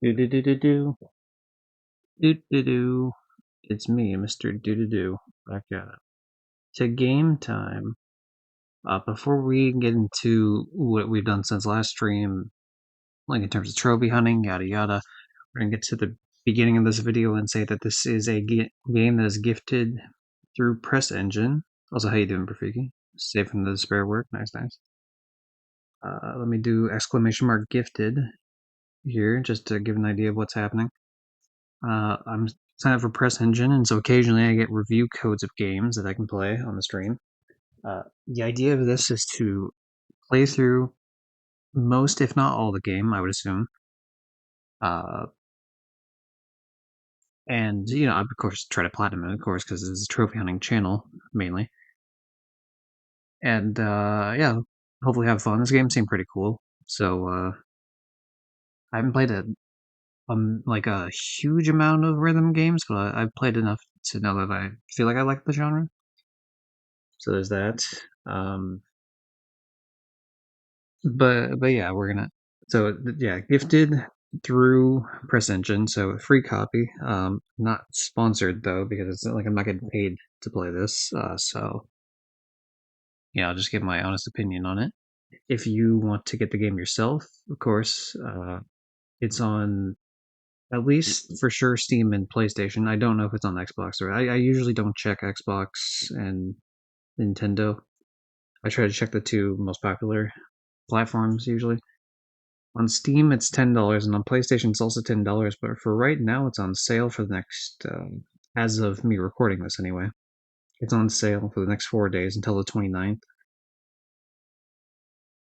Do do do do do do do do. It's me, Mr. Do do do. Back to game time. Before we get into what we've done since last stream, like in terms of trophy hunting, yada yada, we're gonna get to the beginning of this video and say that this is a game that is gifted through Press Engine. Also, how you doing, Rafiki? Safe from the despair work. Nice, nice. Let me do exclamation mark gifted here just to give an idea of what's happening. I'm signed up for Press Engine, and so occasionally I get review codes of games that I can play on the stream. The idea of this is to play through most, if not all, the game, I would assume. And, you know, I, of course, try to platinum it, of course, because it's a trophy hunting channel, mainly. And, yeah, hopefully have fun. This game seemed pretty cool. So, I haven't played like a huge amount of rhythm games, but I've played enough to know that I feel like I like the genre. So there's that. But yeah, we're gonna. So yeah, gifted through Press Engine, so free copy. Not sponsored though, because it's not like I'm not getting paid to play this. So yeah, I'll just give my honest opinion on it. If you want to get the game yourself, of course, it's on at least for sure Steam and PlayStation. I don't know if it's on Xbox or I usually don't check Xbox and Nintendo. I try to check the two most popular platforms usually. On Steam, it's $10, and on PlayStation, it's also $10. But for right now, it's on sale for the next, as of me recording this anyway, it's on sale for the next 4 days until the 29th.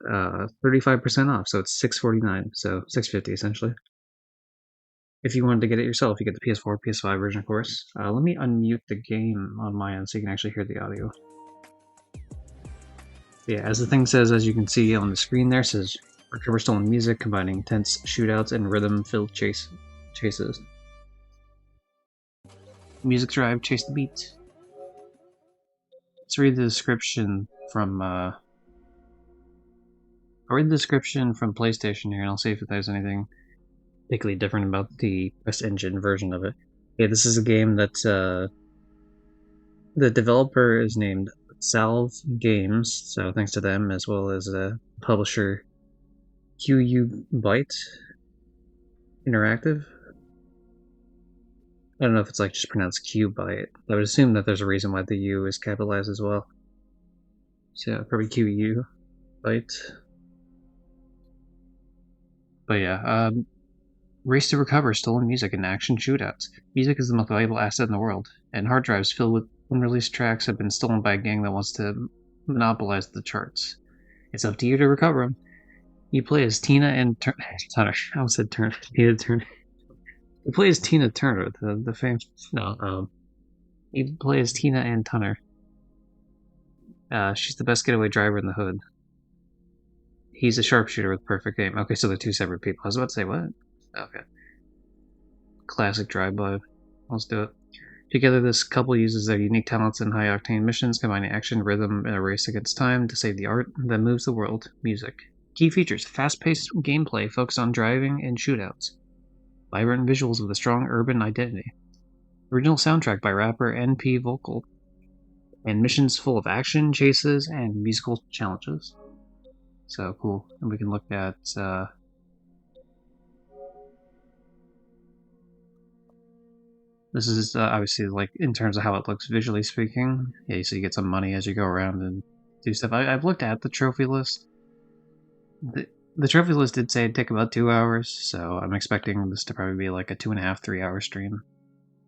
35% off, so it's $6.49, so $6.50 essentially. If you wanted to get it yourself, you get the PS4, PS5 version, of course. Let me unmute the game on my end so you can actually hear the audio. Yeah, as the thing says, as you can see on the screen there, says recover stolen music, combining intense shootouts and rhythm-filled chases. Music drive, chase the beat. Let's read the description from I'll read the description from PlayStation here, and I'll see if there's anything particularly different about the Press Engine version of it. Yeah, this is a game that the developer is named Salve Games, so thanks to them, as well as publisher QU Byte Interactive. I don't know if it's like just pronounced Q Byte. I would assume that there's a reason why the U is capitalized as well. So probably QU Byte. But yeah, race to recover stolen music in action shootouts. Music is the most valuable asset in the world, and hard drives filled with unreleased tracks have been stolen by a gang that wants to monopolize the charts. It's up to you to recover them. You play as Tina and Turner. I almost said Turner. Tina Turner. You play as Tina Turner, the famous. No, you play as Tina Ann Turner. She's the best getaway driver in the hood. He's a sharpshooter with perfect aim. Okay, so they're two separate people. I was about to say what? Okay. Classic drive-by. Let's do it. Together, this couple uses their unique talents in high-octane missions, combining action, rhythm, and a race against time to save the art that moves the world, music. Key features: fast-paced gameplay focused on driving and shootouts. Vibrant visuals with a strong urban identity. Original soundtrack by rapper NP Vocal. And missions full of action, chases, and musical challenges. So cool. And we can look at this is obviously like in terms of how it looks visually speaking. Yeah, so you get some money as you go around and do stuff. I've looked at the trophy list. The trophy list did say it'd take about 2 hours, so I'm expecting this to probably be like a 2.5, 3 hour stream.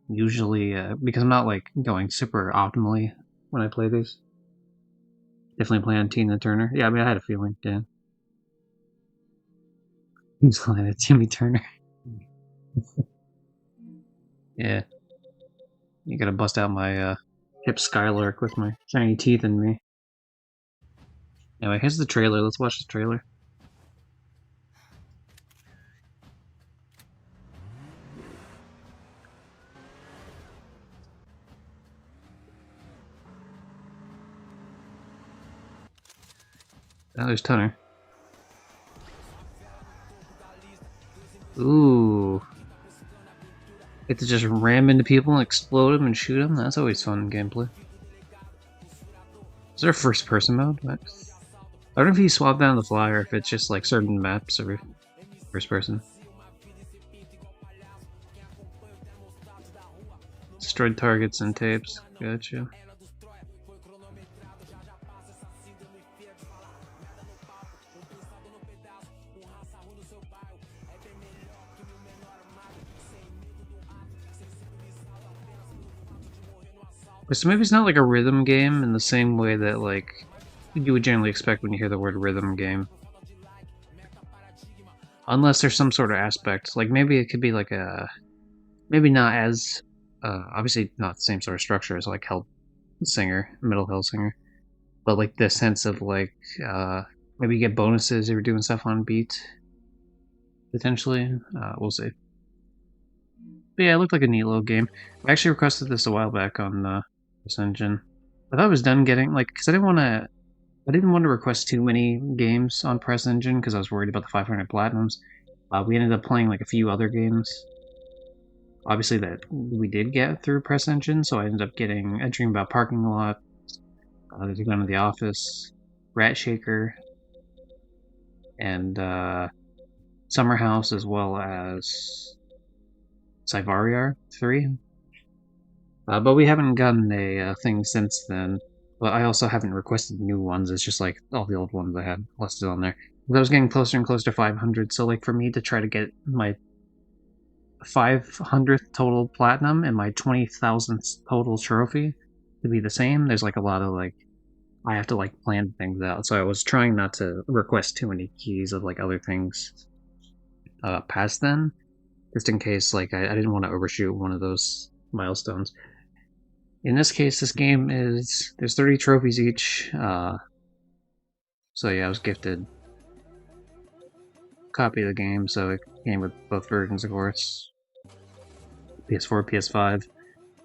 Usually, because I'm not like going super optimally when I play these. Definitely play on Tina Turner. Yeah, I mean, I had a feeling, yeah. He's playing at Timmy Turner. Yeah. You gotta bust out my hip Skylark with my shiny teeth in me. Anyway, here's the trailer. Let's watch the trailer. Oh, there's Tunner. Ooh. Get to just ram into people and explode them and shoot them? That's always fun gameplay. Is there a first person mode? What? I don't know if you swap down the fly or if it's just like certain maps or first person. Destroyed targets and tapes. Gotcha. So maybe it's not like a rhythm game in the same way that like you would generally expect when you hear the word rhythm game. Unless there's some sort of aspect, like maybe it could be like a, maybe not as, obviously not the same sort of structure as like Middle Hellsinger, but like the sense of like, maybe you get bonuses if you're doing stuff on beat, potentially. We'll see. But yeah, it looked like a neat little game. I actually requested this a while back on this engine. I thought I was done getting, like, because I didn't want to request too many games on Press Engine because I was worried about the 500 platinums. We ended up playing like a few other games, obviously that we did get through Press Engine. So I ended up getting A Dream About Parking Lot, There's a Gun in the Office, Rat Shaker, and Summer House, as well as Cyvariar 3. But we haven't gotten a thing since then. But I also haven't requested new ones. It's just like all the old ones I had listed on there. But I was getting closer and closer to 500. So like for me to try to get my 500th total platinum and my 20,000th total trophy to be the same, there's like a lot of like I have to like plan things out. So I was trying not to request too many keys of like other things past then, just in case like I didn't want to overshoot one of those milestones. In this case, this game is there's 30 trophies each. So yeah, I was gifted a copy of the game, so it came with both versions, of course. PS4, PS5.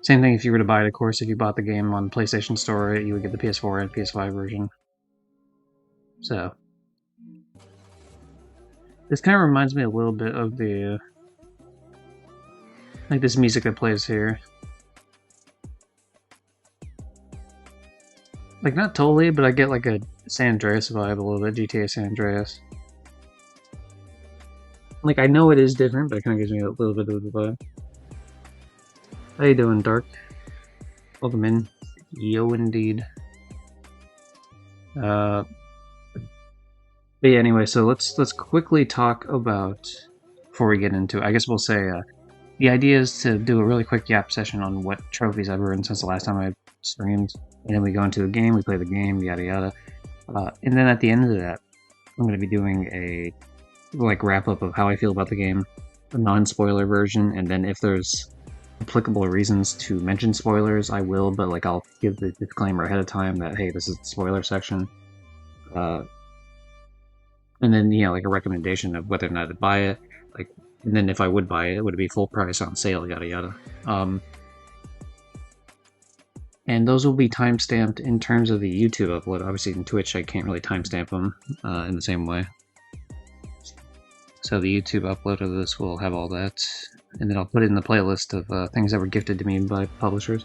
Same thing if you were to buy it, of course. If you bought the game on PlayStation Store, you would get the PS4 and PS5 version. So this kind of reminds me a little bit of the like this music that plays here. Like, not totally, but I get like a San Andreas vibe a little bit, GTA San Andreas. Like, I know it is different, but it kind of gives me a little bit of the vibe. How you doing, Dark? Welcome in. Yo, indeed. But yeah, anyway, so let's quickly talk about, before we get into it, I guess we'll say, the idea is to do a really quick yap session on what trophies I've earned since the last time I streamed, and then we go into a game, we play the game, yada yada. And then at the end of that, I'm going to be doing a like wrap up of how I feel about the game, a non-spoiler version, and then if there's applicable reasons to mention spoilers, I will, but like I'll give the disclaimer ahead of time that hey, this is the spoiler section. And then like a recommendation of whether or not to buy it, like, and then if I would buy it, would it be full price on sale, yada yada. And those will be timestamped in terms of the YouTube upload. Obviously, in Twitch, I can't really timestamp them in the same way. So the YouTube upload of this will have all that, and then I'll put it in the playlist of things that were gifted to me by publishers.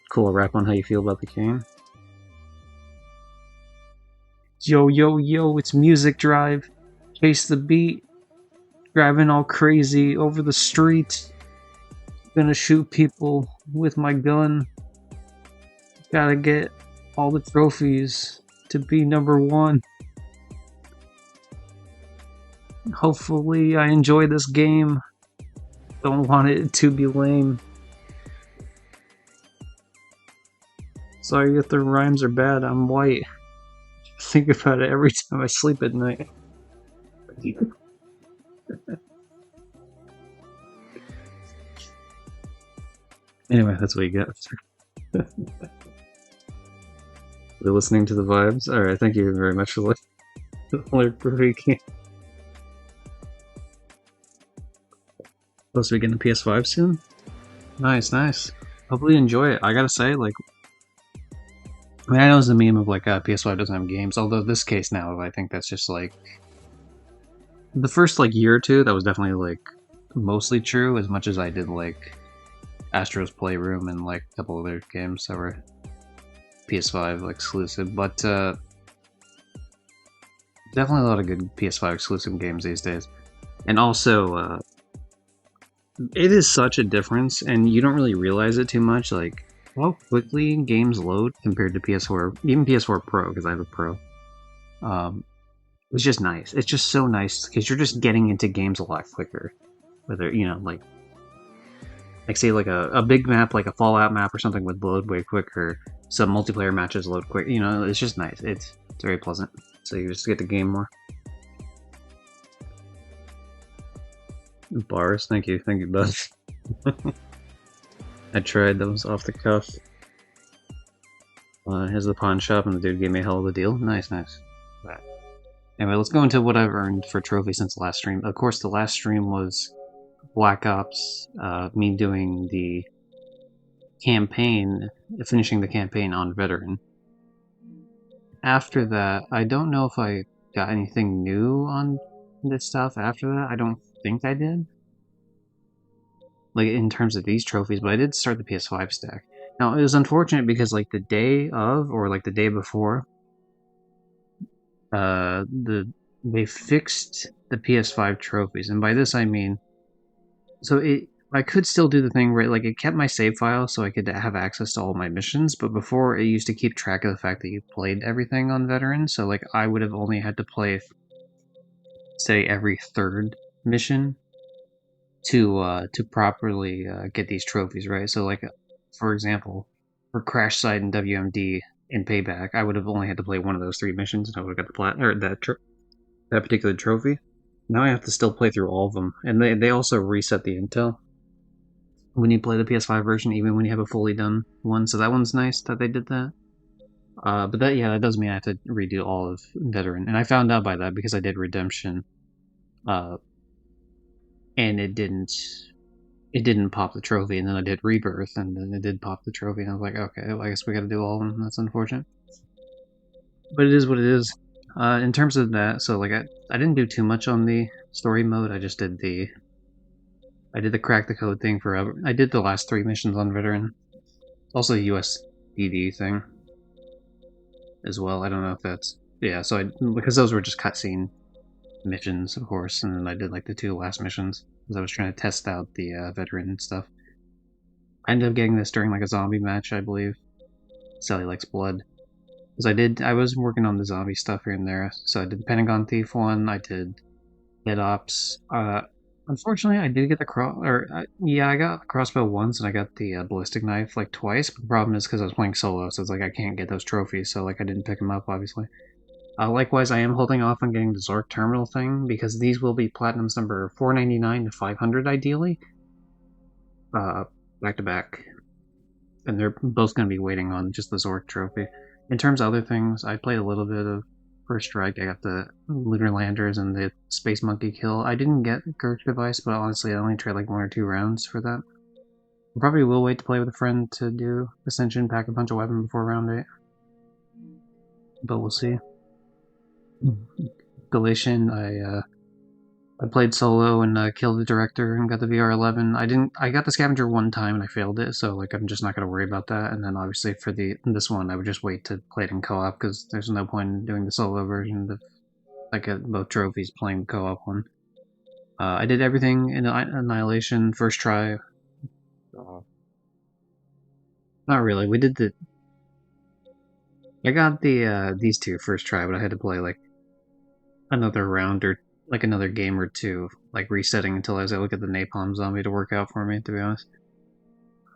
Cool, a wrap on how you feel about the game. Yo, yo, yo, it's Music Drive. Chase the beat. Driving all crazy over the street. Gonna shoot people with my gun. Gotta get all the trophies to be number one. Hopefully I enjoy this game. Don't want it to be lame. Sorry if the rhymes are bad, I'm white. Think about it every time I sleep at night. Anyway, that's what you get. You're listening to the vibes? Alright, thank you very much for listening. Supposed to be getting a PS5 soon? Nice, nice. Hopefully you enjoy it. I gotta say, like, I mean, I know it's a meme of like PS5 doesn't have games, although this case now, I think that's just like the first like year or two, that was definitely like mostly true. As much as I did like Astro's Playroom and like a couple other games that were PS5 exclusive, but definitely a lot of good PS5 exclusive games these days. And also, it is such a difference, and you don't really realize it too much. Like how quickly games load compared to PS4, even PS4 Pro, because I have a Pro. Um, it's just nice. It's just so nice because you're just getting into games a lot quicker. Whether like say like a big map like a Fallout map or something would load way quicker. Some multiplayer matches load quick. It's just nice. It's very pleasant. So you just get the game more. Bars, thank you, bud. I tried those off the cuff. Here's the pawn shop, and the dude gave me a hell of a deal. Nice. Right. Anyway, let's go into what I've earned for trophies since the last stream. Of course, the last stream was Black Ops, me doing the campaign, finishing the campaign on Veteran. After that, I don't know if I got anything new on this stuff after that. I don't think I did. Like, in terms of these trophies, but I did start the PS5 stack. Now, it was unfortunate because, like, the day of, or, like, the day before, they fixed the PS5 trophies, and by this I mean, I could still do the thing where like it kept my save file so I could have access to all my missions, but before it used to keep track of the fact that you played everything on Veteran, so like I would have only had to play say every third mission to properly get these trophies, right? So like for example, for Crash Site and WMD in Payback, I would have only had to play one of those three missions and I would have got the that particular trophy. Now I have to still play through all of them, and they also reset the intel when you play the PS5 version, even when you have a fully done one. So that one's nice that they did that. But that does mean I have to redo all of Veteran, and I found out by that because I did Redemption, uh, and it didn't pop the trophy, and then I did Rebirth, and then it did pop the trophy, and I was like, okay, well, I guess we got to do all of them. That's unfortunate, but it is what it is. In terms of that, so like I didn't do too much on the story mode. I just did the crack the code thing forever. I did the last three missions on Veteran. Also the USDD thing as well. I don't know if that's So because those were just cutscene missions, of course, and then I did like the two last missions because I was trying to test out the Veteran stuff. I ended up getting this during like a zombie match, I believe. Sally likes blood. Because I was working on the zombie stuff here and there. So I did the Pentagon Thief one. I did Dead Ops. Unfortunately, I did get I got the crossbow once, and I got the ballistic knife like twice. But the problem is because I was playing solo, so it's like I can't get those trophies, so like I didn't pick them up, obviously. Likewise, I am holding off on getting the Zork terminal thing because these will be platinums number 499 to 500 ideally, back to back, and they're both going to be waiting on just the Zork trophy. In terms of other things, I played a little bit of First Strike. I got the Lunar Landers and the Space Monkey kill. I didn't get Girk Device, but honestly, I only tried like 1 or 2 rounds for that. I probably will wait to play with a friend to do Ascension, pack a bunch of weapon before round 8. But we'll see. Galatian, I played solo and killed the director and got the VR11. I got the scavenger one time and I failed it, so like I'm just not gonna worry about that. And then obviously for this one, I would just wait to play it in co-op because there's no point in doing the solo version of like both trophies playing the co-op one. I did everything in Annihilation first try. Not really. I got these two first try, but I had to play like another round or like another game or two, like resetting until I was able to get the napalm zombie to work out for me, to be honest.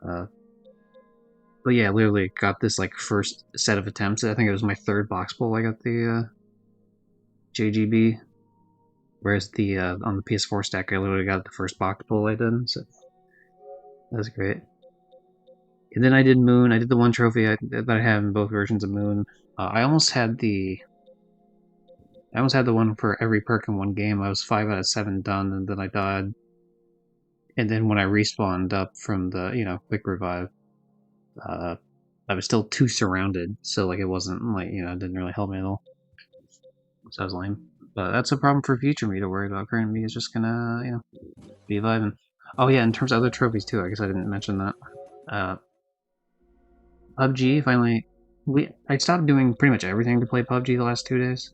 But yeah, literally got this like first set of attempts. I think it was my third box pull. I got the JGB, whereas the on the PS4 stack, I literally got the first box pull I did. So that's great. And then I did Moon. I did the one trophy that I have in both versions of Moon. I almost had the one for every perk in one game. I was 5 out of 7 done, and then I died. And then when I respawned up from the quick revive, I was still too surrounded, so like it wasn't like it didn't really help me at all. So I was lame. But that's a problem for future me to worry about. Current me is just gonna, you know, be vibing. Oh yeah, in terms of other trophies too, I guess I didn't mention that. PUBG finally, I stopped doing pretty much everything to play PUBG the last 2 days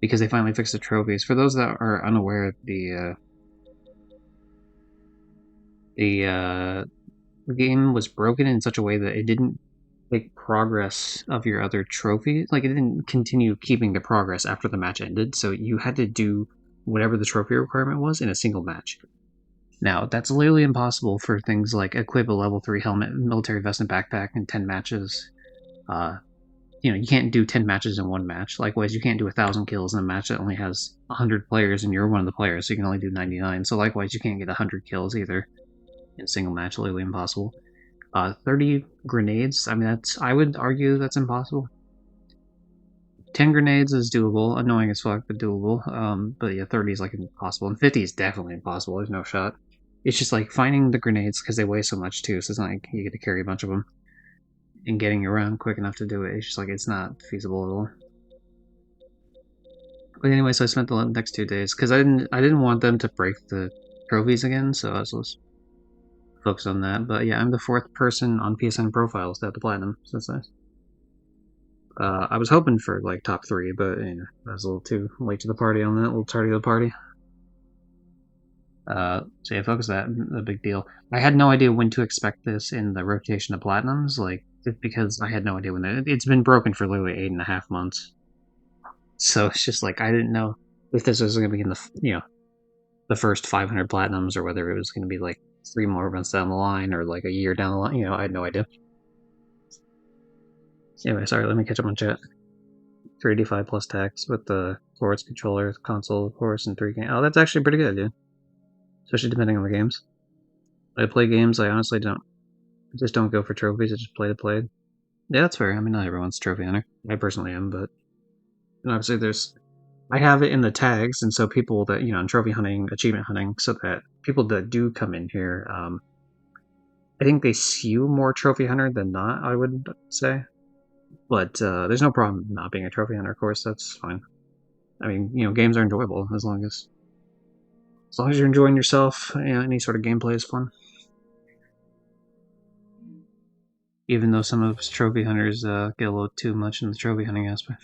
because they finally fixed the trophies. For those that are unaware, the game was broken in such a way that it didn't take progress of your other trophies. Like it didn't continue keeping the progress after the match ended, so you had to do whatever the trophy requirement was in a single match. Now, that's literally impossible for things like equip a level 3 helmet, military vest, and backpack in 10 matches. Uh, you can't do 10 matches in one match. Likewise, you can't do 1,000 kills in a match that only has 100 players and you're one of the players, so you can only do 99. So likewise, you can't get 100 kills either in a single match, literally impossible. 30 grenades, I mean, I would argue that's impossible. 10 grenades is doable, annoying as fuck, but doable. But yeah, 30 is like impossible, and 50 is definitely impossible, there's no shot. It's just like finding the grenades, because they weigh so much too, so it's not like you get to carry a bunch of them, and getting around quick enough to do it. It's just like, it's not feasible at all. But anyway, so I spent the next 2 days, because I didn't want them to break the trophies again, so I was focused on that. But yeah, I'm the 4th person on PSN profiles to have the platinum, so that's nice. I was hoping for like top 3, but I was a little too late to the party on that, a little tardy to the party. So yeah, focus that, a big deal. I had no idea when to expect this in the rotation of platinums, like, because I had no idea when it's been broken for literally 8.5 months. So it's just like, I didn't know if this was going to be in the first 500 platinums, or whether it was going to be like 3 more months down the line, or like a year down the line. I had no idea. Anyway, sorry, let me catch up on chat. 385 plus tax with the forwards controller, console, of course, and 3 games. Oh, that's actually pretty good, dude. Especially depending on the games. I play games, I honestly just don't go for trophies, I just play to play. Yeah, that's fair. I mean, not everyone's trophy hunter. I personally am, but obviously I have it in the tags, and so people that, in trophy hunting, achievement hunting, so that people that do come in here, I think they skew more trophy hunter than not, I would say. But there's no problem not being a trophy hunter, of course, that's fine. I mean, games are enjoyable as long as you're enjoying yourself. Any sort of gameplay is fun. Even though some of us trophy hunters get a little too much in the trophy hunting aspect.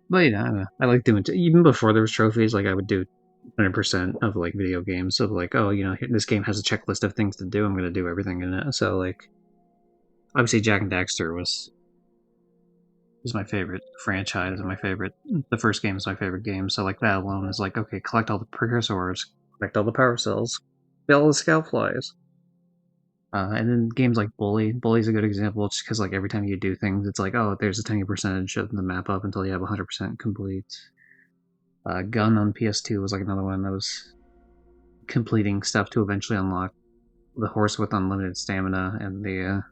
But I like doing even before there was trophies. Like I would do 100% of like video games of like, oh, this game has a checklist of things to do. I'm gonna do everything in it. So like, obviously, Jak and Daxter was my favorite franchise, and the first game is my favorite game. So like that alone is like, okay, collect all the precursors, collect all the power cells, get all the scout flies. And then games like Bully. Bully's a good example, just because like every time you do things, it's like, oh, there's a tiny percentage of the map up until you have 100% complete. Gun on PS2 was like another one that was completing stuff to eventually unlock the horse with unlimited stamina and the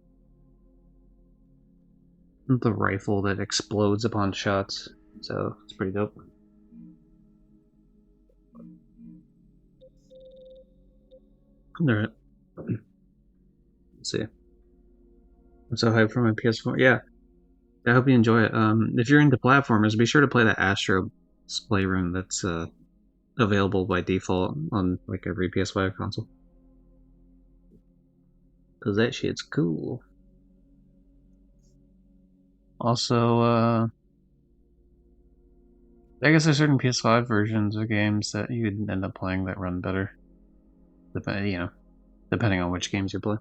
rifle that explodes upon shots. So it's pretty dope. Alright. Let's see. I'm so hyped for my PS4. Yeah. I hope you enjoy it. If you're into platformers, be sure to play that Astro Playroom that's available by default on like every PS5 console. Cause that shit's cool. Also, I guess there's certain PS5 versions of games that you'd end up playing that run better. Depending on which games you play.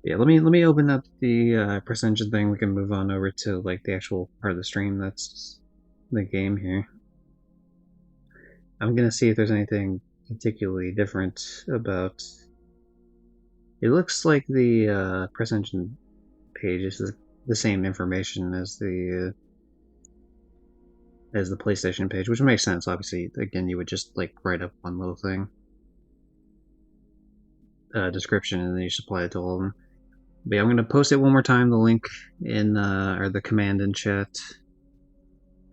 Yeah, let me open up the press engine thing. We can move on over to like the actual part of the stream. That's the game here. I'm gonna see if there's anything particularly different about. It looks like the press engine page is the same information as the PlayStation page, which makes sense. Obviously, again, you would just like write up one little thing, description, and then you just apply it to all of them. But yeah, I'm gonna post it one more time. The link in or the command in chat.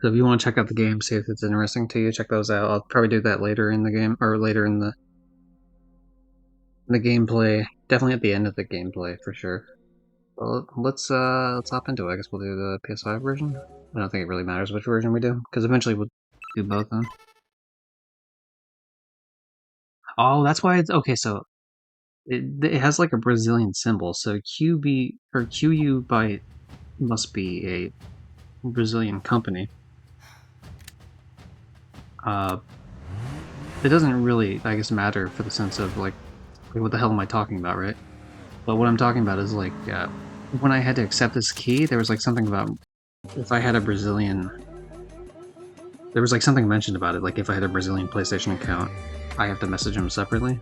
So if you want to check out the game, see if it's interesting to you, check those out. I'll probably do that later in the game, or later in the gameplay. Definitely at the end of the gameplay for sure. Well, let's hop into it. I guess we'll do the PS5 version. I don't think it really matters which version we do, because eventually we'll do both of them. Oh, that's why it's okay. So it has like a Brazilian symbol. So QB or QU by must be a Brazilian company. It doesn't really, I guess, matter for the sense of like what the hell am I talking about, right? But what I'm talking about is like when I had to accept this key, there was like something about if I had a Brazilian. There was like something mentioned about it, like if I had a Brazilian PlayStation account, I have to message them separately.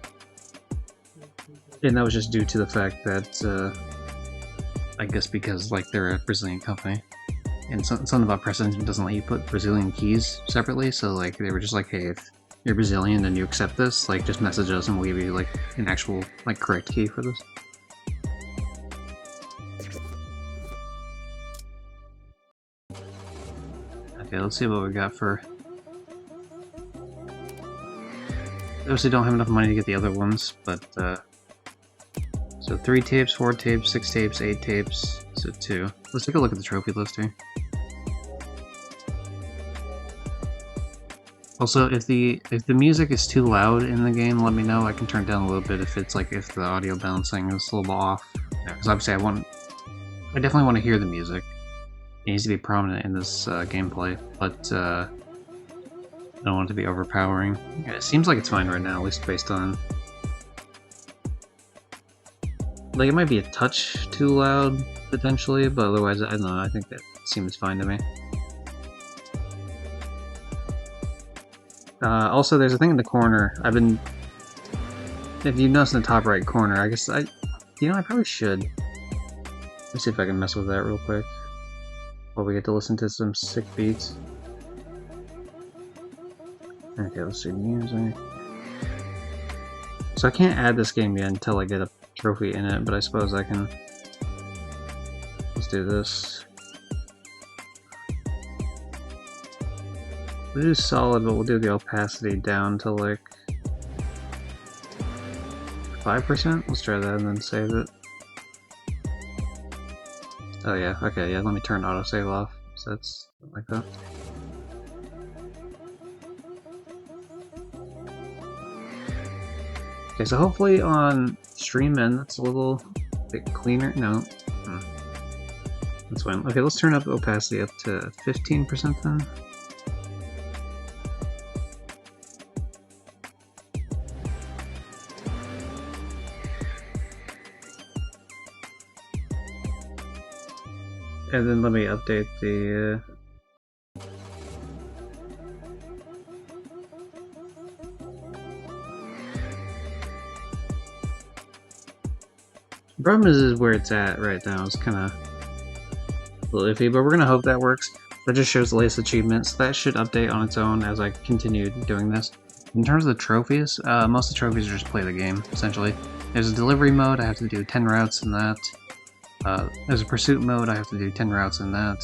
And that was just due to the fact that, I guess because like they're a Brazilian company. And something about PlayStation doesn't let you put Brazilian keys separately, so like they were just like, hey, if you're Brazilian and you accept this, like just message us and we'll give you like an actual like correct key for this. Okay, let's see what we got for... Obviously don't have enough money to get the other ones, but so 3 tapes, 4 tapes, 6 tapes, 8 tapes, so 2. Let's take a look at the trophy list here. Also, if the music is too loud in the game, let me know. I can turn it down a little bit if it's like if the audio balancing is a little bit off. Because obviously I definitely want to hear the music. It needs to be prominent in this gameplay, but I don't want it to be overpowering. Yeah, it seems like it's fine right now, at least based on... Like, it might be a touch too loud, potentially, but otherwise, I don't know, I think that seems fine to me. Also, there's a thing in the corner. If you notice in the top right corner, I guess I probably should. Let me see if I can mess with that real quick. While we get to listen to some sick beats. Okay, let's see music. So I can't add this game yet until I get a trophy in it, but I suppose I can. Let's do this. We'll do solid, but we'll do the opacity down to like 5%. Let's try that and then save it. Oh yeah, okay, yeah, let me turn autosave off, so that's like that. Okay, so hopefully on stream end that's a little bit cleaner. No. That's fine. Okay, let's turn up opacity up to 15% then. And then let me update the... The problem is where it's at right now. It's kind of a little iffy, but we're going to hope that works. That just shows the latest achievements. That should update on its own as I continue doing this. In terms of the trophies, most of the trophies are just play the game, essentially. There's a delivery mode, I have to do 10 routes in that. There's a pursuit mode, I have to do 10 routes in that.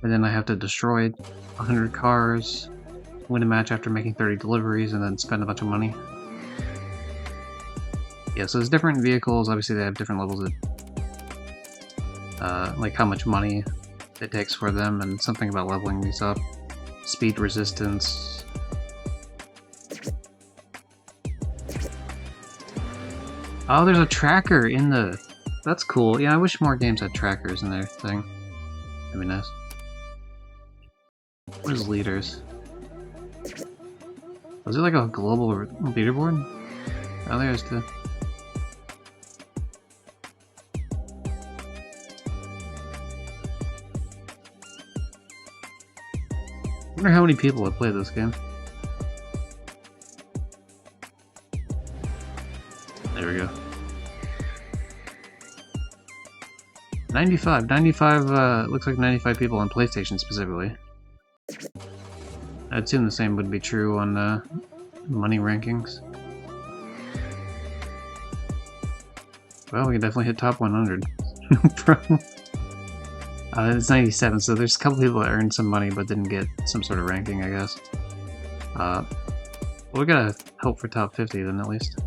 And then I have to destroy 100 cars, win a match after making 30 deliveries, and then spend a bunch of money. Yeah, so there's different vehicles, obviously they have different levels of, like how much money it takes for them, and something about leveling these up. Speed resistance. Oh, there's a tracker in the... That's cool. Yeah, I wish more games had trackers in their thing. That'd be nice. What is leaders? Was it like a global leaderboard? Oh, there's the... I wonder how many people have played this game. There we go. 95, looks like 95 people on PlayStation specifically. I'd assume the same would be true on money rankings. Well, we can definitely hit top 100. No problem. It's 97, so there's a couple people that earned some money but didn't get some sort of ranking, I guess. Well, we gotta hope for top 50 then, at least.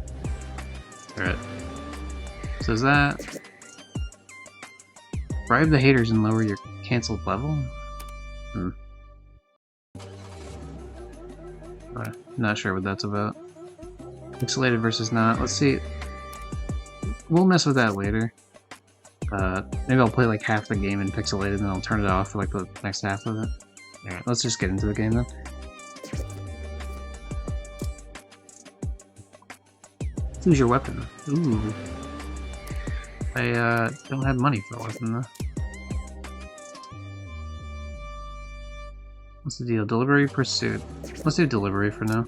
Alright. So is that... Bribe the haters and lower your cancelled level? Not sure what that's about. Pixelated versus not. Let's see. We'll mess with that later. Maybe I'll play like half the game in pixelated and then I'll turn it off for like the next half of it. Alright, let's just get into the game then. Choose your weapon. Ooh. I don't have money for a weapon though. What's the deal? Delivery, pursuit. Let's do delivery for now.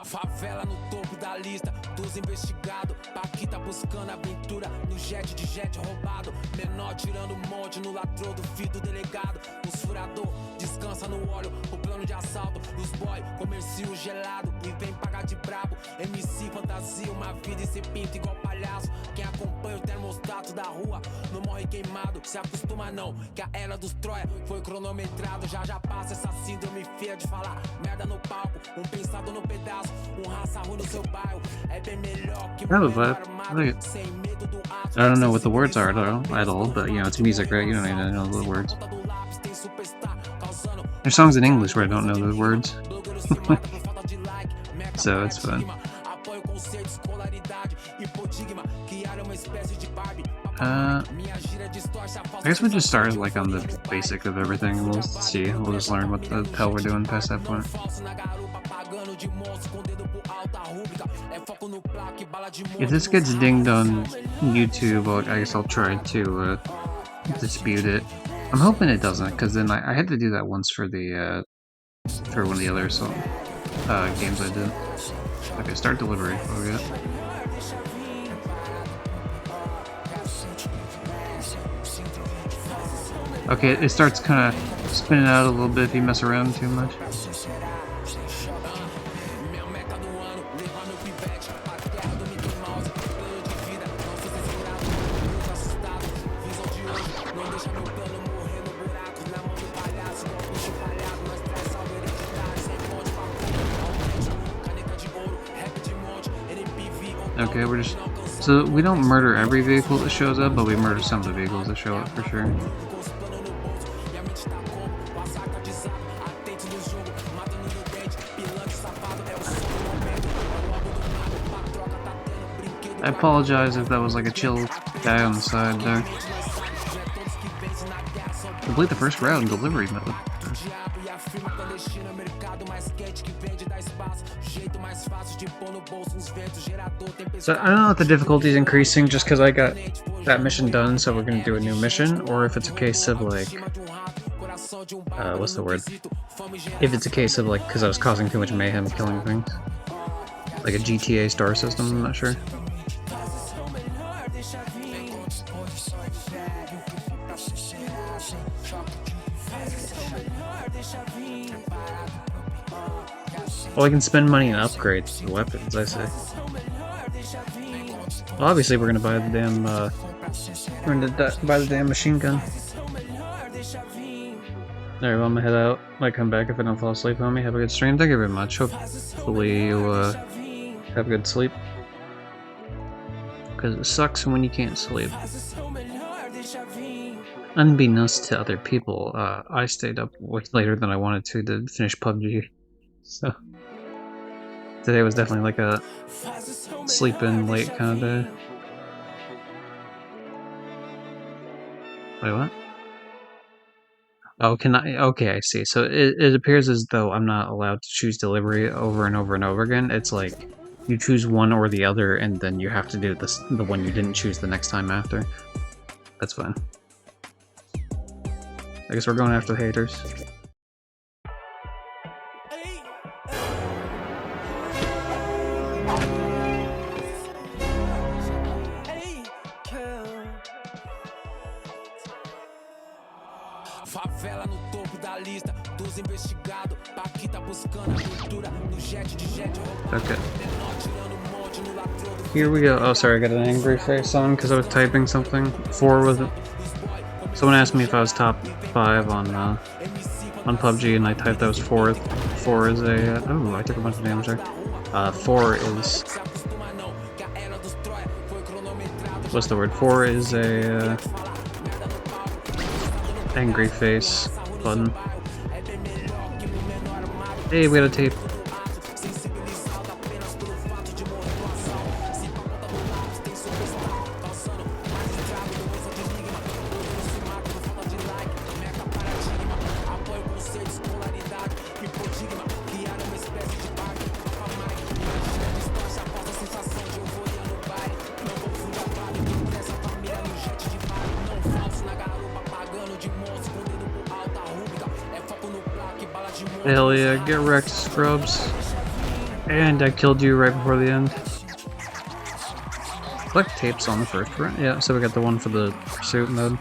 Favela no topo da lista dos investigados. Paquita buscando aventura no jet de jet roubado. Menor tirando monte no latrô do filho do delegado. Os furador descansa no óleo, o plano de assalto. Os boy, comercio gelado e vem pagar de brabo. MC fantasia, uma vida e se pinta igual palhaço. Quem acompanha o termostato da rua não morre queimado. Se acostuma não, que a era dos Troia foi cronometrado. Já passa essa síndrome feia de falar merda no palco. Um pensado no pedaço, um raça ruim no seu bairro. É bem melhor que sem medo do ato. I don't know what the words are at all, but you know, it's music, right? You don't need to know the words. There's songs in English where I don't know the words. So it's fun. I guess we just started like on the basic of everything and we'll see. We'll just learn what the hell we're doing past that point. If this gets dinged on YouTube, I guess I'll try to dispute it. I'm hoping it doesn't, because then I had to do that once for the for one of the other games I did. Okay, start delivery. What do we got? Okay, it starts kind of spinning out a little bit if you mess around too much. Okay, we're just... So we don't murder every vehicle that shows up, but we murder some of the vehicles that show up for sure. I apologize if that was like a chill guy on the side there. Complete the first route in delivery mode. So I don't know if the difficulty is increasing just because I got that mission done, so we're gonna do a new mission, or if it's a case of like, what's the word? If it's a case of like, because I was causing too much mayhem killing things. Like a GTA star system, I'm not sure. Well, I can spend money on upgrades to weapons, I say. Well, obviously we're gonna buy the damn, buy the damn machine gun. Alright, well, I'm gonna head out. Might come back if I don't fall asleep on me. Have a good stream. Thank you very much. Hopefully you, have a good sleep. Because it sucks when you can't sleep. Unbeknownst to other people, I stayed up way later than I wanted to finish PUBG. So today was definitely like a sleep in late kind of day. Wait, what? Oh, can I? Okay, I see. So it appears as though I'm not allowed to choose delivery over and over and over again. It's like you choose one or the other, and then you have to do the one you didn't choose the next time after. That's fine. I guess we're going after the haters. Favela no topo da lista dos investigados. Paquita buscando aventura no jet de jet roubado. Okay. Here we go. Oh, sorry, I got an angry face on because I was typing something. 4 was it? Someone asked me if I was top 5 on on PUBG and I typed that was 4th. 4 is a... oh, I took a bunch of damage there. 4 is... what's the word? 4 is a... angry face button. Hey, we got a tape. Hell yeah, get wrecked, scrubs. And I killed you right before the end. Collect tapes on the first run. Yeah, so we got the one for the pursuit mode.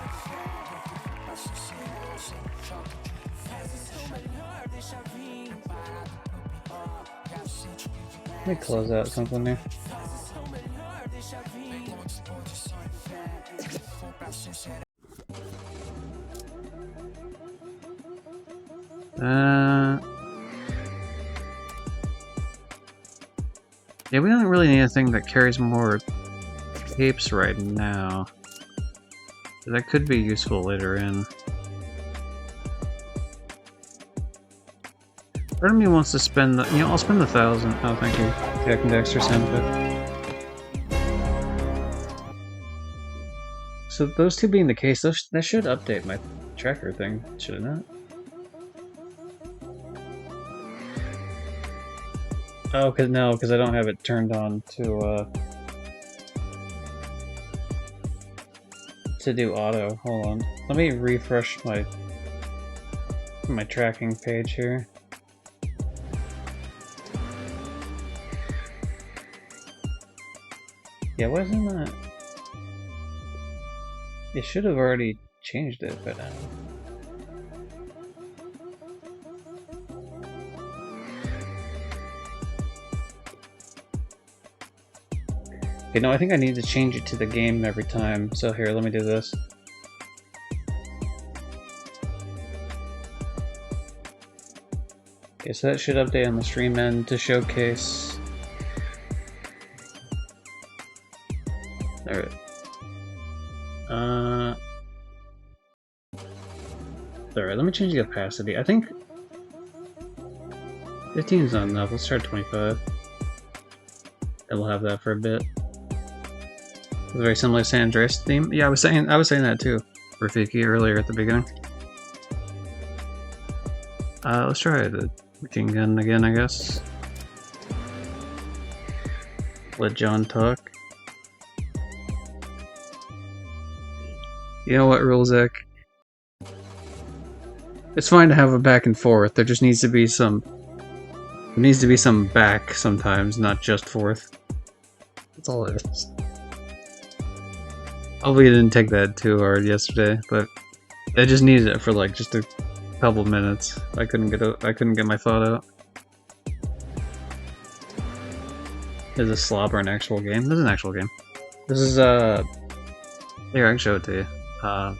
Let me close out something here. Yeah, we don't really need anything that carries more tapes right now. That could be useful later in. Part of me wants to spend the, I'll spend the 1,000. Oh, thank you. Jack and Dexter Sandpit. So those two being the case, that should update my tracker thing, should it not? Oh, because I don't have it turned on to do auto. Hold on. Let me refresh my tracking page here. Yeah, why isn't that? It should have already changed it by now. Okay, no, I think I need to change it to the game every time. So here, let me do this. Okay, so that should update on the stream end to showcase. Alright. Alright, let me change the opacity. I think 15 is not enough. Let's try 25. And we'll have that for a bit. Very similar to San Andreas theme. Yeah, I was saying that too, Rafiki, earlier at the beginning. Let's try the King Gun again, I guess. Let John talk. You know what, Rulzek? It's fine to have a back and forth. There just needs to be some. There needs to be some back sometimes, not just forth. That's all it is. Hopefully you didn't take that too hard yesterday, but I just needed it for like just a couple minutes. I couldn't get my thought out. Is a slobber an actual game? This is an actual game. This is here, I can show it to you. But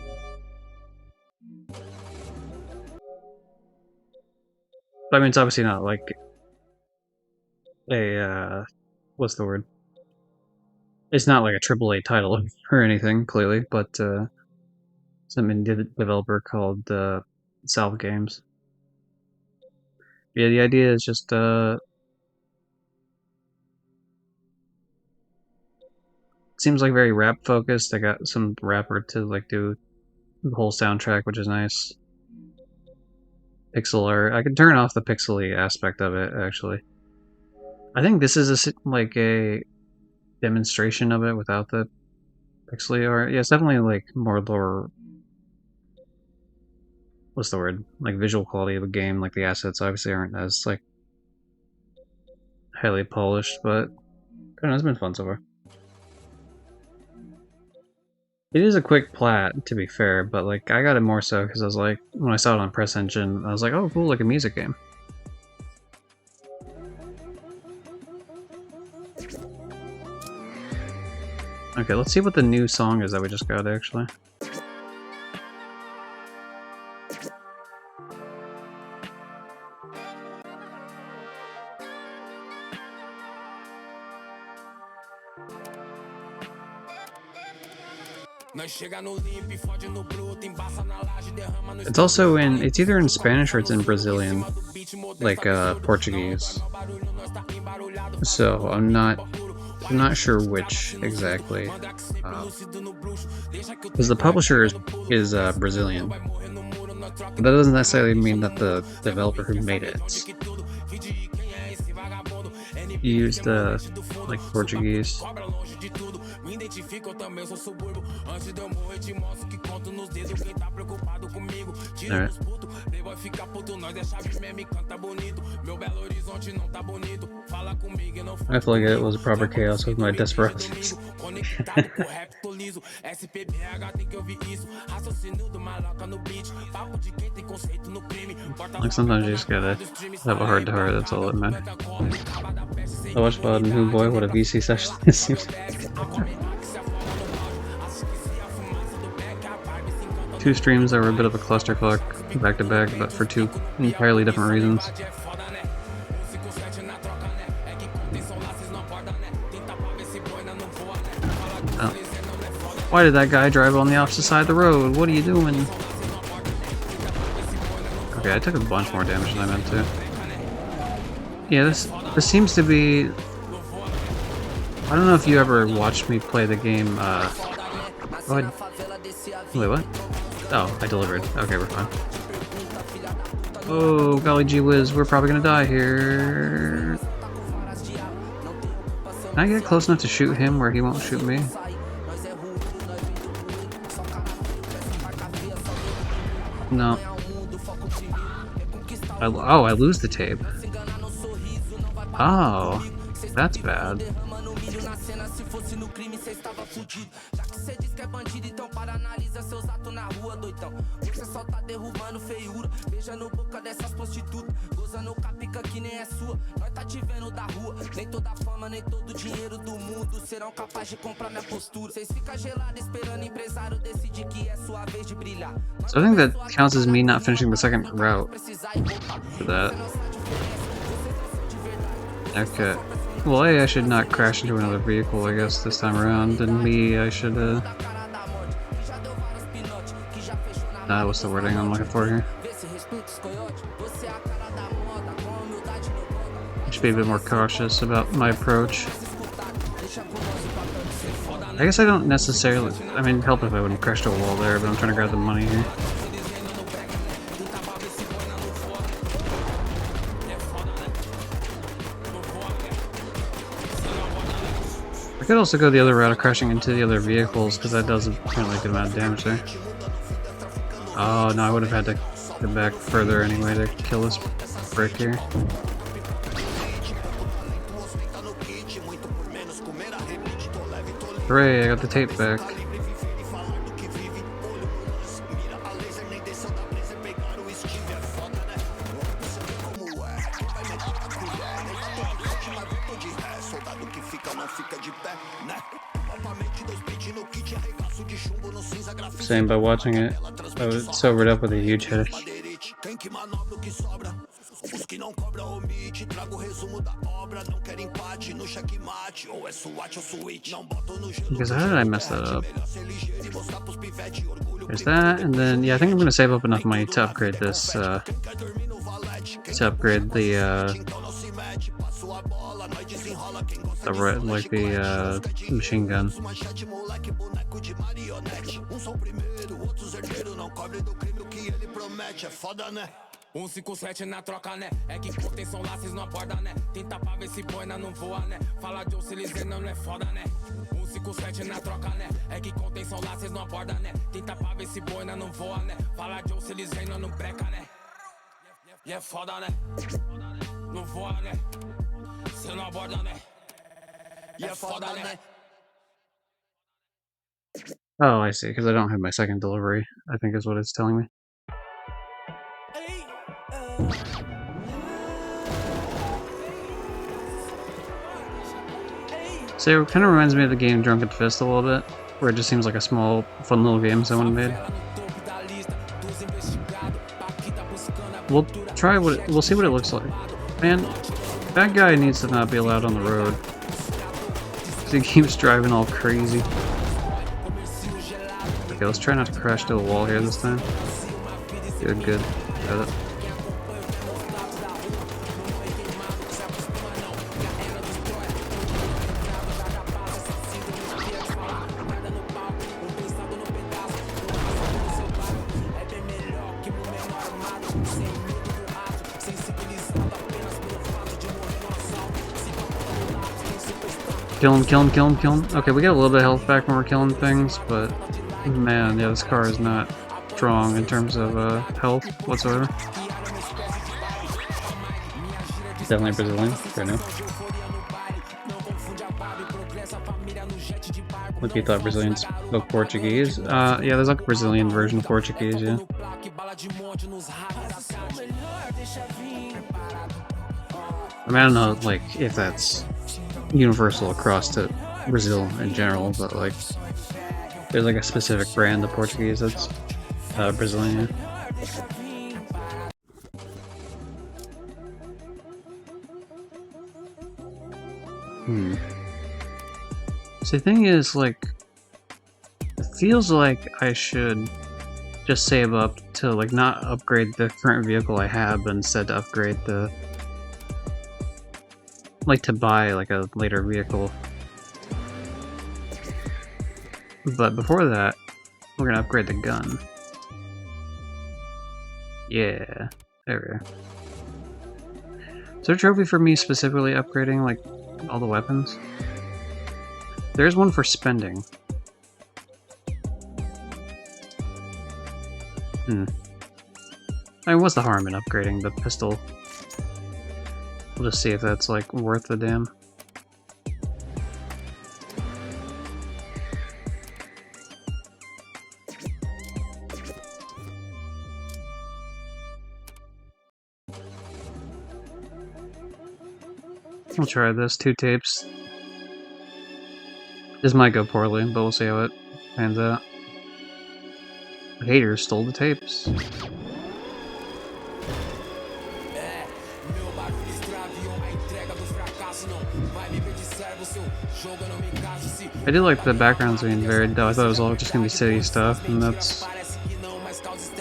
I mean, it's obviously not like a what's the word? It's not like a AAA title or anything, clearly, but some indie developer called Salve Games. Yeah, the idea is just seems like very rap focused. I got some rapper to like do the whole soundtrack, which is nice. Pixel art. I can turn off the pixely aspect of it, actually. I think this is like a demonstration of it without the pixely art. Yeah, it's definitely like more lower. What's the word? Like visual quality of a game. Like the assets obviously aren't as like highly polished, but I don't know, it's been fun so far. It is a quick plat, to be fair, but like I got it more so because I was like, when I saw it on Press Engine, I was like, oh cool, like a music game. Okay, let's see what the new song is that we just got, actually. It's also in, it's either in Spanish or it's in Brazilian, like Portuguese. So I'm not sure which exactly, because the publisher is Brazilian, but that doesn't necessarily mean that the developer who made it used like Portuguese. Alright. I feel like it was a proper chaos with my Desperados. Like sometimes you just gotta have a heart to heart, that's all that matters. I watched VOD and oh boy, what a VC session this seems. Two streams that were a bit of a clusterfuck back to back, but for two entirely different reasons. Oh. Why did that guy drive on the opposite side of the road? What are you doing? Okay, I took a bunch more damage than I meant to. Yeah, this seems to be... I don't know if you ever watched me play the game, Wait, what? Oh, I delivered. Okay, we're fine. Oh, golly gee whiz, we're probably gonna die here. Can I get close enough to shoot him where he won't shoot me? No. Oh, I lose the tape. Oh, that's bad. So I think that counts as me not finishing the second route for that. Okay. Well, A, I should not crash into another vehicle, I guess, this time around, and B, I should, what's the wording I'm looking for here? I should be a bit more cautious about my approach. I guess I don't necessarily... I mean, help if I wouldn't crash to a wall there, but I'm trying to grab the money here. I could also go the other route of crashing into the other vehicles, because that does apparently a good amount of damage there. Oh, no, I would have had to go back further anyway to kill this brick here. Hooray, I got the tape back. Same, by watching it, I was sobered up with a huge headache. Because how did I mess that up? There's that, and then, yeah, I think I'm gonna save up enough money to upgrade this, the machine gun. Na troca, né? É que contenção lá, cês não aborda, né? Tenta pra ver se boina não voa, né? Fala de se eles não é foda, né? 157 na troca, né? É que contenção lá, cês não aborda, né? Tenta pra ver se boina não voa, né? Fala de se eles não breca, né? E é foda, né? Não voa, né? Cê não aborda, né? E é foda, né? Oh, I see, because I don't have my second delivery, I think is what it's telling me. So it kind of reminds me of the game Drunken Fist a little bit, where it just seems like a small, fun little game someone made. We'll try we'll see what it looks like. Man, that guy needs to not be allowed on the road. He keeps driving all crazy. Okay, let's try not to crash to a wall here this time. Good, good. Got it. Kill him, kill him, kill him, kill him. Okay, we get a little bit of health back when we're killing things, but man, yeah, this car is not strong in terms of health whatsoever. Definitely Brazilian, right now. What you thought Brazilians spoke Portuguese? Yeah, there's like a Brazilian version of Portuguese, yeah. I mean, I don't know, like, if that's universal across to Brazil in general, but like, there's like a specific brand of Portuguese that's Brazilian. So the thing is, like, it feels like I should just save up to, like, not upgrade the current vehicle I have, but instead to upgrade the, like, to buy, like, a later vehicle. But before that, we're gonna upgrade the gun. Yeah, there we go. Is there a trophy for me specifically upgrading, like, all the weapons? There's one for spending. I mean, what's the harm in upgrading the pistol? We'll just see if that's, like, worth the damn. We'll try this. 2 tapes. This might go poorly, but we'll see how it pans out. The haters stole the tapes. I did like the backgrounds being varied though. I thought it was all just gonna be city stuff, and that's...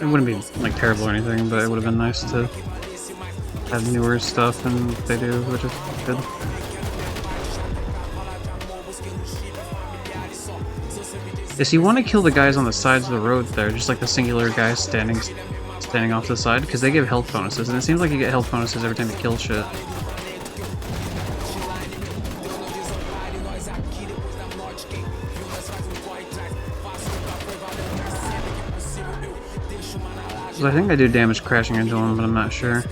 It wouldn't be, like, terrible or anything, but it would have been nice to have newer stuff than they do, which is good. Yes, you want to kill the guys on the sides of the road there, just like the singular guys standing off the side, because they give health bonuses, and it seems like you get health bonuses every time you kill shit. So I think I do damage crashing into them, but I'm not sure.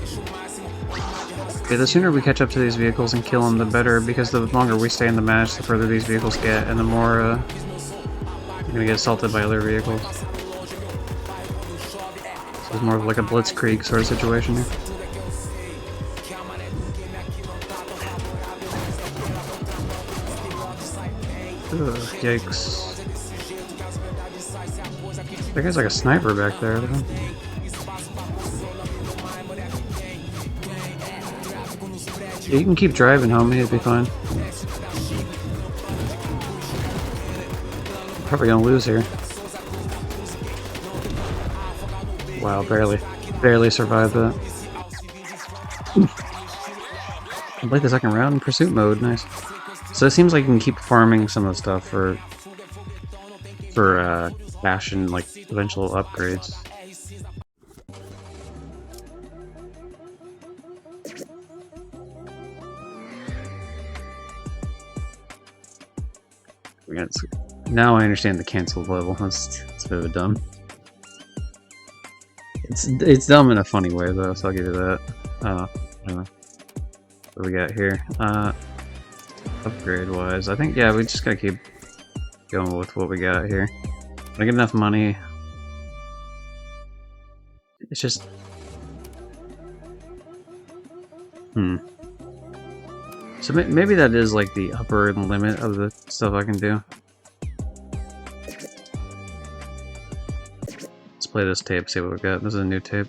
Okay, the sooner we catch up to these vehicles and kill them, the better, because the longer we stay in the match, the further these vehicles get, and the more you're gonna get assaulted by other vehicles. So it's more of like a blitzkrieg sort of situation here. Ugh, yikes. That guy's like a sniper back there, though. Yeah, you can keep driving, homie, it'll be fine. Probably gonna lose here. Wow, barely survived that. Complete the second round in pursuit mode, nice. So it seems like you can keep farming some of the stuff for cash and, like, eventual upgrades. Now I understand the canceled level. That's a bit of a dumb. It's dumb in a funny way though, so I'll give you that. I don't know. What do we got here? Upgrade wise, I think yeah, we just gotta keep going with what we got here. When I get enough money, it's just So maybe that is like the upper limit of the stuff I can do. Let's play this tape, see what we got. This is a new tape.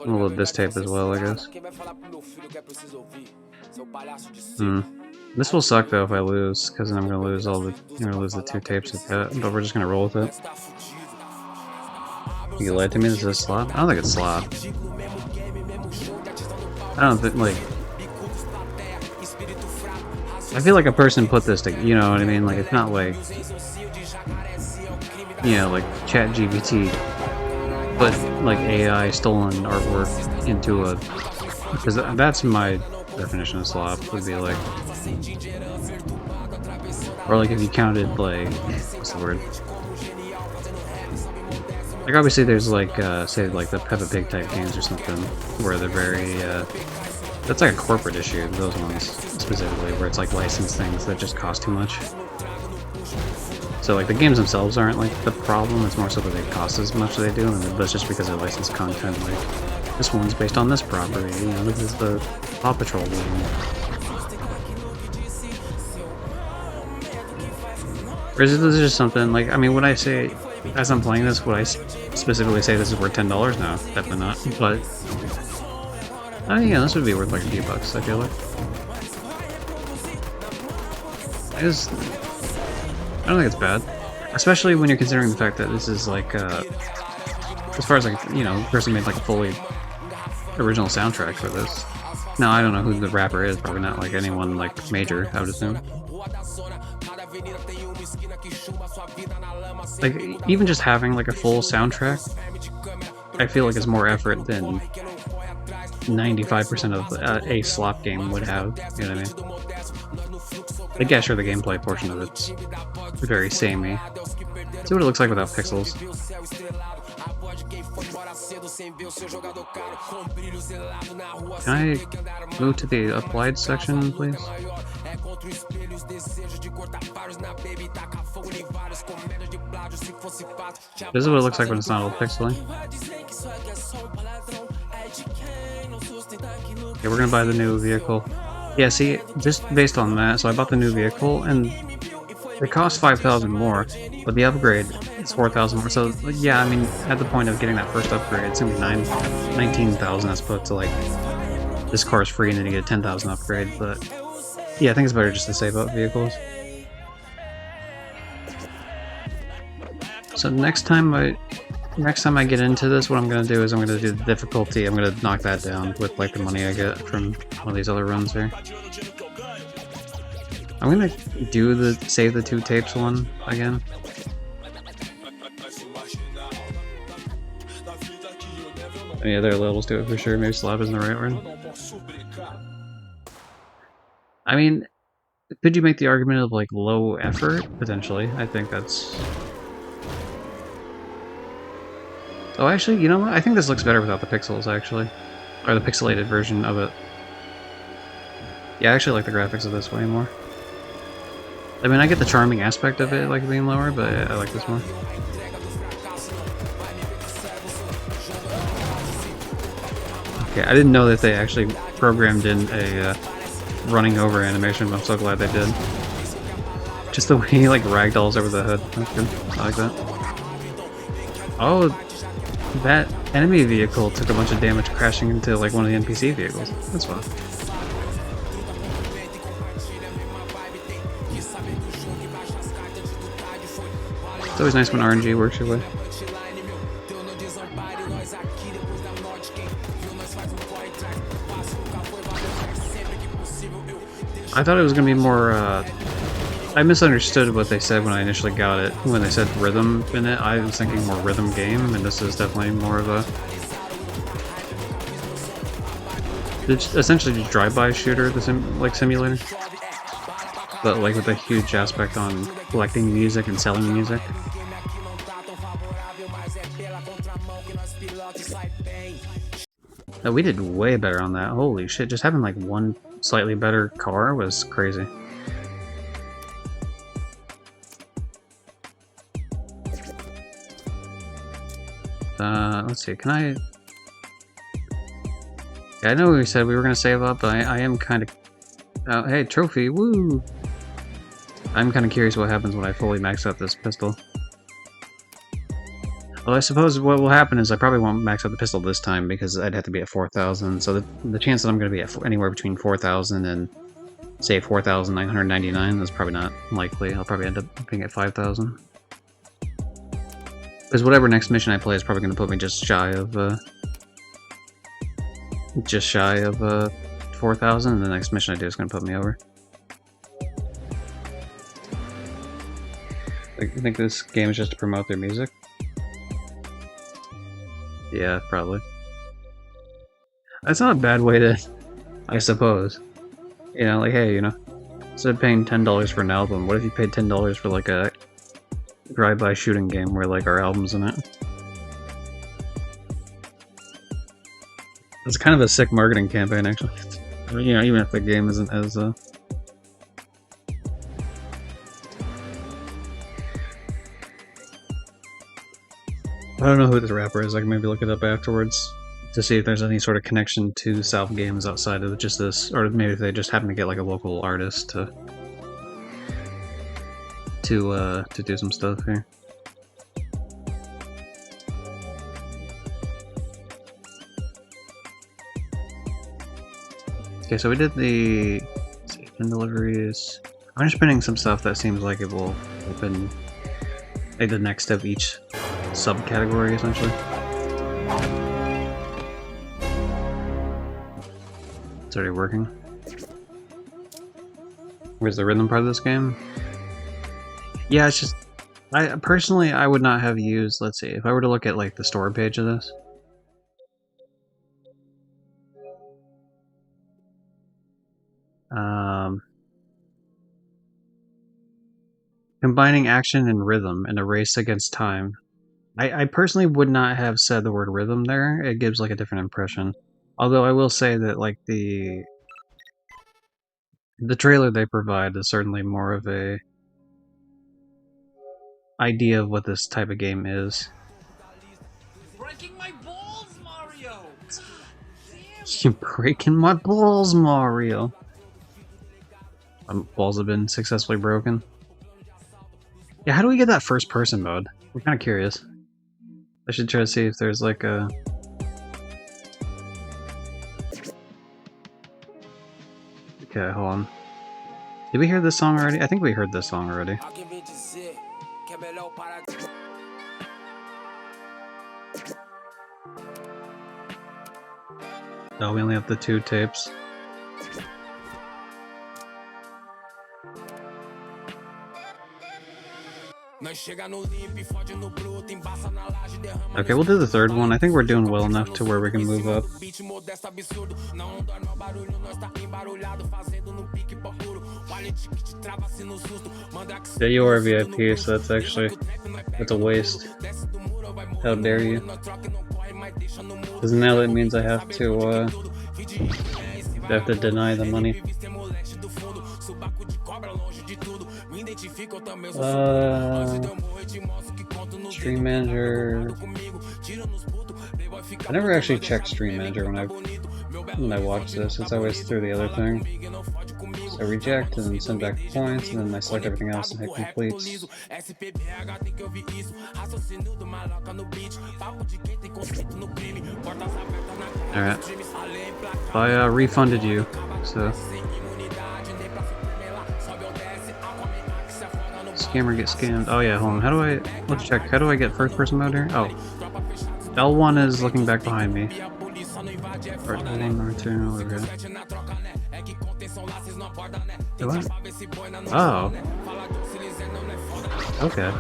We'll load this tape as well, I guess. This will suck though if I lose, because then I'm gonna lose the 2 tapes I've got, but we're just gonna roll with it. You lied to me, this is a slot? I don't think it's slot. I don't think, like... I feel like a person put this to, you know what I mean? Like, it's not like... You know, like ChatGPT, but like AI stolen artwork into a... Because that's my definition of slop, would be like... Or like if you counted like... What's the word? Like obviously there's like, say like the Peppa Pig type games or something, where they're very, that's like a corporate issue, those ones specifically, where it's like licensed things that just cost too much. So like the games themselves aren't like the problem, it's more so that they cost as much as they do, and that's just because they're licensed content, like this one's based on this property, you know, this is the Paw Patrol game. Or is this just something, like, I mean, when I say, as I'm playing this, would I specifically say this is worth $10? No, definitely not, but... Oh yeah, this would be worth like a few bucks, I feel like. I don't think it's bad. Especially when you're considering the fact that this is like, as far as like, you know, the person made like a fully original soundtrack for this. Now, I don't know who the rapper is, probably not like anyone like major, I would assume. Like, even just having like a full soundtrack, I feel like is more effort than 95% of a slop game would have, you know what I mean? Like, yeah, sure, the gameplay portion of it's very samey. See what it looks like without pixels. Can I move to the applied section, please? This is what it looks like when it's not all pixely. Okay, we're gonna buy the new vehicle. Yeah, see, just based on that, so I bought the new vehicle, and it costs 5,000 more, but the upgrade is 4,000 more. So, yeah, I mean, at the point of getting that first upgrade, it's gonna be 19,000 as opposed to, like, this car is free and then you get a 10,000 upgrade, but yeah, I think it's better just to save up vehicles. So next time I get into this, what I'm gonna do is I'm gonna do the difficulty. I'm gonna knock that down with like the money I get from one of these other runs here. I'm gonna do the save the 2 tapes one again. Any other levels do it for sure. Maybe slab isn't the right word. I mean, could you make the argument of like low effort? Potentially. I think that's... Oh, actually, you know what? I think this looks better without the pixels, actually. Or the pixelated version of it. Yeah, I actually like the graphics of this way more. I mean, I get the charming aspect of it, like being lower, but I like this more. Okay, I didn't know that they actually programmed in a running over animation, but I'm so glad they did. Just the way he, like, ragdolls over the hood. That's good. I like that. Oh, that enemy vehicle took a bunch of damage crashing into, like, one of the NPC vehicles. That's fun. It's always nice when RNG works your way. I thought it was going to be more, I misunderstood what they said when I initially got it. When they said rhythm in it, I was thinking more rhythm game, and this is definitely more of a... It's essentially just drive-by shooter, the simulator. But like with a huge aspect on collecting music and selling music. We did way better on that. Holy shit, just having like one slightly better car was crazy. Let's see, can I... Yeah, I know we said we were gonna save up, but I am kind of... Oh, hey, trophy, woo! I'm kind of curious what happens when I fully max out this pistol. Well, I suppose what will happen is I probably won't max out the pistol this time because I'd have to be at 4,000. So the chance that I'm going to be at anywhere between 4,000 and say 4,999 is probably not likely. I'll probably end up being at 5,000. Because whatever next mission I play is probably going to put me just shy of 4,000, and the next mission I do is going to put me over. I think this game is just to promote their music. Yeah, probably. That's not a bad way to, I suppose. You know, like, hey, you know, instead of paying $10 for an album, what if you paid $10 for like a drive-by shooting game where like our album's in it? It's kind of a sick marketing campaign, actually. You know, even if the game isn't as I don't know who this rapper is. I can maybe look it up afterwards to see if there's any sort of connection to South Games outside of just this, or maybe if they just happen to get like a local artist to do some stuff here. Okay, so we did the pin deliveries. I'm just pinning some stuff that seems like it will open like the next of each subcategory, essentially. It's already working. Where's the rhythm part of this game? Yeah, it's just... personally, I would not have used... Let's see, if I were to look at, like, the store page of this... combining action and rhythm in a race against time. I personally would not have said the word rhythm there. It gives, like, a different impression. Although I will say that, like, the trailer they provide is certainly more of a idea of what this type of game is. Breaking my balls, Mario! You're breaking my balls, Mario! Balls have been successfully broken. Yeah, how do we get that first person mode? I'm kind of curious. I should try to see if there's like a... Okay, hold on. Did we hear this song already? I think we heard this song already. Oh, we only have the 2 tapes. Okay, we'll do the third one. I think we're doing well enough to where we can move up. Yeah, you are VIP, so that's actually... that's a waste. How dare you. Because now that means I have to deny the money. Stream Manager... I never actually checked Stream Manager when I watch this. It's always through the other thing. So I reject and then send back the points, and then I select everything else and hit complete. Alright. I refunded you, so... Scammer get scammed. Oh yeah, hold on. How do I... let's check. How do I get first person mode here? Oh. L1 is looking back behind me. Or L1 or 2, okay. What? Oh. Okay.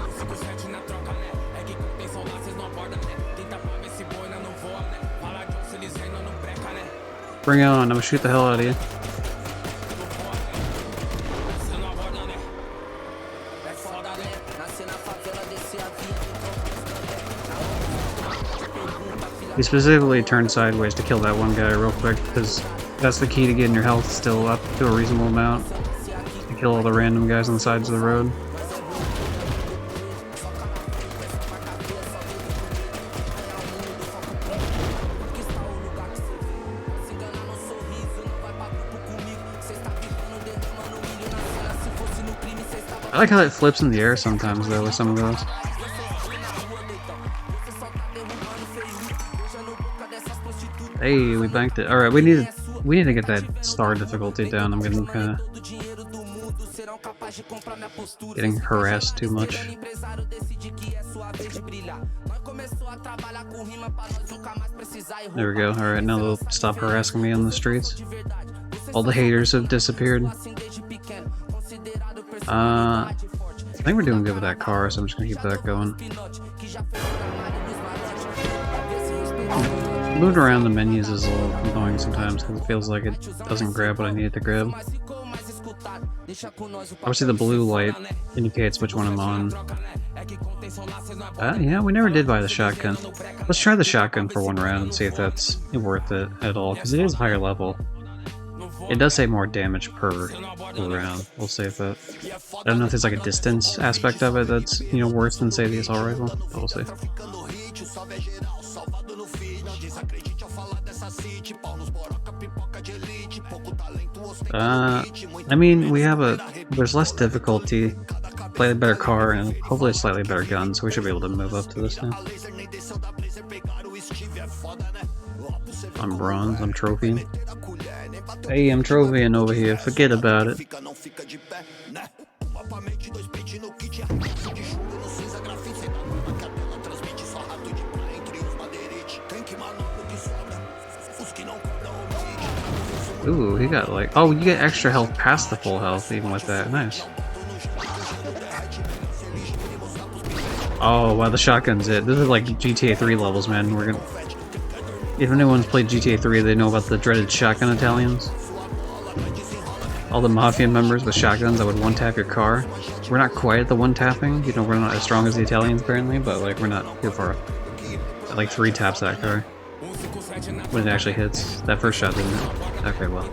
Bring it on, I'm gonna shoot the hell out of you. You specifically turn sideways to kill that one guy real quick, because that's the key to getting your health still up to a reasonable amount. To kill all the random guys on the sides of the road. I like how it flips in the air sometimes though with some of those. Hey, we banked it. Alright, we need to get that star difficulty down. I'm getting kinda getting harassed too much. There we go. Alright, now they'll stop harassing me on the streets. All the haters have disappeared. I think we're doing good with that car, so I'm just gonna keep that going. Moving around the menus is a little annoying sometimes because it feels like it doesn't grab what I need it to grab. Obviously the blue light indicates which one I'm on. Yeah, we never did buy the shotgun. Let's try the shotgun for one round and see if that's worth it at all, because it is higher level. It does say more damage per round. We'll save that. I don't know if there's like a distance aspect of it that's, you know, worse than say the assault rifle, but we'll see. I mean, there's less difficulty, slightly better car, and hopefully a slightly better gun, so we should be able to move up to this now. I'm bronze, I'm trophying. Hey, I'm trophying over here, forget about it. Ooh, he got like... Oh, you get extra health past the full health even with that. Nice. Oh, wow, the shotgun's it. This is like GTA 3 levels, man. We're gonna... If anyone's played GTA 3, they know about the dreaded shotgun Italians. All the Mafia members with shotguns that would one-tap your car. We're not quite at the one-tapping. You know, we're not as strong as the Italians, apparently, but, like, we're not too far. Like, 3 taps that car. When it actually hits. That first shot didn't hit. Okay, well.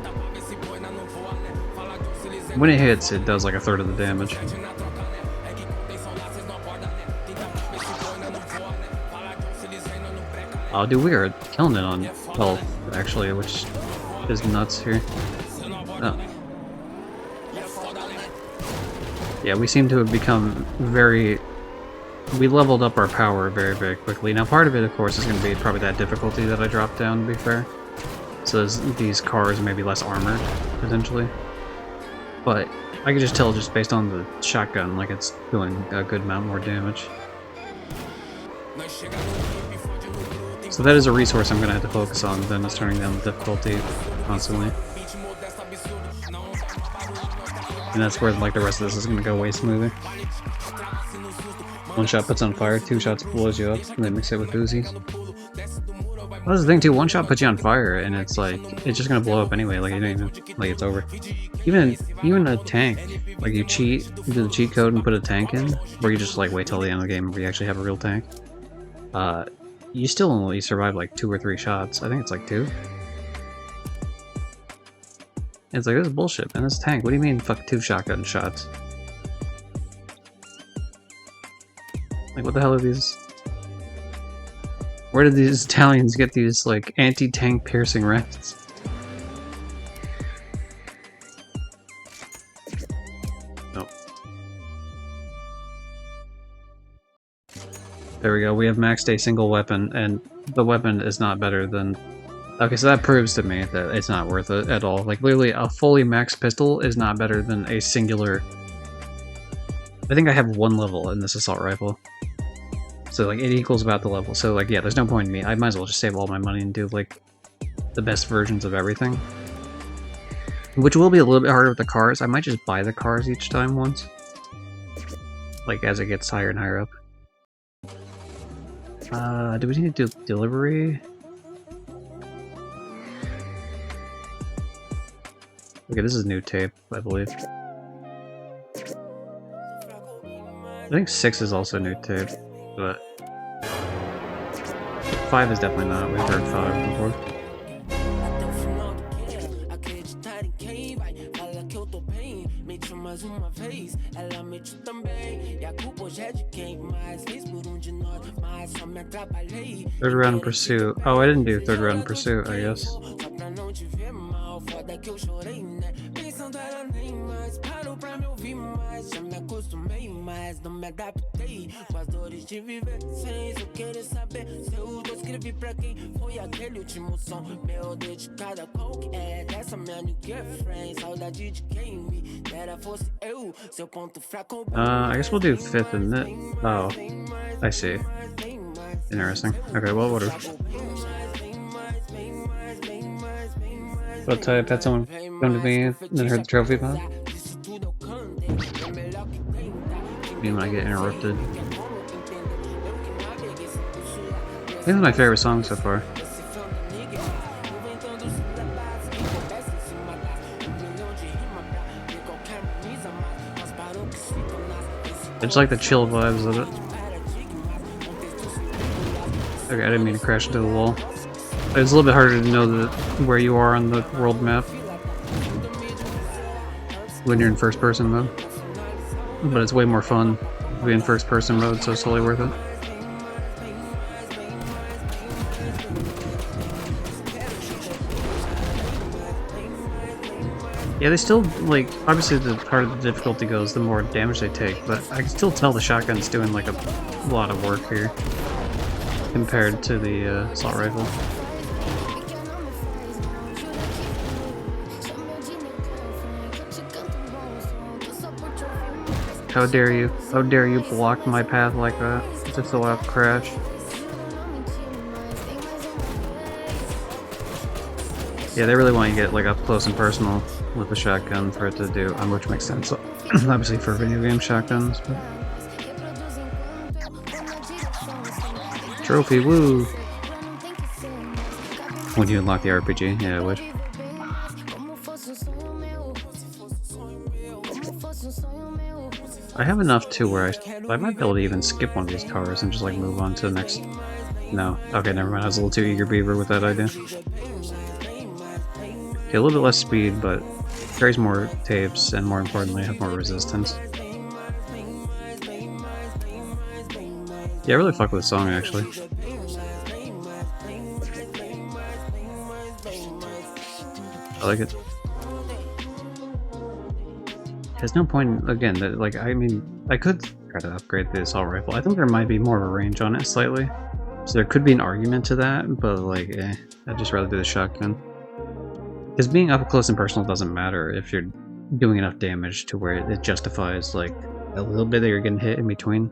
When it hits, it does like a third of the damage. Oh, dude, we are killing it on health, actually, which is nuts here. Oh. Yeah, we seem to have become very... We leveled up our power very, very quickly. Now, part of it, of course, is going to be probably that difficulty that I dropped down, to be fair. So these cars may be less armored, potentially. But I can just tell just based on the shotgun, like it's doing a good amount more damage. So that is a resource I'm going to have to focus on, then is turning down the difficulty constantly. And that's where like the rest of this is going to go way smoother. One shot puts on fire, 2 shots blows you up, and then mix it with Uzis. Well, that's the thing too, 1 shot puts you on fire, and it's like, it's just gonna blow up anyway, like you don't even, like it's over. Even a tank, like you cheat, you do the cheat code and put a tank in, or you just like wait till the end of the game where you actually have a real tank. You still only survive like 2 or 3 shots, I think it's like 2. It's like, this is bullshit, man, this tank, what do you mean fuck 2 shotgun shots? Like, what the hell are these? Where did these Italians get these, like, anti-tank piercing rafts? Nope. There we go, we have maxed a single weapon, and the weapon is not better than... Okay, so that proves to me that it's not worth it at all. Like, literally, a fully maxed pistol is not better than a singular... I think I have 1 level in this assault rifle. So, like, it equals about the level. So, like, yeah, there's no point in me. I might as well just save all my money and do, like, the best versions of everything. Which will be a little bit harder with the cars. I might just buy the cars each time once. Like, as it gets higher and higher up. Do we need to do delivery? Okay, this is new tape, I believe. I think 6 is also new tape, but 5 is definitely not. We've heard 5 before. Third round pursuit. Oh, I didn't do third round pursuit, I guess. parou pra me ouvir mais. Já me acostumei, mas não me adaptei com as dores de viver sem isso. Querer saber se eu descrevi pra quem foi aquele último som meu dedicado a qual que é dessa minha new girlfriend. Saudade de quem me dera fosse eu, seu ponto fraco. I guess we'll do 5th and then. Oh, I see. Interesting. Okay, well, whatever. But I had someone come to me and heard the trophy pod. Me might get interrupted. This is my favorite song so far. I just like the chill vibes of it. Okay, I didn't mean to crash into the wall. It's a little bit harder to know where you are on the world map when you're in first person mode. But it's way more fun to be in first person mode, so it's totally worth it. Yeah, they still, like, obviously the harder the difficulty goes, the more damage they take, but I can still tell the shotgun's doing, like, a lot of work here compared to the assault rifle. How dare you? How dare you block my path like that? Just to allow crash. Yeah, they really want you to get, like, up close and personal with the shotgun for it to do, which makes sense, obviously for video game shotguns, but... Trophy, woo! When you unlock the RPG, yeah, I wish. I have enough too where I might be able to even skip one of these cars and just like move on to the next... No. Okay, never mind, I was a little too eager beaver with that idea. Okay, a little bit less speed, but carries more tapes, and more importantly, have more resistance. Yeah, I really fuck with the song, actually. I like it. There's no point, again, that, like, I mean, I could try to upgrade the assault rifle. I think there might be more of a range on it, slightly. So there could be an argument to that, but, like, I'd just rather do the shotgun. Because being up close and personal doesn't matter if you're doing enough damage to where it justifies, like, a little bit that you're getting hit in between.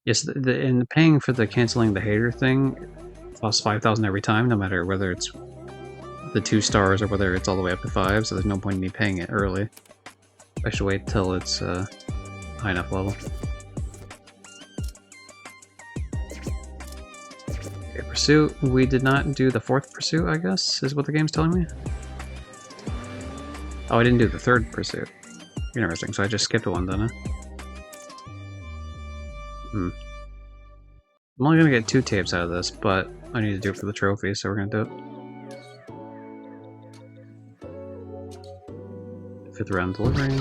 Yes, and paying for the canceling the hater thing costs 5,000 every time, no matter whether it's the 2 stars or whether it's all the way up to 5, so there's no point in me paying it early. I should wait till it's high enough level. Okay, pursuit. We did not do the 4th pursuit, I guess, is what the game's telling me. Oh, I didn't do the 3rd pursuit. Interesting, so I just skipped one, didn't I? I'm only gonna get 2 tapes out of this, but I need to do it for the trophy, so we're gonna do it. 5th round delivery.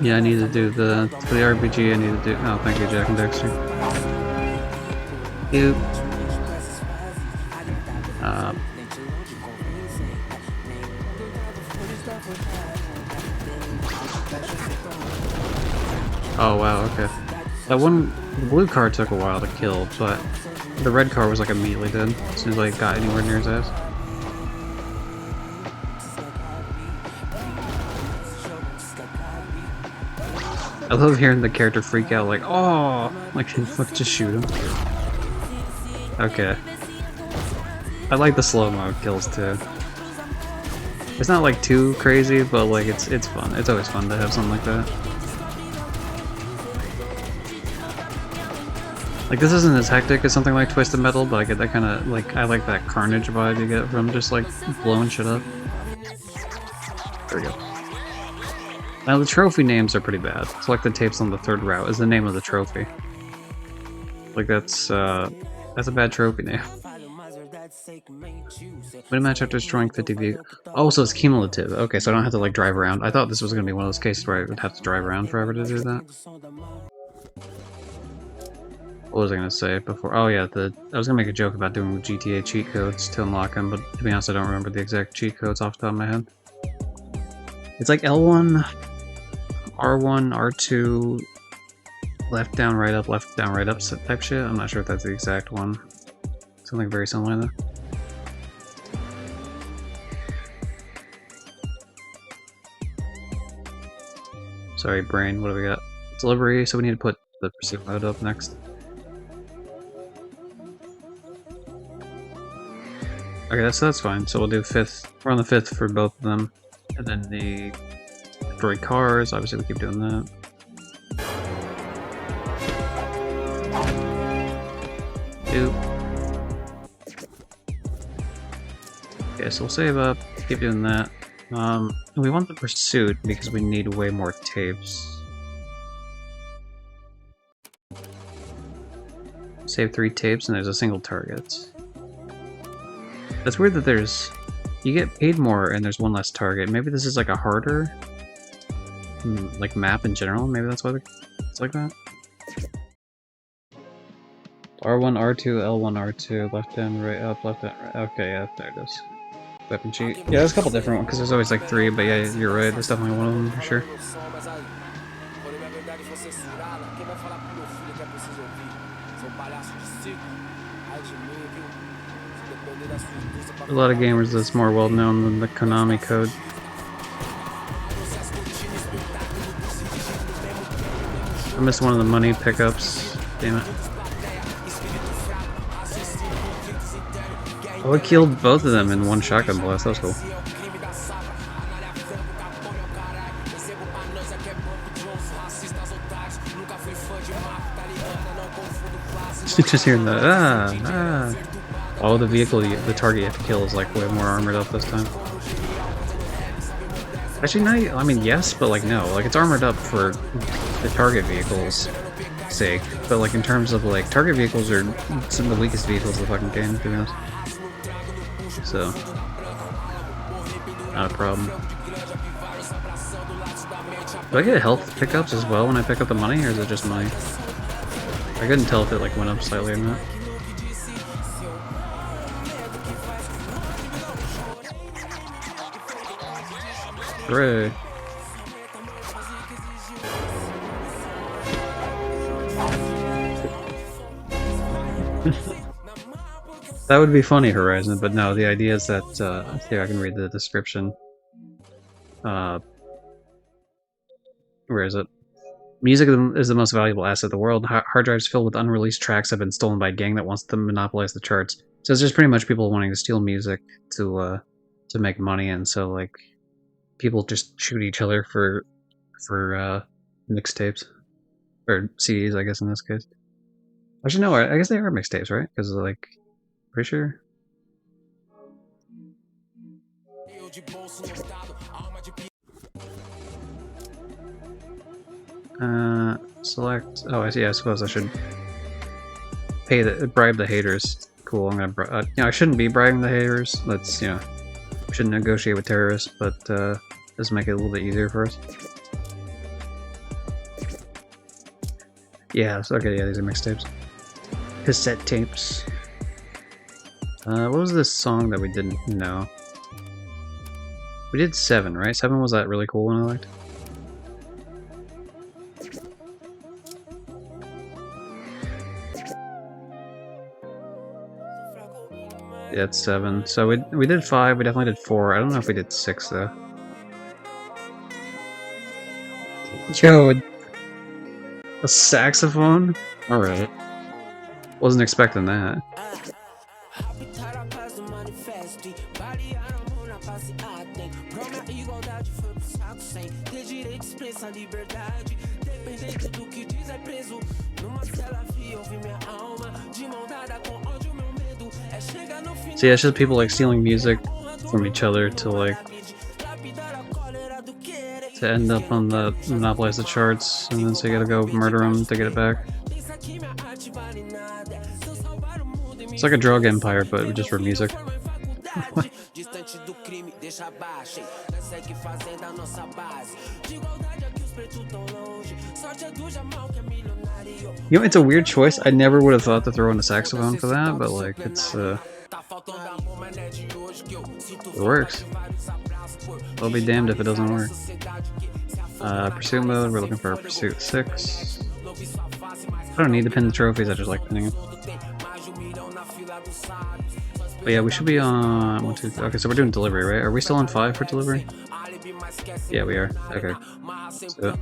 Yeah, I need to do for the RPG, I need to do... Oh, thank you, Jak and Daxter. Ew. Oh wow, okay. That one, the blue car took a while to kill, but the red car was like immediately dead as soon as I got anywhere near his ass. I love hearing the character freak out like, oh, like fuck, just shoot him. Okay. I like the slow-mo kills too. It's not like too crazy, but like it's fun. It's always fun to have something like that. Like this isn't as hectic as something like Twisted Metal, but I get that kind of like I like that carnage vibe you get from just like blowing shit up. There we go. Now the trophy names are pretty bad. Select the tapes on the 3rd route is the name of the trophy. Like that's a bad trophy name. Win a match after destroying 50 vehicles. Oh, so it's cumulative. Okay, so I don't have to like drive around. I thought this was gonna be one of those cases where I would have to drive around forever to do that. What was I gonna say before? Oh yeah, I was gonna make a joke about doing the GTA cheat codes to unlock them, but to be honest, I don't remember the exact cheat codes off the top of my head. It's like L1, R1, R2, left down, right up type shit. I'm not sure if that's the exact one. Something very similar though. Sorry, brain, what do we got? Delivery, so we need to put the pursuit mode up next. Okay, that's fine. So we'll do 5th. We're on the 5th for both of them. And then the destroy cars, obviously we keep doing that. Okay, so we'll save up, keep doing that. We want the pursuit because we need way more tapes. Save 3 tapes and there's a single target. That's weird that you get paid more and there's one less target. Maybe this is like a harder like map in general. Maybe that's why it's like that. R1, R2, L1, R2, left down, right up, left down, right. Okay, yeah, there it is. Weapon cheat. Yeah, there's a couple different ones because there's always like 3, but yeah, you're right. There's definitely one of them for sure. A lot of gamers that's more well known than the Konami code. I missed one of the money pickups. Damn it. Oh, I killed both of them in one shotgun blast. That was cool. Just hearing the Oh, the vehicle, the target you have to kill is like way more armored up this time. Actually, no, I mean, yes, but like no. Like it's armored up for the target vehicle's sake, but like in terms of like target vehicles are some of the weakest vehicles in the fucking game, to be honest. So, not a problem. Do I get health pickups as well when I pick up the money, or is it just money? I couldn't tell if it like went up slightly or not. Hooray! That would be funny, Horizon, but no, the idea is that, here I can read the description. Where is it? Music is the most valuable asset in the world. Hard drives filled with unreleased tracks have been stolen by a gang that wants to monopolize the charts. So it's just pretty much people wanting to steal music to make money, and so like people just shoot each other for mixtapes or CDs, I guess in this case. Actually, no, I guess they are mixtapes, right? Because like, pretty sure. Select. Oh, I see. I suppose I should bribe the haters. Cool. I'm gonna. I shouldn't be bribing the haters. Let's, we shouldn't negotiate with terrorists, but this will make it a little bit easier for us. Yeah. Okay. Yeah, these are mixtapes. Cassette tapes. What was this song that we didn't know? We did 7, right? 7 was that really cool one I liked? Yeah, it's 7. So we did 5, we definitely did 4. I don't know if we did 6 though. Yo, a saxophone? Alright. Wasn't expecting that. So yeah, it's just people like stealing music from each other to end up on the monopolize the charts, and then so you gotta go murder them to get it back. It's like a drug empire, but just for music. baixa. Eu sei que fazendo a nossa base. De igualdade aqui os pretos tão longe. Sorte é do Jamal que é milionário. You know, it's a weird choice. I never would have thought to throw in a saxophone for that, but like, it's it works. I'll be damned if it doesn't work. Pursuit mode, we're looking for Pursuit 6. I don't need to pin the trophies, I just like pinning them. But yeah, we should be on 1, 2, 3. Okay, so we're doing delivery, right? Are we still on 5 for delivery? Yeah, we are. Okay. So,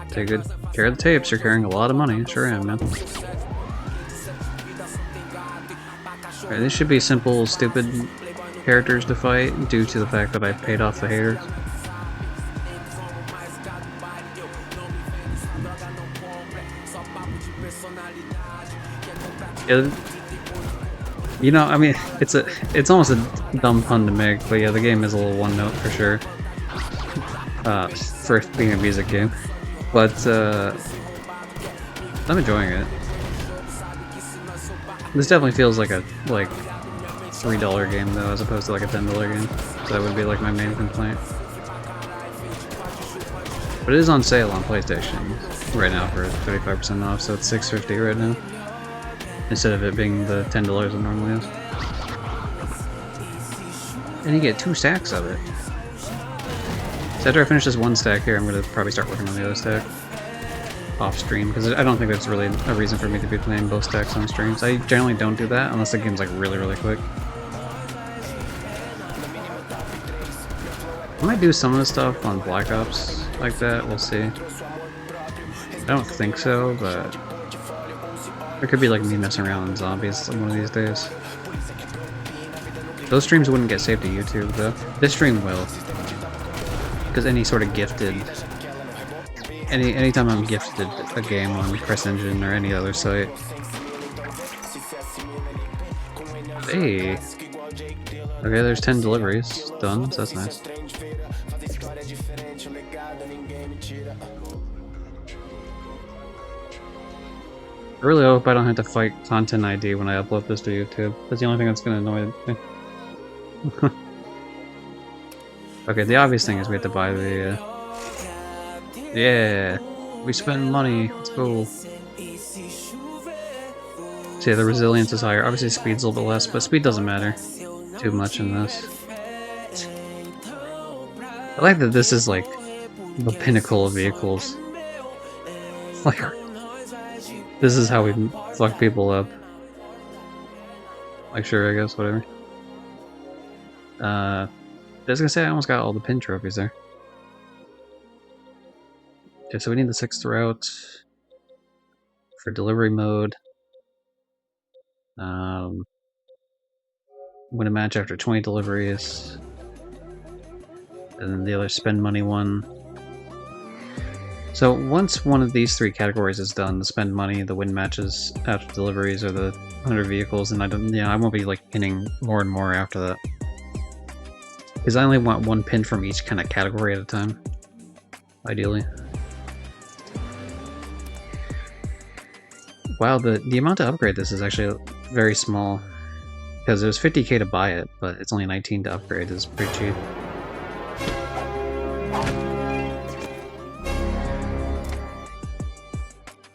take good care of the tapes. You're carrying a lot of money. Sure am, man. Alright, these should be simple, stupid characters to fight due to the fact that I paid off the haters. Yeah, you know, I mean, it's almost a dumb pun to make, but yeah, the game is a little one note for sure. For being a music game, but I'm enjoying it. This definitely feels like a $3 game though, as opposed to like a $10 game. So that would be like my main complaint. But it is on sale on PlayStation right now for 35% off, so it's $6.50 right now, instead of it being the $10 it normally is. And you get 2 stacks of it. So after I finish this 1 stack here, I'm going to probably start working on the other stack off stream, because I don't think there's really a reason for me to be playing both stacks on streams. I generally don't do that unless the game's like really quick. I might do some of the stuff on Black Ops like that, we'll see. I don't think so, but there could be like me messing around in zombies one of these days. Those streams wouldn't get saved to YouTube though. This stream will. Because any sort of gifted... Anytime I'm gifted a game on CryEngine or any other site. Hey! Okay, there's 10 deliveries done, so that's nice. I really hope I don't have to fight Content ID when I upload this to YouTube. That's the only thing that's gonna annoy me. Okay, the obvious thing is we have to buy the, yeah! We spend money, let's go! So yeah, the resilience is higher. Obviously speed's a little bit less, but speed doesn't matter too much in this. I like that this is like the pinnacle of vehicles. Like, this is how we fuck people up. Like, sure, I guess, whatever. I was gonna say I almost got all the pin trophies there. Okay, so we need the 6th route for delivery mode. Win a match after 20 deliveries. And then the other spend money one. So once one of these 3 categories is done, the spend money, the win matches after deliveries, or the 100 vehicles, and I won't be like pinning more and more after that. Because I only want 1 pin from each kind of category at a time, ideally. Wow, the amount to upgrade this is actually very small. Because it was 50k to buy it, but it's only 19 to upgrade. It's pretty cheap.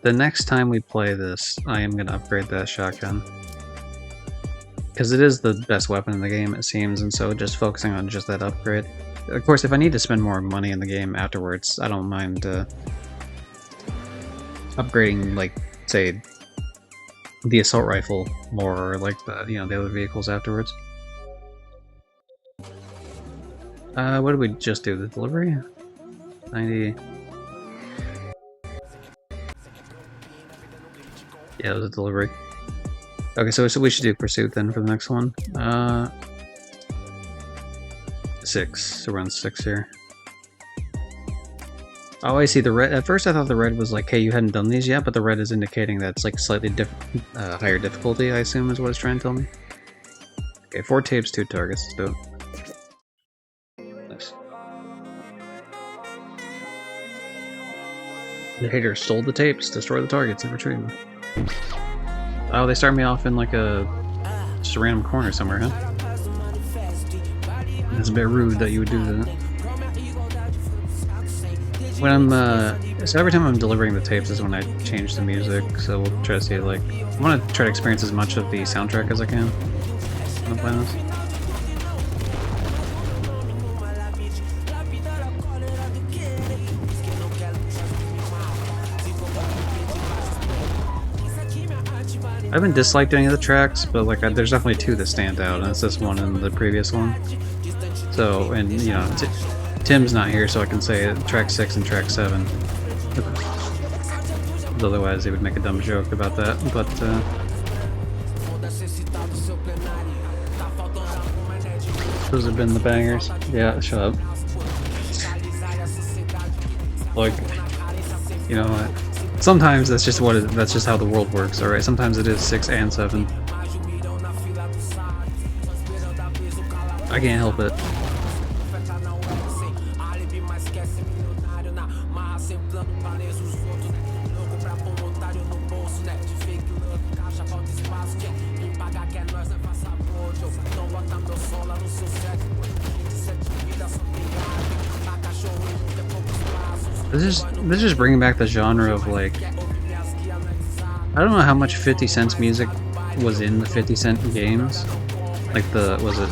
The next time we play this, I am going to upgrade that shotgun. Because it is the best weapon in the game, it seems, and so just focusing on just that upgrade. Of course, if I need to spend more money in the game afterwards, I don't mind upgrading, like, say, the assault rifle more, or like the, the other vehicles afterwards. What did we just do? The delivery? 90... Yeah, it was a delivery. Okay, so we should do pursuit then for the next one. 6. So we're on 6 here. Oh, I see the red. At first I thought the red was like, hey, you hadn't done these yet, but the red is indicating that it's like slightly higher difficulty, I assume is what it's trying to tell me. Okay, 4 tapes, 2 targets. Let's do it. Nice. The hater stole the tapes, destroy the targets, and retrieve them. Oh, they start me off in like just a random corner somewhere, huh? It's a bit rude that you would do that. When I'm so every time I'm delivering the tapes is when I change the music. So we'll try to see like I want to try to experience as much of the soundtrack as I can when I'm playing this. I haven't disliked any of the tracks, but like there's definitely two that stand out, and it's this one and the previous one. So, and you know, Tim's not here, so I can say track 6 and track 7. Otherwise, he would make a dumb joke about that. But those have been the bangers. Yeah, shut up. Like, you know what? Sometimes that's just that's just how the world works, alright? Sometimes it is 6 and 7. I can't help it. This is just bringing back the genre of like, I don't know how much 50 Cent's music was in the 50 Cent games, like was it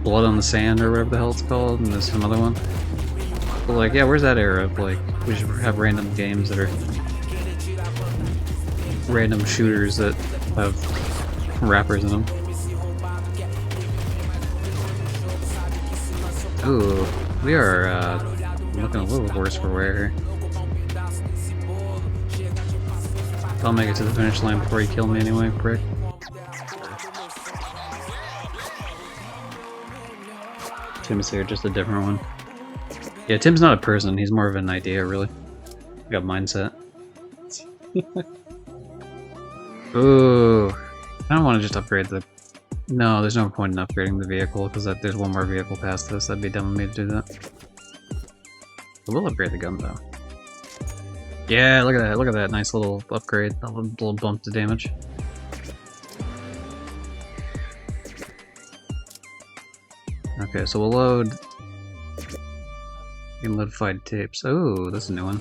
Blood on the Sand or whatever the hell it's called, and there's some other one. But like, yeah, where's that era of like we should have random games that are random shooters that have rappers in them. Ooh, we are looking a little worse for wear here. I'll make it to the finish line before you kill me anyway, prick. Tim's here, just a different one. Yeah, Tim's not a person, he's more of an idea, really. Got mindset. Ooh. I don't want to just upgrade the... No, there's no point in upgrading the vehicle, because there's one more vehicle past this. That'd be dumb of me to do that. I will upgrade the gun, though. Yeah, look at that nice little upgrade, a little bump to damage. Okay, so we'll load... You can modified tapes. Oh, that's a new one.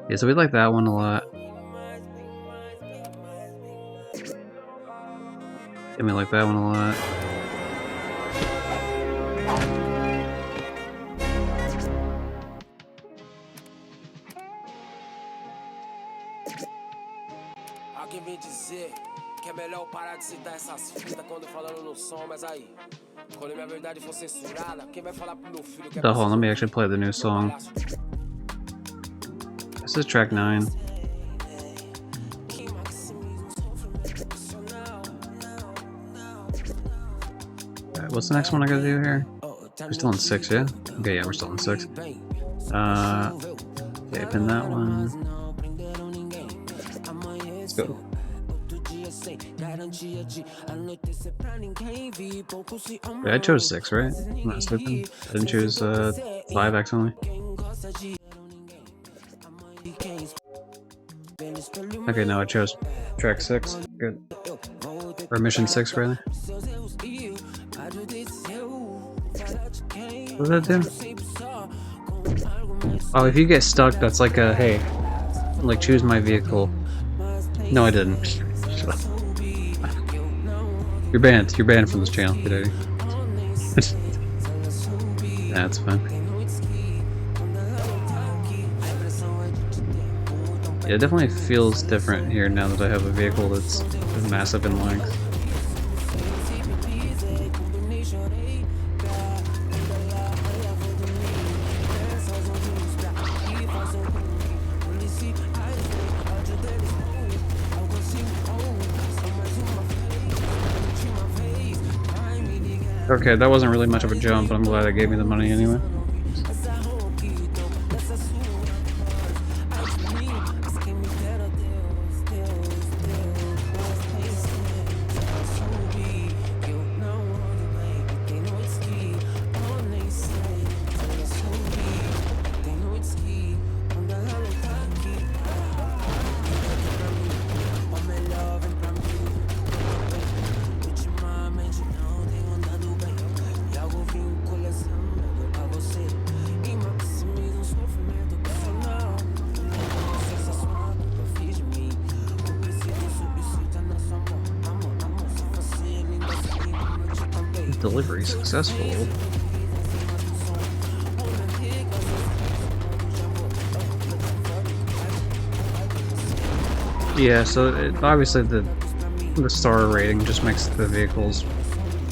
Yeah, so we like that one a lot. And we like that one a lot. Hold on, let me actually play the new song. This is track 9. Alright, what's the next one I gotta do here? We're still in 6, yeah? Okay, yeah, we're still in 6. Okay, pin that one. Let's go. Wait, I chose 6, right? I'm not stupid. I didn't choose 5 accidentally. Okay, no, I chose track 6. Good. Or mission 6, rather. What does that do? Oh, if you get stuck, that's like a, hey, like choose my vehicle. No, I didn't. Shut up. You're banned. You're banned from this channel. Get out of here. That's fine. Yeah, it definitely feels different here now that I have a vehicle that's massive in length. Okay, that wasn't really much of a jump, but I'm glad it gave me the money anyway. Delivery successful. Yeah, so obviously the star rating just makes the vehicles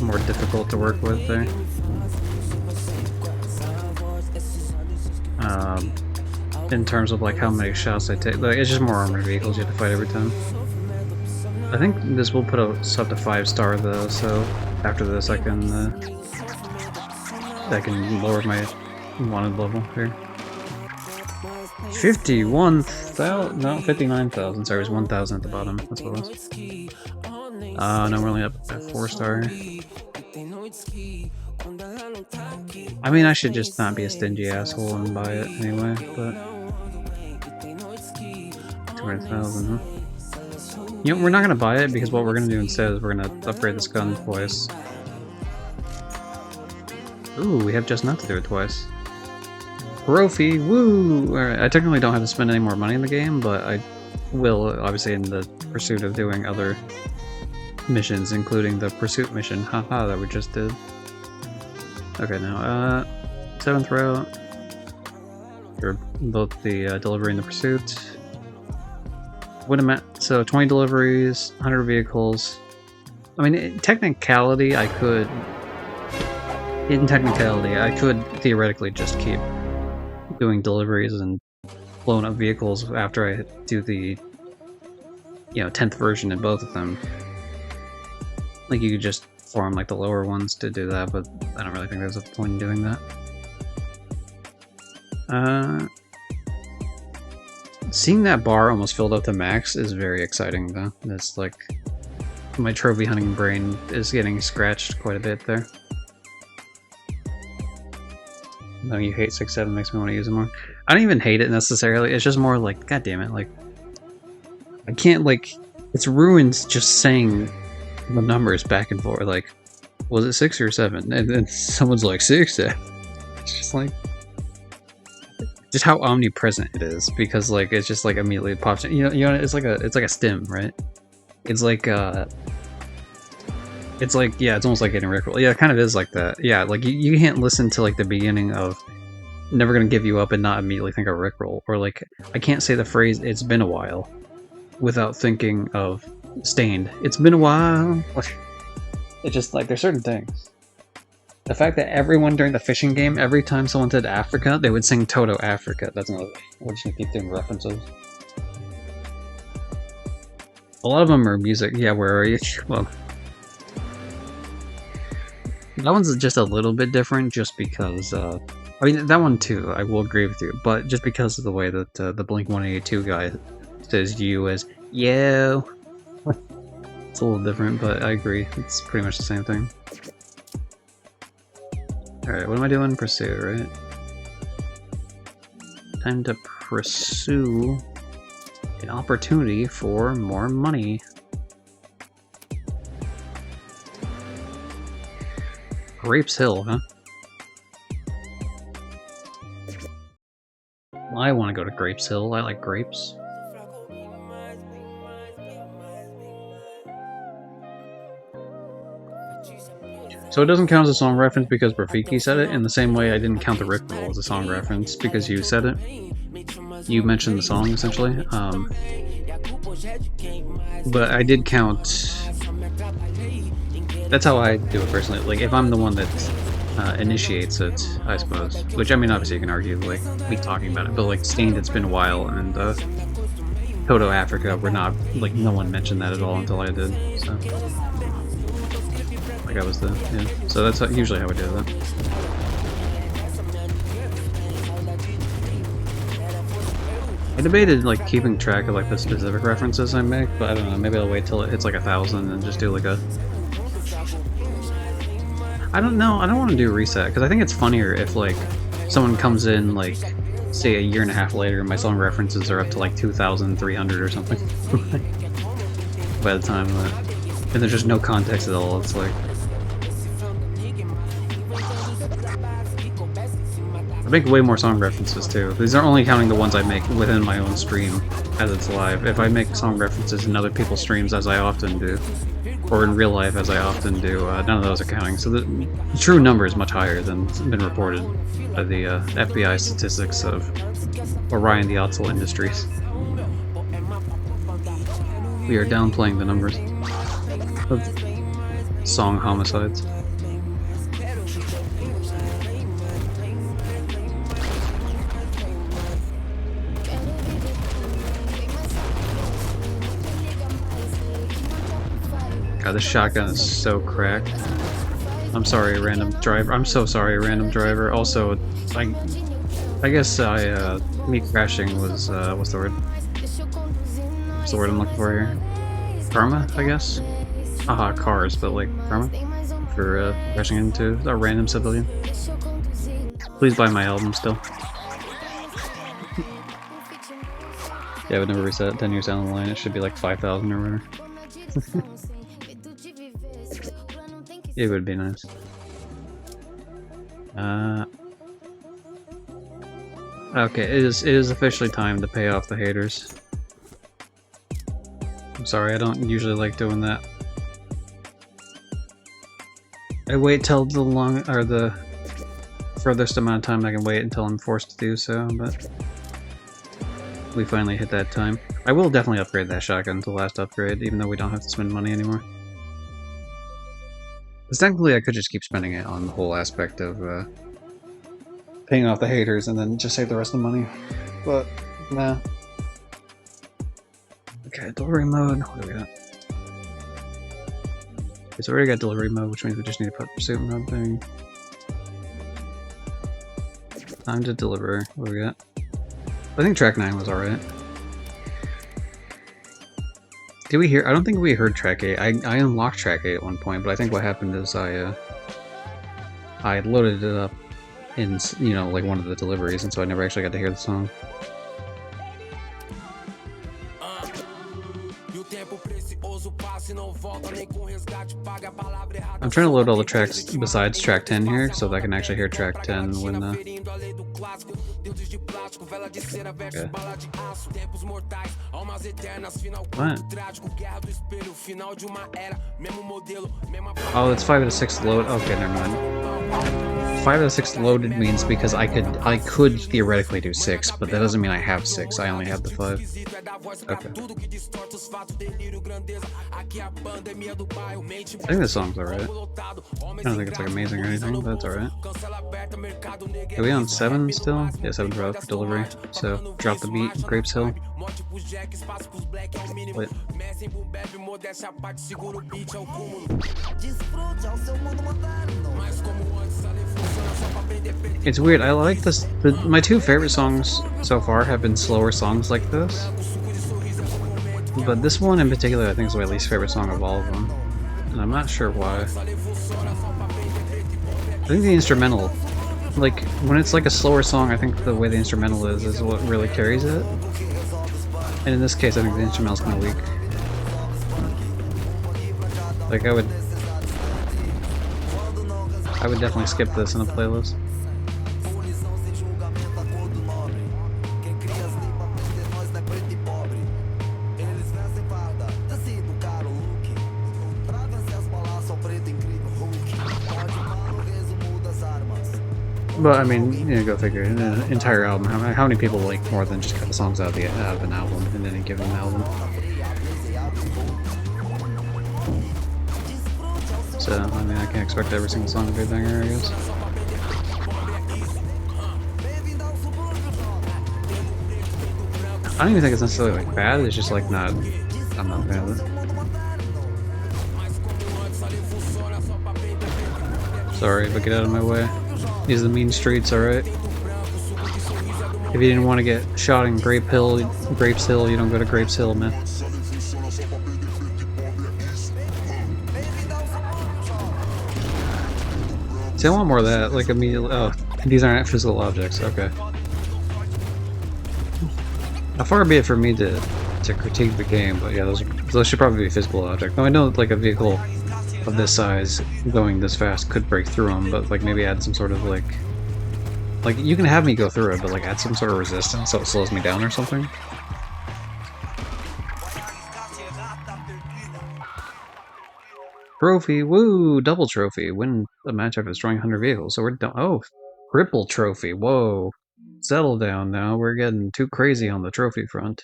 more difficult to work with there. In terms of like how many shots they take, like it's just more armored vehicles you have to fight every time. I think this will put us up to 5-star though, so after this I can lower my wanted level here. 51,000, no, 59,000, sorry, it was 1,000 at the bottom, that's what it was. Now we're only up at 4-star. I mean, I should just not be a stingy asshole and buy it anyway, but 200,000, huh? You know, we're not gonna buy it because what we're gonna do instead is we're gonna upgrade this gun twice. Ooh, we have just not to do it twice. Trophy, woo! Alright, I technically don't have to spend any more money in the game, but I will, obviously, in the pursuit of doing other missions, including the pursuit mission, haha, that we just did. Okay, now, 7th route. For both the delivery and the pursuit. What amount? So 20 deliveries, 100 vehicles. I mean, in technicality, I could theoretically just keep doing deliveries and blowing up vehicles after I do the, 10th version in both of them. Like, you could just farm like the lower ones to do that, but I don't really think there's a point in doing that. Seeing that bar almost filled up to max is very exciting though. It's like, my trophy hunting brain is getting scratched quite a bit there. No, you hate 6-7 makes me want to use it more. I don't even hate it necessarily, it's just more like, god damn it, like, I can't, like, it's ruined just saying the numbers back and forth, like, was it 6 or 7? And then someone's like, 6? It's just like, just how omnipresent it is, because like it's just like immediately pops in. You know, it's like a stim, right? It's like yeah, it's almost like getting Rickroll. Yeah, it kind of is like that. Yeah, like you can't listen to like the beginning of Never Gonna Give You Up and not immediately think of Rickroll, or like I can't say the phrase "It's been a while" without thinking of Stained. It's been a while. It's just like there's certain things. The fact that everyone during the fishing game, every time someone said Africa, they would sing Toto Africa. That's another thing. We're just gonna keep doing references. A lot of them are music. Yeah, where are you? Well, that one's just a little bit different just because, I mean, that one too, I will agree with you, but just because of the way that the Blink-182 guy says you as yo. It's a little different, but I agree. It's pretty much the same thing. Alright, what am I doing? Pursue, right? Time to pursue an opportunity for more money. Grapes Hill, huh? I want to go to Grapes Hill. I like grapes. So it doesn't count as a song reference because Rafiki said it, in the same way I didn't count the Rickroll as a song reference because you said it. You mentioned the song, essentially. But I did count... That's how I do it personally. Like, if I'm the one that initiates it, I suppose. Which, I mean, obviously you can argue, like, me talking about it, but, like, Stained, It's Been a While, and Toto Africa were not... Like, no one mentioned that at all until I did, so... Like I was the, yeah. So that's usually how I do that. I debated like keeping track of like the specific references I make, but I don't know, maybe I'll wait till it hits like 1,000 and just do like a... I don't know, I don't want to do a reset, because I think it's funnier if like someone comes in like, say a year and a half later and my song references are up to like 2,300 or something. By the time and there's just no context at all, it's like... I make way more song references too. These are only counting the ones I make within my own stream as it's live. If I make song references in other people's streams, as I often do, or in real life, as I often do, none of those are counting. So the true number is much higher than been reported by the FBI statistics of Orion the Otzel Industries. We are downplaying the numbers of song homicides. God, this shotgun is so cracked. I'm sorry, random driver. I'm so sorry, random driver. Also, I guess me crashing was, what's the word? What's the word I'm looking for here? Karma, I guess? Haha, cars, but like karma? For crashing into a random civilian. Please buy my album still. Yeah, I would never reset 10 years down the line. It should be like 5,000 or whatever. It would be nice. Okay, it is officially time to pay off the haters. I'm sorry, I don't usually like doing that. I wait till the furthest amount of time I can wait until I'm forced to do so, but we finally hit that time. I will definitely upgrade that shotgun to the last upgrade, even though we don't have to spend money anymore. Because technically I could just keep spending it on the whole aspect of paying off the haters and then just save the rest of the money. But, nah. Okay, delivery mode. What do we got? Okay, so we already got delivery mode, which means we just need to put pursuit mode thing. Time to deliver. What do we got? I think track 9 was alright. Did we hear? I don't think we heard track 8. I unlocked track 8 at one point, but I think what happened is I loaded it up in, you know, like one of the deliveries, and so I never actually got to hear the song. I'm trying to load all the tracks besides track 10 here, so that I can actually hear track 10 when okay. What? Oh, it's 5 out of 6 load. Okay, never mind. 5 out of 6 loaded means because I could theoretically do 6, but that doesn't mean I have 6. I only have the 5. Okay. I think this song's alright. I don't think it's like amazing or anything, but it's alright. Are we on 7 still? Yeah, 7 for delivery. So, drop the beat, Grapes Hill. Wait. It's weird, I like this. My 2 favorite songs so far have been slower songs like this. But this one in particular I think is my least favorite song of all of them. And I'm not sure why. I think the instrumental, like, when it's like a slower song, I think the way the instrumental is what really carries it. And in this case, I think the instrumental's kind of weak. Like, I would definitely skip this in a playlist. But I mean, you know, go figure. In an entire album, how many people like more than just cut the songs out of an album in any given album? So I mean, I can't expect every single song to be a banger, I guess. I don't even think it's necessarily like bad. It's just like not. I'm not a fan of it. Sorry, but get out of my way. These are the mean streets, alright? If you didn't want to get shot in Grapes Hill, you don't go to Grapes Hill, man. See, I want more of that, like immediately. Oh, these aren't physical objects, okay. How far be it for me to critique the game, but yeah, those should probably be physical objects. Now I know like a vehicle of this size going this fast could break through them, but like maybe add some sort of like you can have me go through it, but like add some sort of resistance so it slows me down or something. Trophy, woo! Double trophy. Win a match after destroying 100 vehicles. So we're done. Oh, triple trophy. Whoa. Settle down now. We're getting too crazy on the trophy front.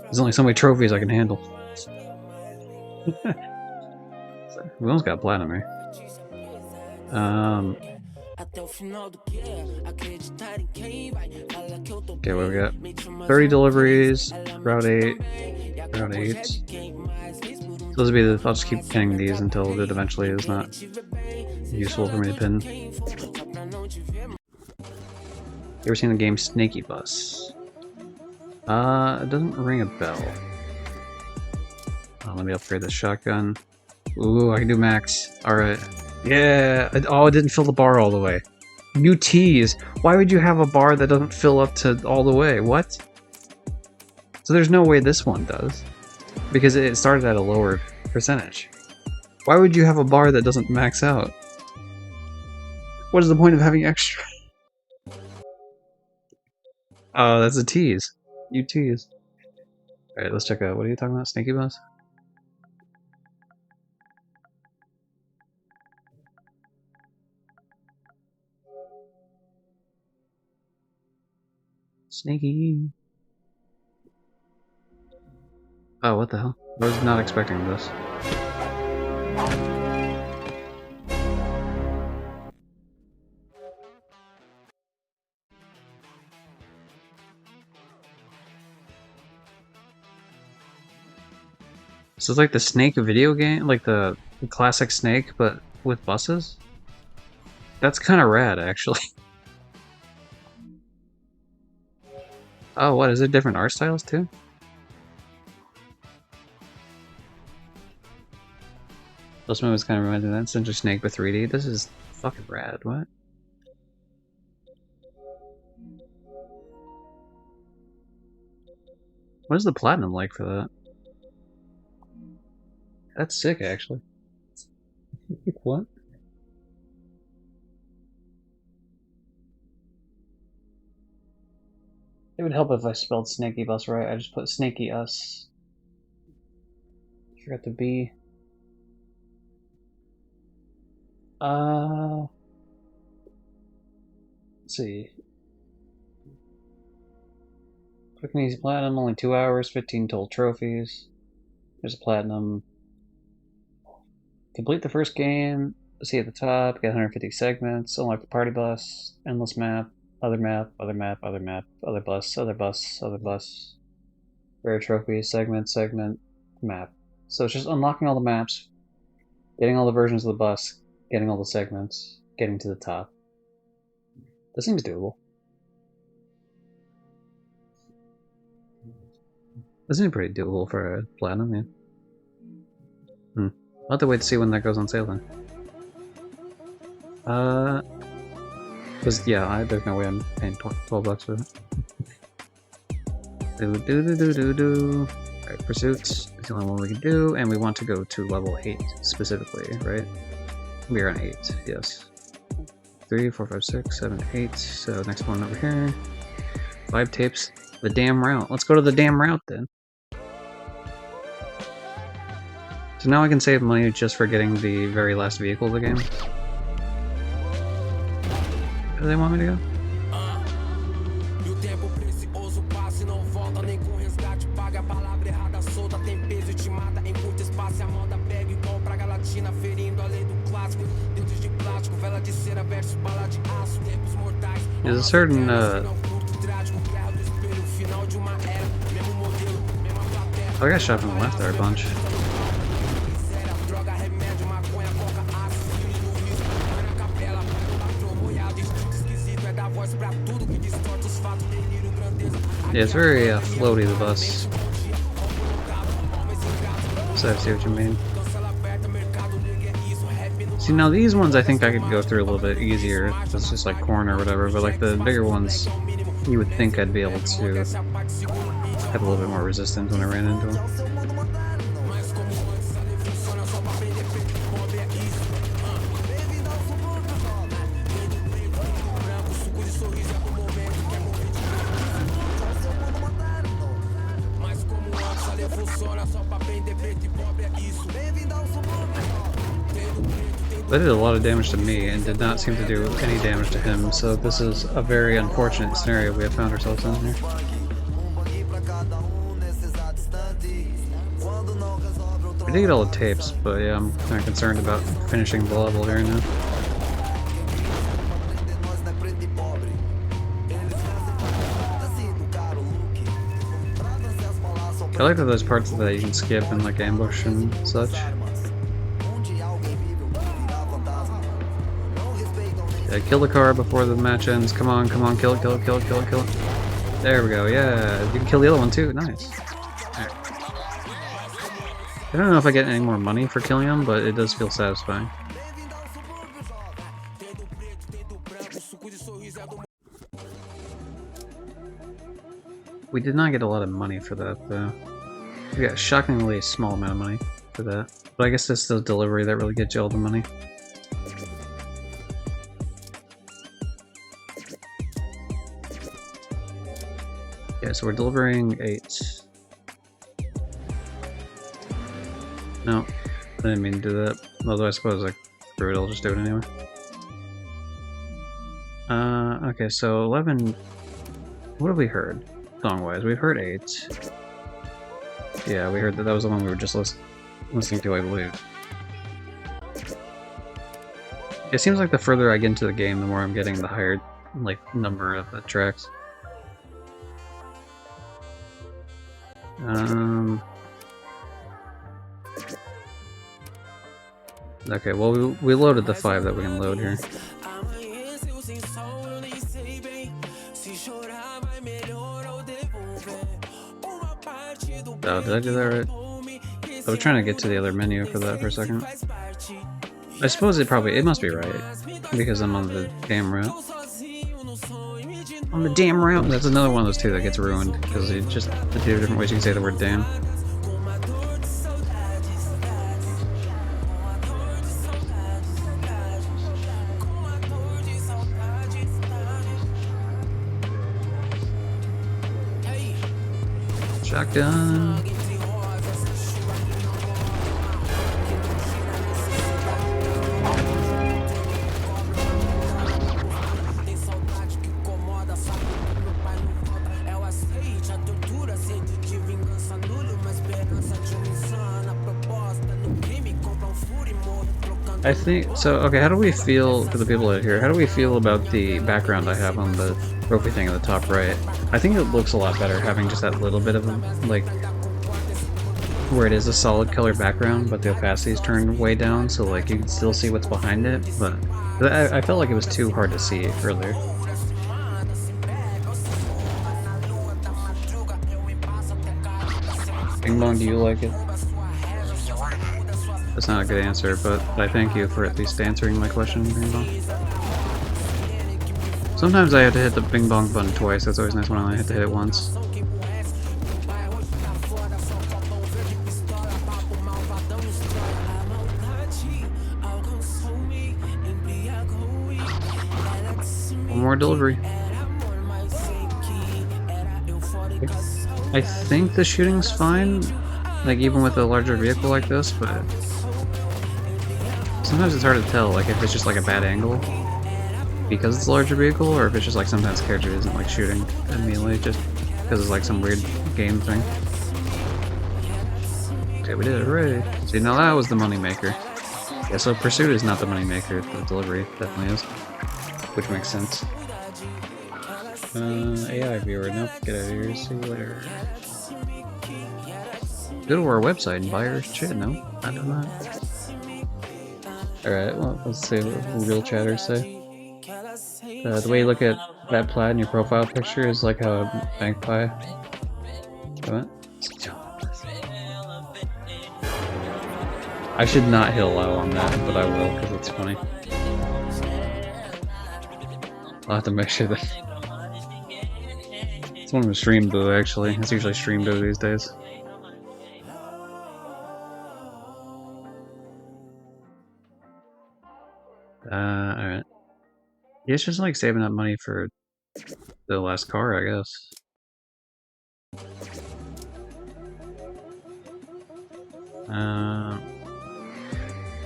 There's only so many trophies I can handle. We almost got platinum here. Okay, what we got? 30 deliveries, Route 8, Route 8. So those would be the, I'll just keep pinning these until it eventually is not useful for me to pin. You ever seen the game Snaky Bus? It doesn't ring a bell. Oh, let me upgrade the shotgun. Ooh, I can do max. Alright. Yeah! Oh, it didn't fill the bar all the way. New tease! Why would you have a bar that doesn't fill up to all the way? What? So there's no way this one does. Because it started at a lower percentage. Why would you have a bar that doesn't max out? What is the point of having extra? Oh, that's a tease. You tease. Alright, let's check out. What are you talking about? Snaky Bus? Snaky. Oh, what the hell? I was not expecting this. So it's like the Snake video game, like the classic Snake, but with buses? That's kind of rad, actually. Oh, what? Is it different art styles, too? This movies kind of reminds me of that. Essentially Snake but 3D. This is fucking rad. What? What is the platinum like for that? That's sick, actually. What? It would help if I spelled Snaky Bus right. I just put Snaky Us. Forgot the B. Let's see. Quick and easy platinum, only 2 hours, 15 total trophies. There's a platinum. Complete the first game. See at the top, get 150 segments, unlock the party bus, endless map, other map, other map, other map, other bus, other bus, other bus. Rare trophies, segment, segment, map. So it's just unlocking all the maps, getting all the versions of the bus, getting all the segments, getting to the top. That seems doable. That seems pretty doable for a platinum, yeah. I'll have to wait to see when that goes on sale then. Cause yeah, there's no way I'm paying 12 bucks for it. Alright, pursuits is the only one we can do, and we want to go to level 8 specifically, right? We are on 8, yes. 3, 4, 5, 6, 7, 8. So next one over here. 5 tapes. The damn route. Let's go to the damn route then. So now I can save money just for getting the very last vehicle of the game. Where do they want me to go? There's a certain I got shot from the left there a bunch. Yeah, it's very floaty, the bus. So I see what you mean. See, now these ones I think I could go through a little bit easier. It's just like corn or whatever, but like the bigger ones, you would think I'd be able to have a little bit more resistance when I ran into them. That did a lot of damage to me and did not seem to do any damage to him, so this is a very unfortunate scenario we have found ourselves in here. I did get all the tapes, but yeah, I'm kind of concerned about finishing the level here now. I like that there's parts that you can skip and like ambush and such. Yeah, kill the car before the match ends. Come on, come on, kill it, kill it, kill it, kill it, kill it. There we go, yeah. You can kill the other one too, nice. Right. I don't know if I get any more money for killing him, but it does feel satisfying. We did not get a lot of money for that, though. We got a shockingly small amount of money for that. But I guess it's the delivery that really gets you all the money. Yeah, so we're delivering 8. No, I didn't mean to do that. Although I suppose like screw it, I'll just do it anyway. Okay, so 11. What have we heard? Song-wise, we've heard 8. Yeah, we heard that was the one we were just listening to, I believe. It seems like the further I get into the game, the more I'm getting the higher like number of the tracks. Okay, well we loaded the 5 that we can load here. Oh, did I do that right? I was trying to get to the other menu for that for a second. I suppose it must be right, because I'm on the damn route. On the damn route! That's another one of those two that gets ruined, because it's just the 2 different ways you can say the word damn. Shotgun. I think so. Okay, how do we feel for the people out here? How do we feel about the background I have on the trophy thing at the top right? I think it looks a lot better having just that little bit of like where it is a solid color background, but the opacity is turned way down, so like you can still see what's behind it. But I felt like it was too hard to see earlier. Bing Bong, do you like it? That's not a good answer, but I thank you for at least answering my question, Bing Bong. Sometimes I have to hit the Bing Bong button twice, that's always nice when I only have to hit it once. One more delivery. I think the shooting's fine, like even with a larger vehicle like this, but sometimes it's hard to tell, like if it's just like a bad angle because it's a larger vehicle, or if it's just like sometimes the character isn't like shooting immediately just because it's like some weird game thing. Okay, we did it, hooray! See, now that was the moneymaker. Yeah, so Pursuit is not the moneymaker, the delivery definitely is, which makes sense. AI viewer, nope, get out of here, see you later. Go to our website and buy our shit, no? I don't know. Alright, well, let's see what real chatters say. The way you look at that plaid in your profile picture is like how a bank pie. What? I should not hit allow on that, but I will because it's funny. I'll have to make sure that it's one of the stream boo actually. It's usually stream boo these days. Alright. Yeah, it's just like saving up money for the last car, I guess.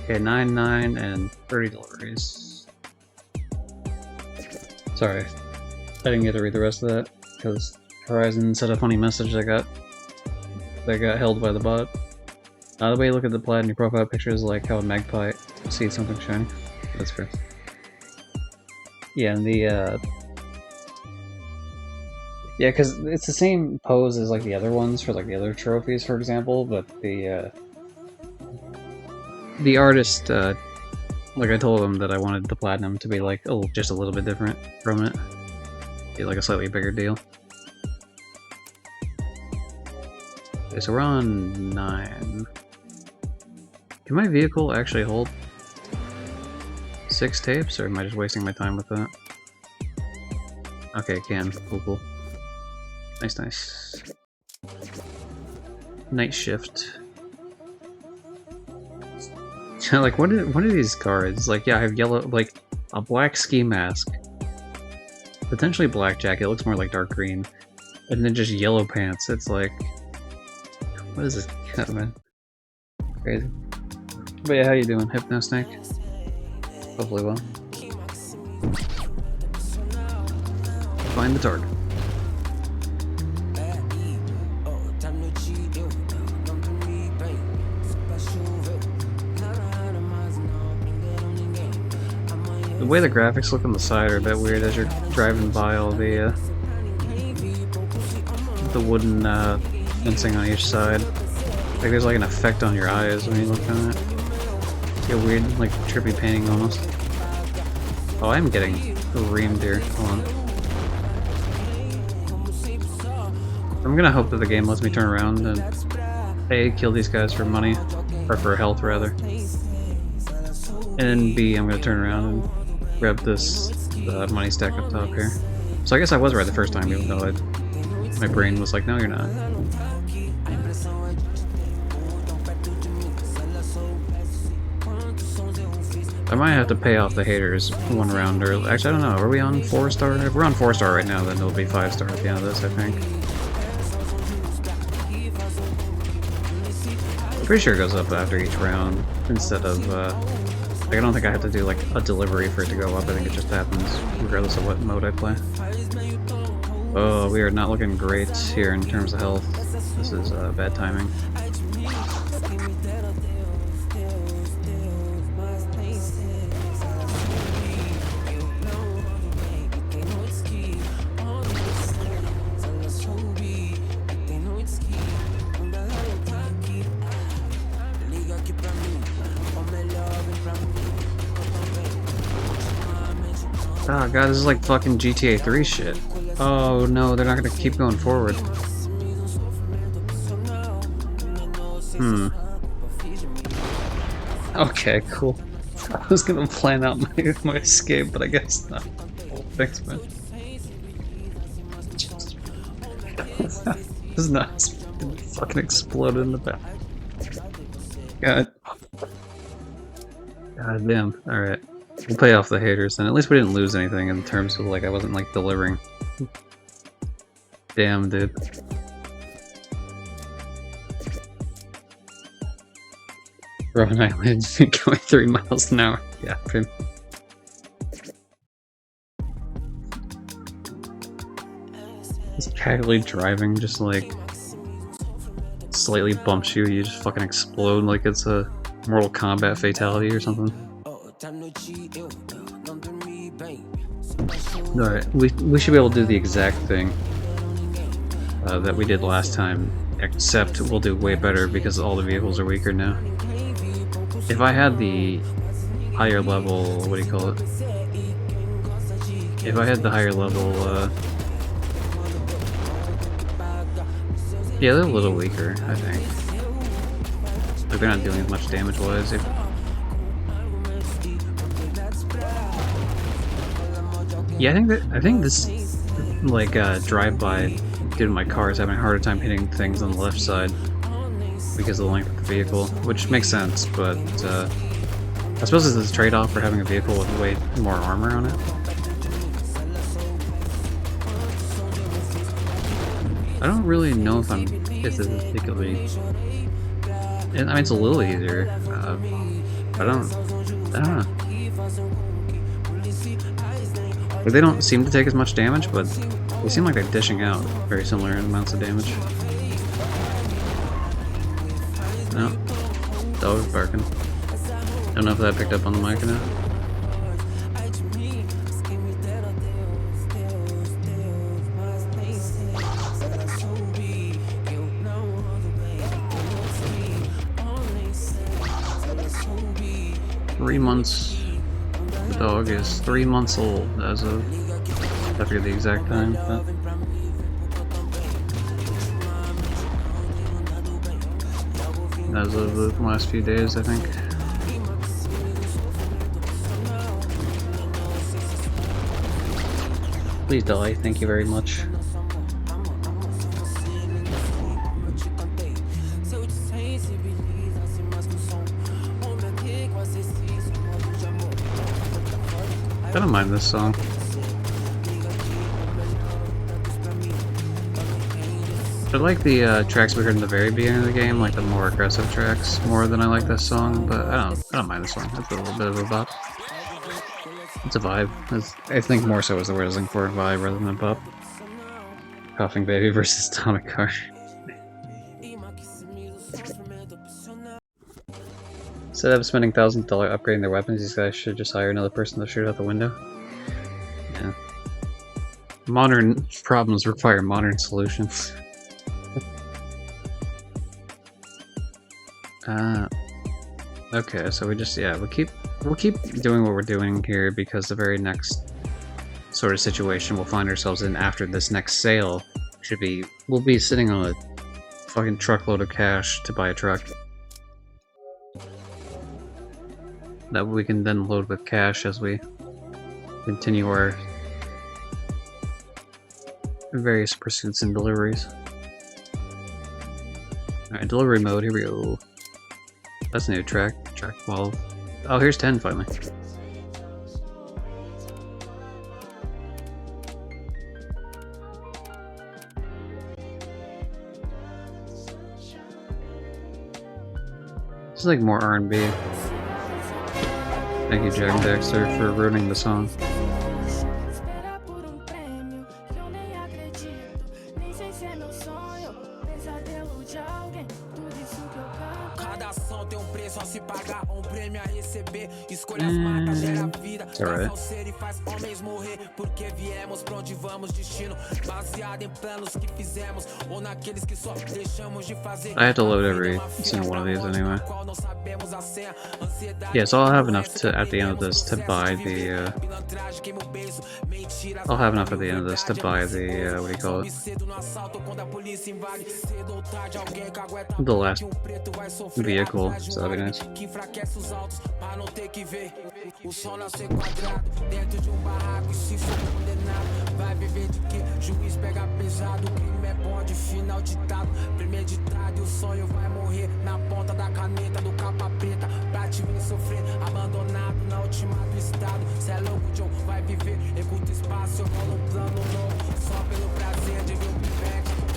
Okay, 9 and 30 deliveries. Sorry, I didn't get to read the rest of that because Horizon sent a funny message that got held by the bot. The way you look at the plaid in your profile picture is like how a magpie sees something shiny. That's fair. Yeah, and the yeah, because it's the same pose as like the other ones for like the other trophies, for example, but the artist, like I told him that I wanted the platinum to be like just a little bit different from it, be like a slightly bigger deal. Okay, so we're on 9. Can my vehicle actually hold 6 tapes, or am I just wasting my time with that? Okay, it can. Cool. Nice, nice. Night shift. Like, what are these cards? Like, yeah, I have yellow, like, a black ski mask. Potentially black jacket, it looks more like dark green. And then just yellow pants, it's like... What is this? God, man. Crazy. But yeah, how you doing, Hypno Snake? Hopefully well. Find the target. The way the graphics look on the side are a bit weird as you're driving by all the wooden fencing on each side. Like there's like an effect on your eyes when you look at it. Get weird, like trippy painting almost. Oh, I'm getting reamed here. Hold on. I'm gonna hope that the game lets me turn around and A, kill these guys for money, or for health rather. And then B, I'm gonna turn around and grab this money stack up top here. So I guess I was right the first time, even though my brain was like, no, you're not. I might have to pay off the haters one round, or actually, I don't know. Are we on 4-star? If we're on 4-star right now, then it'll be 5-star at the end of this, I think. I'm pretty sure it goes up after each round instead of. Like, I don't think I have to do like a delivery for it to go up. I think it just happens regardless of what mode I play. Oh, we are not looking great here in terms of health. This is bad timing. Oh god, this is like fucking GTA 3 shit. Oh no, they're not gonna keep going forward. Okay, cool. I was gonna plan out my escape, but I guess not. Oh, thanks, man. This is nuts. Fucking exploded in the back. God. God damn. Alright. We'll pay off the haters, and at least we didn't lose anything in terms of, like, I wasn't, like, delivering. Damn, dude. Rhode Island going 3 miles an hour. Yeah, pretty. Just casually driving, just, like, slightly bumps you, you just fucking explode like it's a Mortal Kombat fatality or something. Alright, we should be able to do the exact thing that we did last time, except we'll do way better because all the vehicles are weaker now. If I had the higher level, what do you call it? If I had the higher level, yeah, they're a little weaker, I think. Like, they're not doing as much damage-wise. Yeah, I think this, like, drive-by dude in my car is having a harder time hitting things on the left side because of the length of the vehicle, which makes sense, but I suppose it's a trade-off for having a vehicle with way more armor on it. I don't really know if this is particularly I mean, it's a little easier. I don't know. Like, they don't seem to take as much damage, but they seem like they're dishing out very similar amounts of damage. No, dog's barking. I don't know if that picked up on the mic or not. The dog is 3 months old as of, I forget the exact time, but as of the last few days, I think. Please die, thank you very much. I don't mind this song. I like the tracks we heard in the very beginning of the game, like the more aggressive tracks, more than I like this song. But I don't mind this song. It's a little bit of a bop. It's a vibe. I think more so is the word I was looking for, vibe rather than a bop. Coughing Baby versus Atomic Car. Instead of spending $1,000 upgrading their weapons, these guys should just hire another person to shoot out the window. Yeah. Modern problems require modern solutions. Okay, so we'll keep doing what we're doing here, because the very next sort of situation we'll find ourselves in after this next sale we'll be sitting on a fucking truckload of cash to buy a truck that we can then load with cash as we continue our various pursuits and deliveries. Alright, delivery mode, here we go. That's a new track 12. Oh, here's 10 finally. This is like more R&B. Thank you, Jack Dexter, for ruining the song. It's alright. I have to load every single one of these anyway. Yeah, so I'll have enough to at the end of this to buy the I'll have enough at the end of this to buy the what do you call it? The last vehicle, so that'd be nice.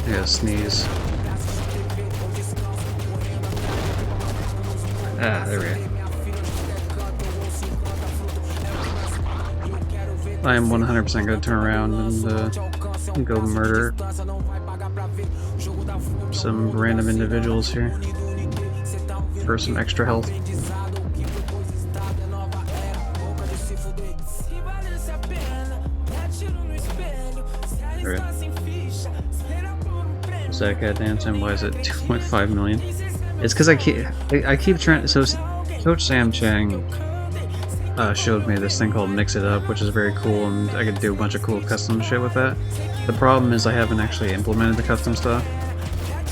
Yeah, sneeze. Ah, there we go. I am 100% going to turn around and go murder some random individuals here for some extra health. Alright. Is that cat dancing? Why is it 2.5 million? It's because I keep trying. So Coach Sam Chang showed me this thing called Mix It Up, which is very cool, and I could do a bunch of cool custom shit with that. The problem is I haven't actually implemented the custom stuff,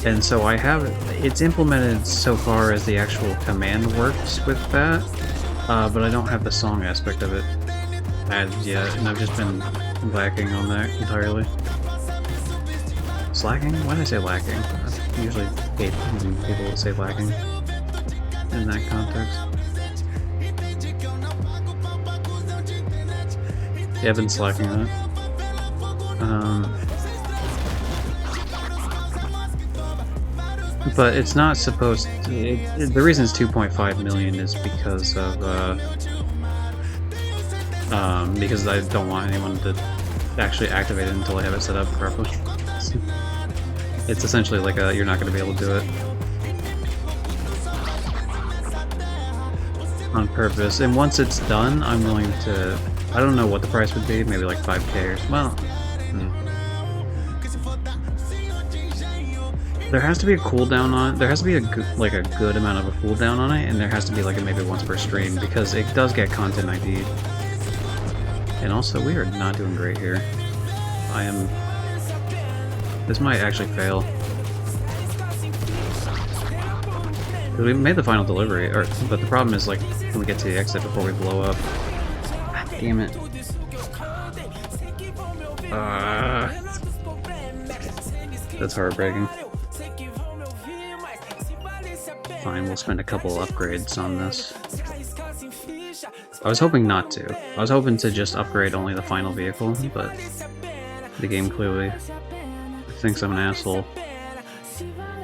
and so it's implemented so far as the actual command works with that, but I don't have the song aspect of it added yet, and I've just been lacking on that entirely. Slacking? Why did I say lacking? I usually hate when people say lacking in that context. Yeah, I've been slacking on it. But it's not supposed to, the reason it's 2.5 million is because of because I don't want anyone to actually activate it until I have it set up properly. It's essentially like you're not going to be able to do it on purpose. And once it's done, I'm willing to, I don't know what the price would be, maybe like 5k or, well, there has to be a cooldown on it. There has to be a good amount of a cooldown on it, and there has to be like a maybe once per stream, because it does get content ID. And also, we are not doing great here. This might actually fail. We made the final delivery, but the problem is, like, when we get to the exit before we blow up. God damn it. That's heartbreaking. Fine, we'll spend a couple upgrades on this. I was hoping not to. I was hoping to just upgrade only the final vehicle, but the game clearly thinks I'm an asshole.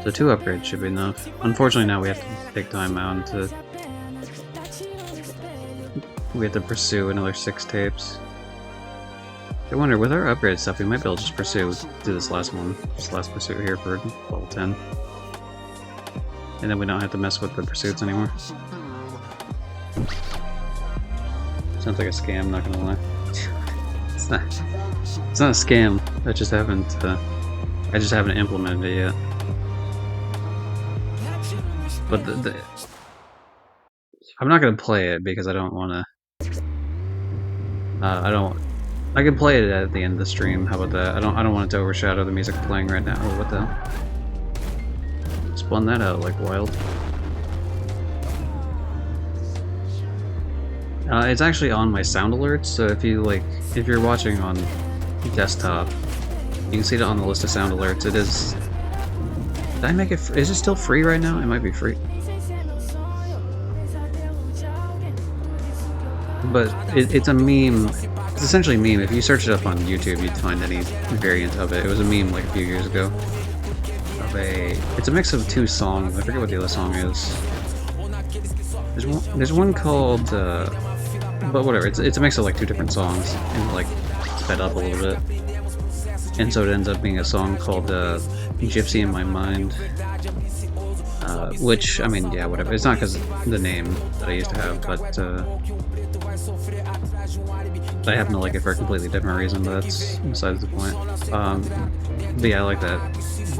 So 2 upgrades should be enough. Unfortunately now we have to take time out and we have to pursue another 6 tapes. I wonder, with our upgrade stuff, we might be able to just do this last one. This last pursuit here for level 10. And then we don't have to mess with the pursuits anymore. Sounds like a scam, not gonna lie. It's not a scam. I just haven't implemented it yet. But I'm not gonna play it because I don't want to. I can play it at the end of the stream. How about that? I don't want it to overshadow the music playing right now. Oh, what the hell? Spun that out like wild. It's actually on my sound alerts, so if you're watching on desktop, you can see it on the list of sound alerts. It is. Did I make it? Is it still free right now? It might be free. But it's a meme. It's essentially a meme. If you search it up on YouTube, you'd find any variant of it. It was a meme like a few years ago. It's a mix of 2 songs. I forget what the other song is. There's one called, but whatever. It's a mix of like 2 different songs and like sped up a little bit. And so it ends up being a song called "Gypsy in My Mind," which, I mean, yeah, whatever. It's not because of the name that I used to have, but I happen to like it for a completely different reason. But that's besides the point. But yeah, I like that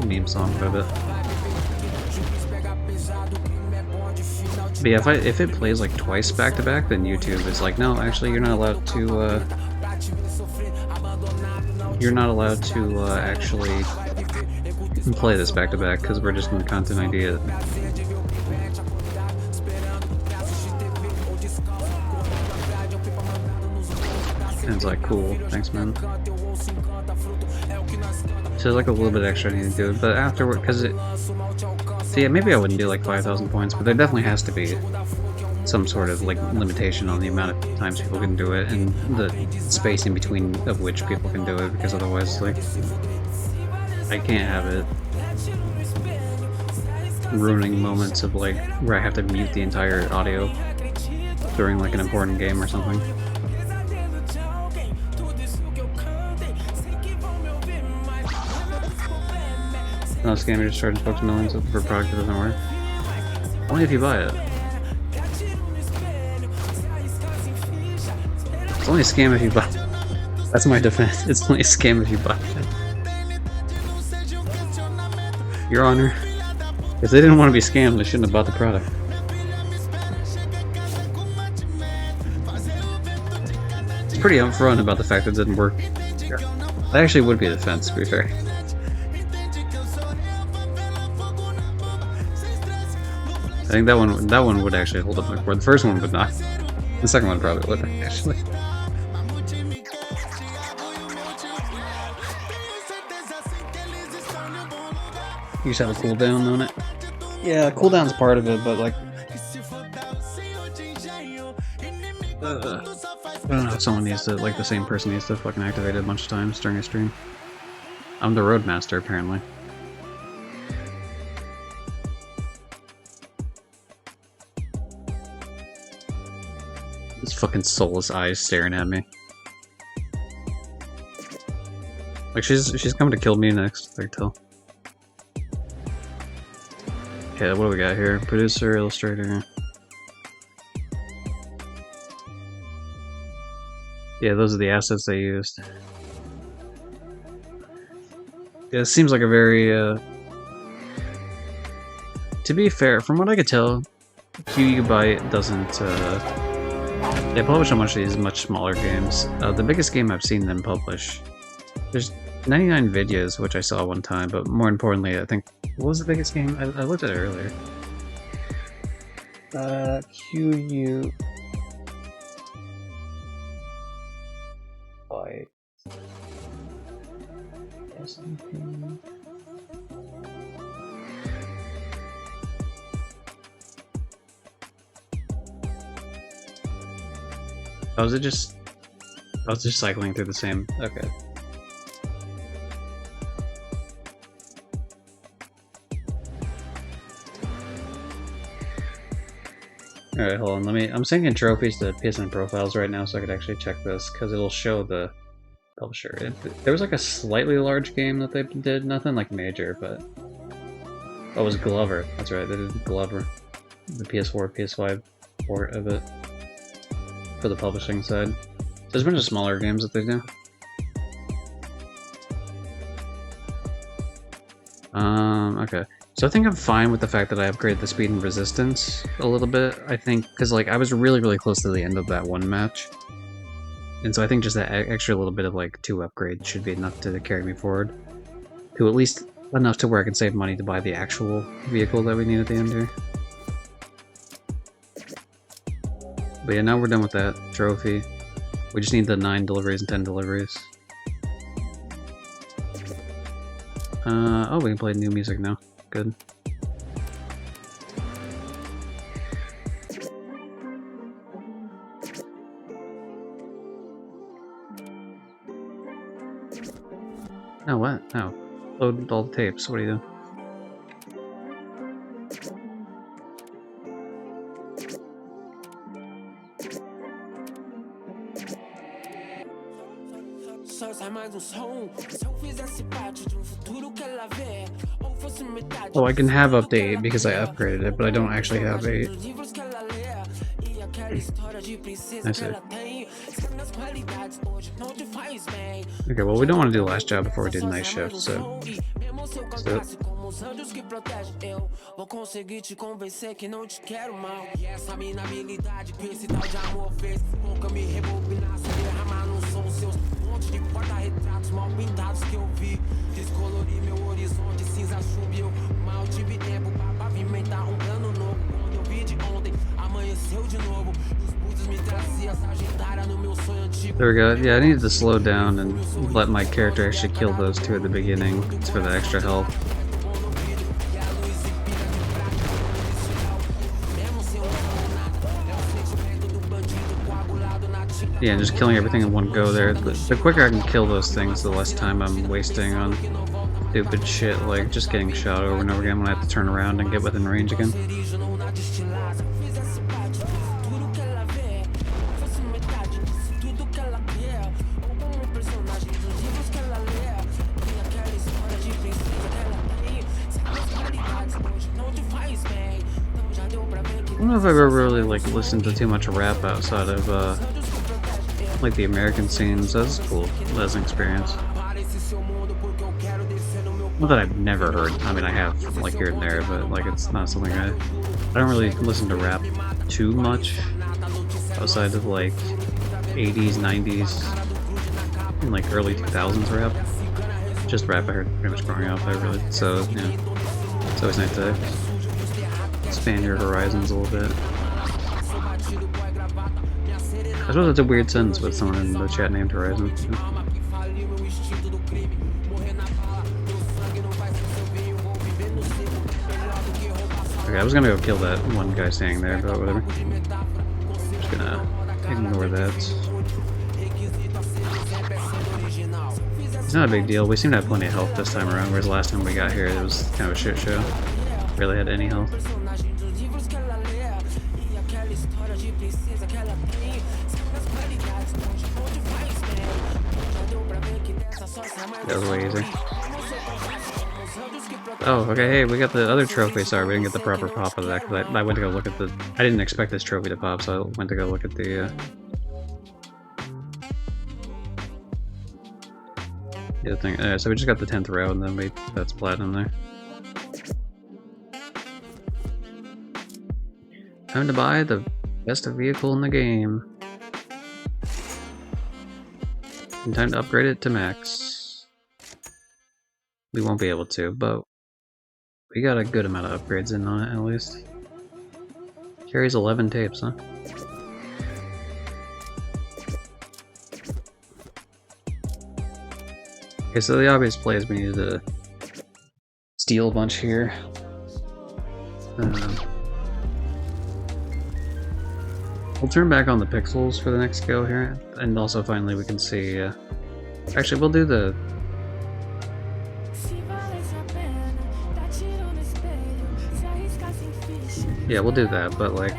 meme song quite a bit. But yeah, if it plays like twice back to back, then YouTube is like, no, actually, you're not allowed to. You're not allowed to actually play this back to back because we're just going to content ID it. And it's like, cool, thanks, man. So there's like a little bit extra I need to do, but afterward, because it. So yeah, maybe I wouldn't do like 5,000 points, but there definitely has to be some sort of like limitation on the amount of times people can do it and the space in between of which people can do it, because otherwise, like, I can't have it ruining moments of like where I have to mute the entire audio during like an important game or something. No, this game just charges folks millions for a product that doesn't work. Only if you buy it. It's only a scam if you buy it. That's my defense. It's only a scam if you buy it. Your Honor, if they didn't want to be scammed, they shouldn't have bought the product. It's pretty upfront about the fact that it didn't work. That actually would be a defense, to be fair. I think that one would actually hold up my court. The first one would not. The second one probably would, actually. You just have a cooldown on it? Yeah, cooldown's part of it, but like... I don't know if someone needs to, like the same person needs to fucking activate it a bunch of times during a stream. I'm the Roadmaster, apparently. This fucking soulless eyes staring at me. Like she's coming to kill me next, I can tell. Okay, what do we got here? Producer, illustrator. Yeah, those are the assets they used. Yeah, it seems like a very, to be fair, from what I could tell, Qbyte doesn't, they publish a bunch of these much smaller games. The biggest game I've seen them publish, there's 99 videos, which I saw one time, but more importantly, I think, what was the biggest game? I looked at it earlier. Qbyte. Something. Oh, was it just... I was just cycling through the same... Okay. Alright, hold on, I'm syncing trophies to PSN profiles right now so I could actually check this, because it'll show the publisher. There was like a slightly large game that they did, nothing like major, but... Oh, it was Glover. That's right, they did Glover. The PS4, PS5 port of it. For the publishing side. There's a bunch of smaller games that they do. Okay. So I think I'm fine with the fact that I upgraded the speed and resistance a little bit, I think, because like I was really close to the end of that one match. And so I think just that extra little bit of like 2 upgrades should be enough to carry me forward. To at least enough to where I can save money to buy the actual vehicle that we need at the end here. But yeah, now we're done with that trophy. We just need the 9 deliveries and 10 deliveries. Oh, we can play new music now. Good. Oh, what? Oh. Load all the tapes. What are you doing? Oh, I can have up to 8 because I upgraded it, but I don't actually have 8. I see. Okay, well we don't want to do the last job before we do night shift, so... Vou conseguir te convencer que não te quero mal. E essa minha habilidade com esse tal de amor fez nunca me rebobinar, se derramar no som seus monte de porta-retratos mal pintados que eu vi. Descolori meu horizonte cinza chumbo, eu mal tive tempo pra pavimentar plano novo. Quando eu vi de ontem, amanheceu de novo. Os búzios me traziam Sagitária no meu sonho antigo. There we go. Yeah, I needed to slow down and let my character actually kill those 2 at the beginning. It's for the extra health. Yeah, just killing everything in one go there. The quicker I can kill those things, the less time I'm wasting on stupid shit like just getting shot over and over again when I have to turn around and get within range again. I don't know if I've ever really like listened to too much rap outside of like the American scenes. That's cool. That's an experience. Not that I've never heard. I mean, I have from like here and there, but like it's not something I don't really listen to rap too much outside of like 80s, 90s, and like early 2000s rap. Just rap I heard pretty much growing up. So yeah, it's always nice to expand your horizons a little bit. I suppose that's a weird sentence with someone in the chat named Horizon. Okay, I was gonna go kill that one guy standing there, but whatever. I'm just gonna ignore that. It's not a big deal. We seem to have plenty of health this time around, whereas last time we got here it was kind of a shit show. Barely had any health. That was way easier. Oh, okay, hey, we got the other trophy. Sorry, we didn't get the proper pop of that, because I went to go look at the... I didn't expect this trophy to pop, so I went to go look at the thing. So we just got the 10th row, and then that's platinum there. Time to buy the best vehicle in the game. And time to upgrade it to max. We won't be able to, but we got a good amount of upgrades in on it, at least. Carries 11 tapes, huh? Okay, so the obvious play is we need to steal a bunch here. We'll turn back on the pixels for the next go here, and also finally we can see... actually, we'll do the... Yeah, we'll do that, but like...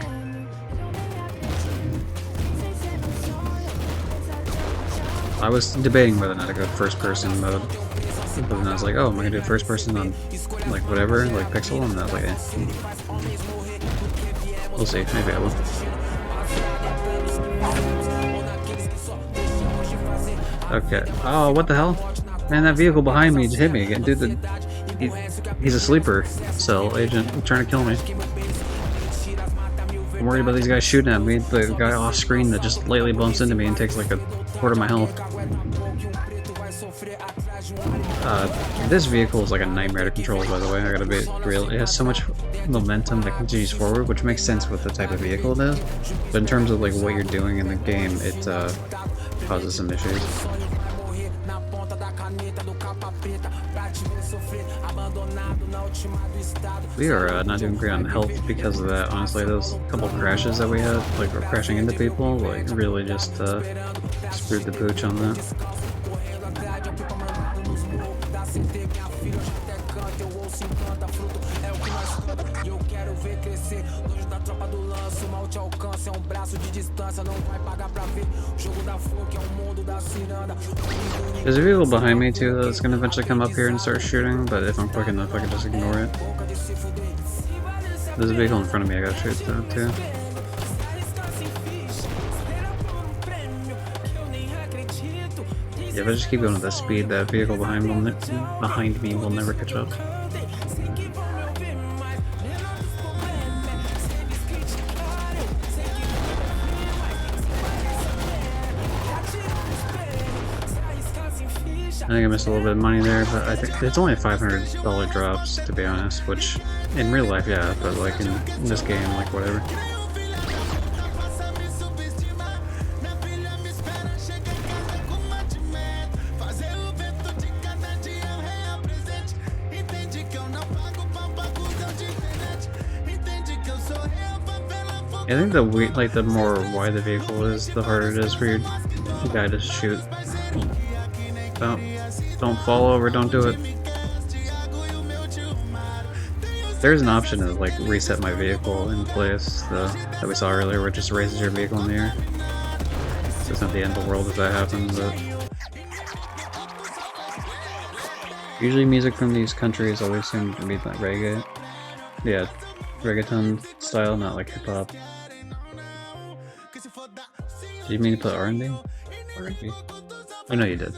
I was debating whether or not to go first-person mode, but then I was like, oh, am I gonna do first-person on, like, whatever, like pixel? And I was like, eh. We'll see, maybe I will. Okay. Oh, what the hell? Man, that vehicle behind me just hit me again. Dude, he's a sleeper cell agent trying to kill me. I'm worried about these guys shooting at me. The guy off screen that just lightly bumps into me and takes like a quarter of my health. This vehicle is like a nightmare to control, by the way. I gotta be real. It has so much momentum that continues forward, which makes sense with the type of vehicle it is. But in terms of like what you're doing in the game, it causes some issues. We are not doing great on health because of that. Honestly, those couple crashes that we had, like we're crashing into people, like really just screwed the pooch on that. There's a vehicle behind me too that's gonna eventually come up here and start shooting, but if I'm quick enough I can just ignore it. There's a vehicle in front of me I gotta shoot though too. Yeah, if I just keep going at this speed, that vehicle behind me will never catch up. I think I missed a little bit of money there, but I think it's only $500 drops, to be honest, which in real life, yeah, but like in this game, like whatever. I think the more wide the vehicle is, the harder it is for your guy to shoot. Don't fall over, don't do it. There's an option to like reset my vehicle in place that we saw earlier, where it just raises your vehicle in the air. So it's not the end of the world if that happens, but usually music from these countries always seem to be like reggae. Yeah, reggaeton style, not like hip hop. Did you mean to put R&B? R&B? Oh no, you did.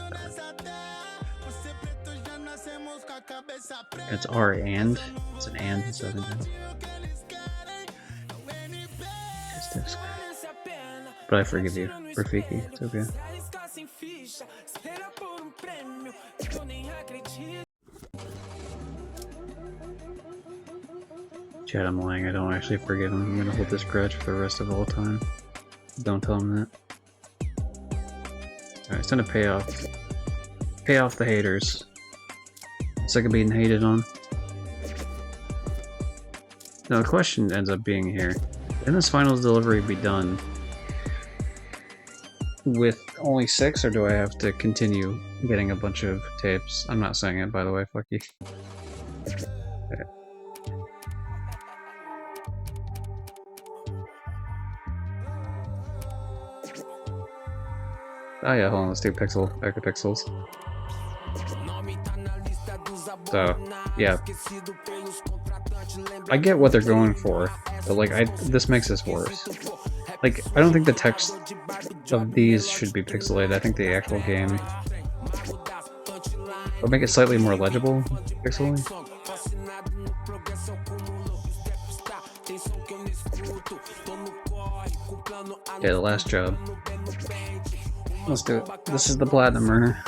It's R and. It's an and instead of an. But I forgive you, Rafiki. It's okay. Chad, I'm lying. I don't actually forgive him. I'm gonna hold this grudge for the rest of all time. Don't tell him that. Alright, it's time to pay off the haters. Sick of being hated on. Now the question ends up being here, can this finals delivery be done with only 6, or do I have to continue getting a bunch of tapes? I'm not saying it, by the way, fuck you. Okay. Oh yeah, hold on, let's do back to pixels. So, yeah. I get what they're going for, but like, this makes this worse. Like, I don't think the text of these should be pixelated. I think the actual game would make it slightly more legible pixelated. Yeah, the last job. Let's do it. This is the Platinum Earner.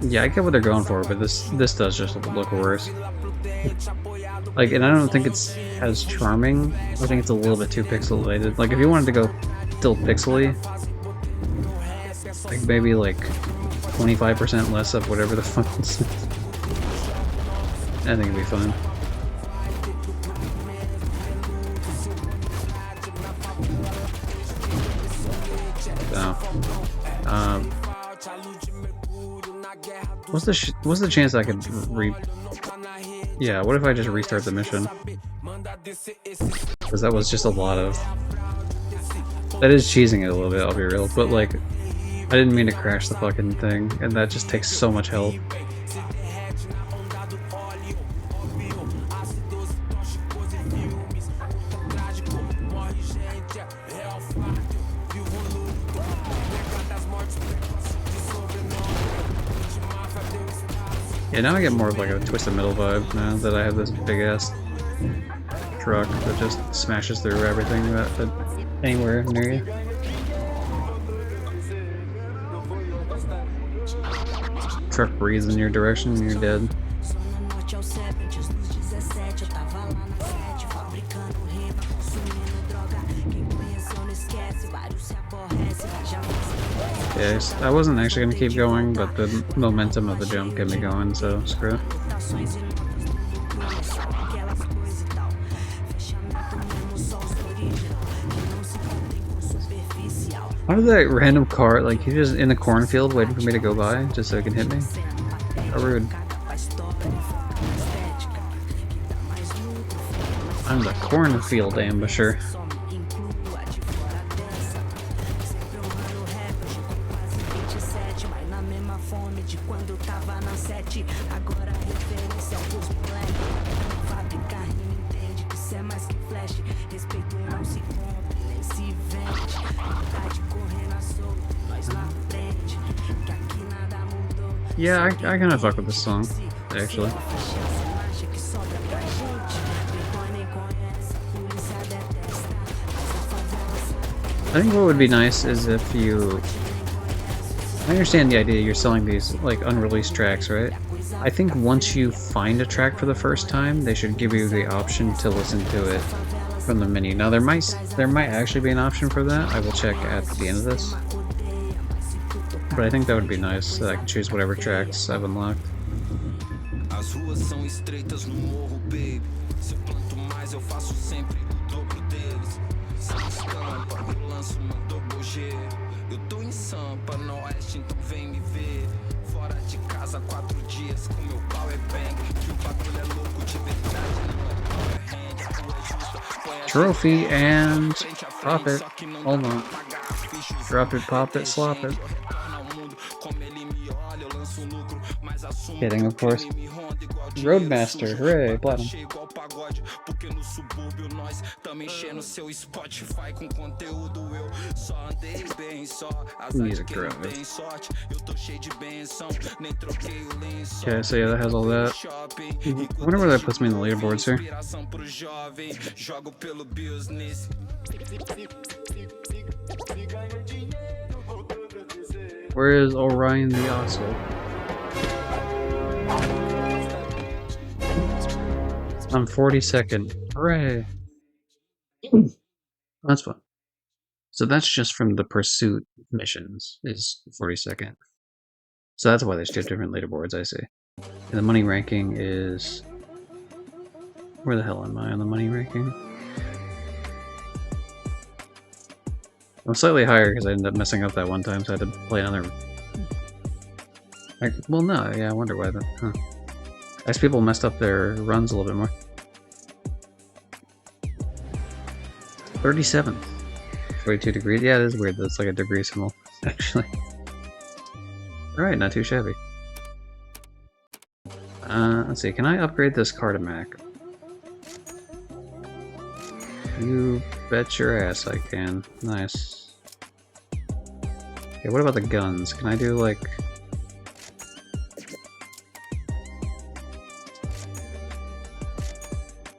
Yeah, I get what they're going for, but this does just look worse. Like, and I don't think it's as charming. I think it's a little bit too pixelated. Like, if you wanted to go still pixely, like maybe like 25% less of whatever the fuck this is, I think it'd be fine. So, what's the chance I could yeah, what if I just restart the mission? Because that was just a lot of... That is cheesing it a little bit, I'll be real, but like, I didn't mean to crash the fucking thing, and that just takes so much help. Yeah, now I get more of like a Twisted Metal vibe now that I have this big ass truck that just smashes through everything that anywhere near you. Truck breathes in your direction and you're dead. Yeah, I wasn't actually going to keep going, but the momentum of the jump kept me going, so screw it. How did that random car, like, he's just in the cornfield waiting for me to go by, just so he can hit me? How rude. I'm the cornfield ambusher. Yeah, I kind of fuck with this song, actually. I think what would be nice is if you... I understand the idea you're selling these, like, unreleased tracks, right? I think once you find a track for the first time, they should give you the option to listen to it from the menu. Now, there might actually be an option for that. I will check at the end of this. But I think that would be nice, so I can choose whatever tracks I've unlocked. As ruas são estreitas no morro, baby. Se eu planto mais, eu faço sempre o dobro deles. Se escampa, eu lanço meu double G. Eu tô em Sampa, no oeste, então vem me ver. Fora de casa, 4 dias, com meu pau é bang. Que o bagulho é louco de verdade, não é power hand. A rua é justa, trophy and pop it. Hold on. Drop it, pop it, slop it. Kidding, of course. Roadmaster, hooray, platinum. Music grove. Okay, so yeah, that has all that. I wonder where that puts me in the leaderboards here. Where is Orion the Oxel? I'm 42nd. Hooray! That's fun. So that's just from the pursuit missions, is 42nd. So that's why there's two different leaderboards, I see. And the money ranking is... Where the hell am I on the money ranking? I'm slightly higher because I ended up messing up that one time, so I had to play another... well, no, yeah, I wonder why that... Huh. I guess people messed up their runs a little bit more. 37th. 42 degrees. Yeah, it is weird that it's like a degree symbol, actually. Alright, not too shabby. Let's see, can I upgrade this car to Mac? You bet your ass I can. Nice. Okay, what about the guns? Can I do like...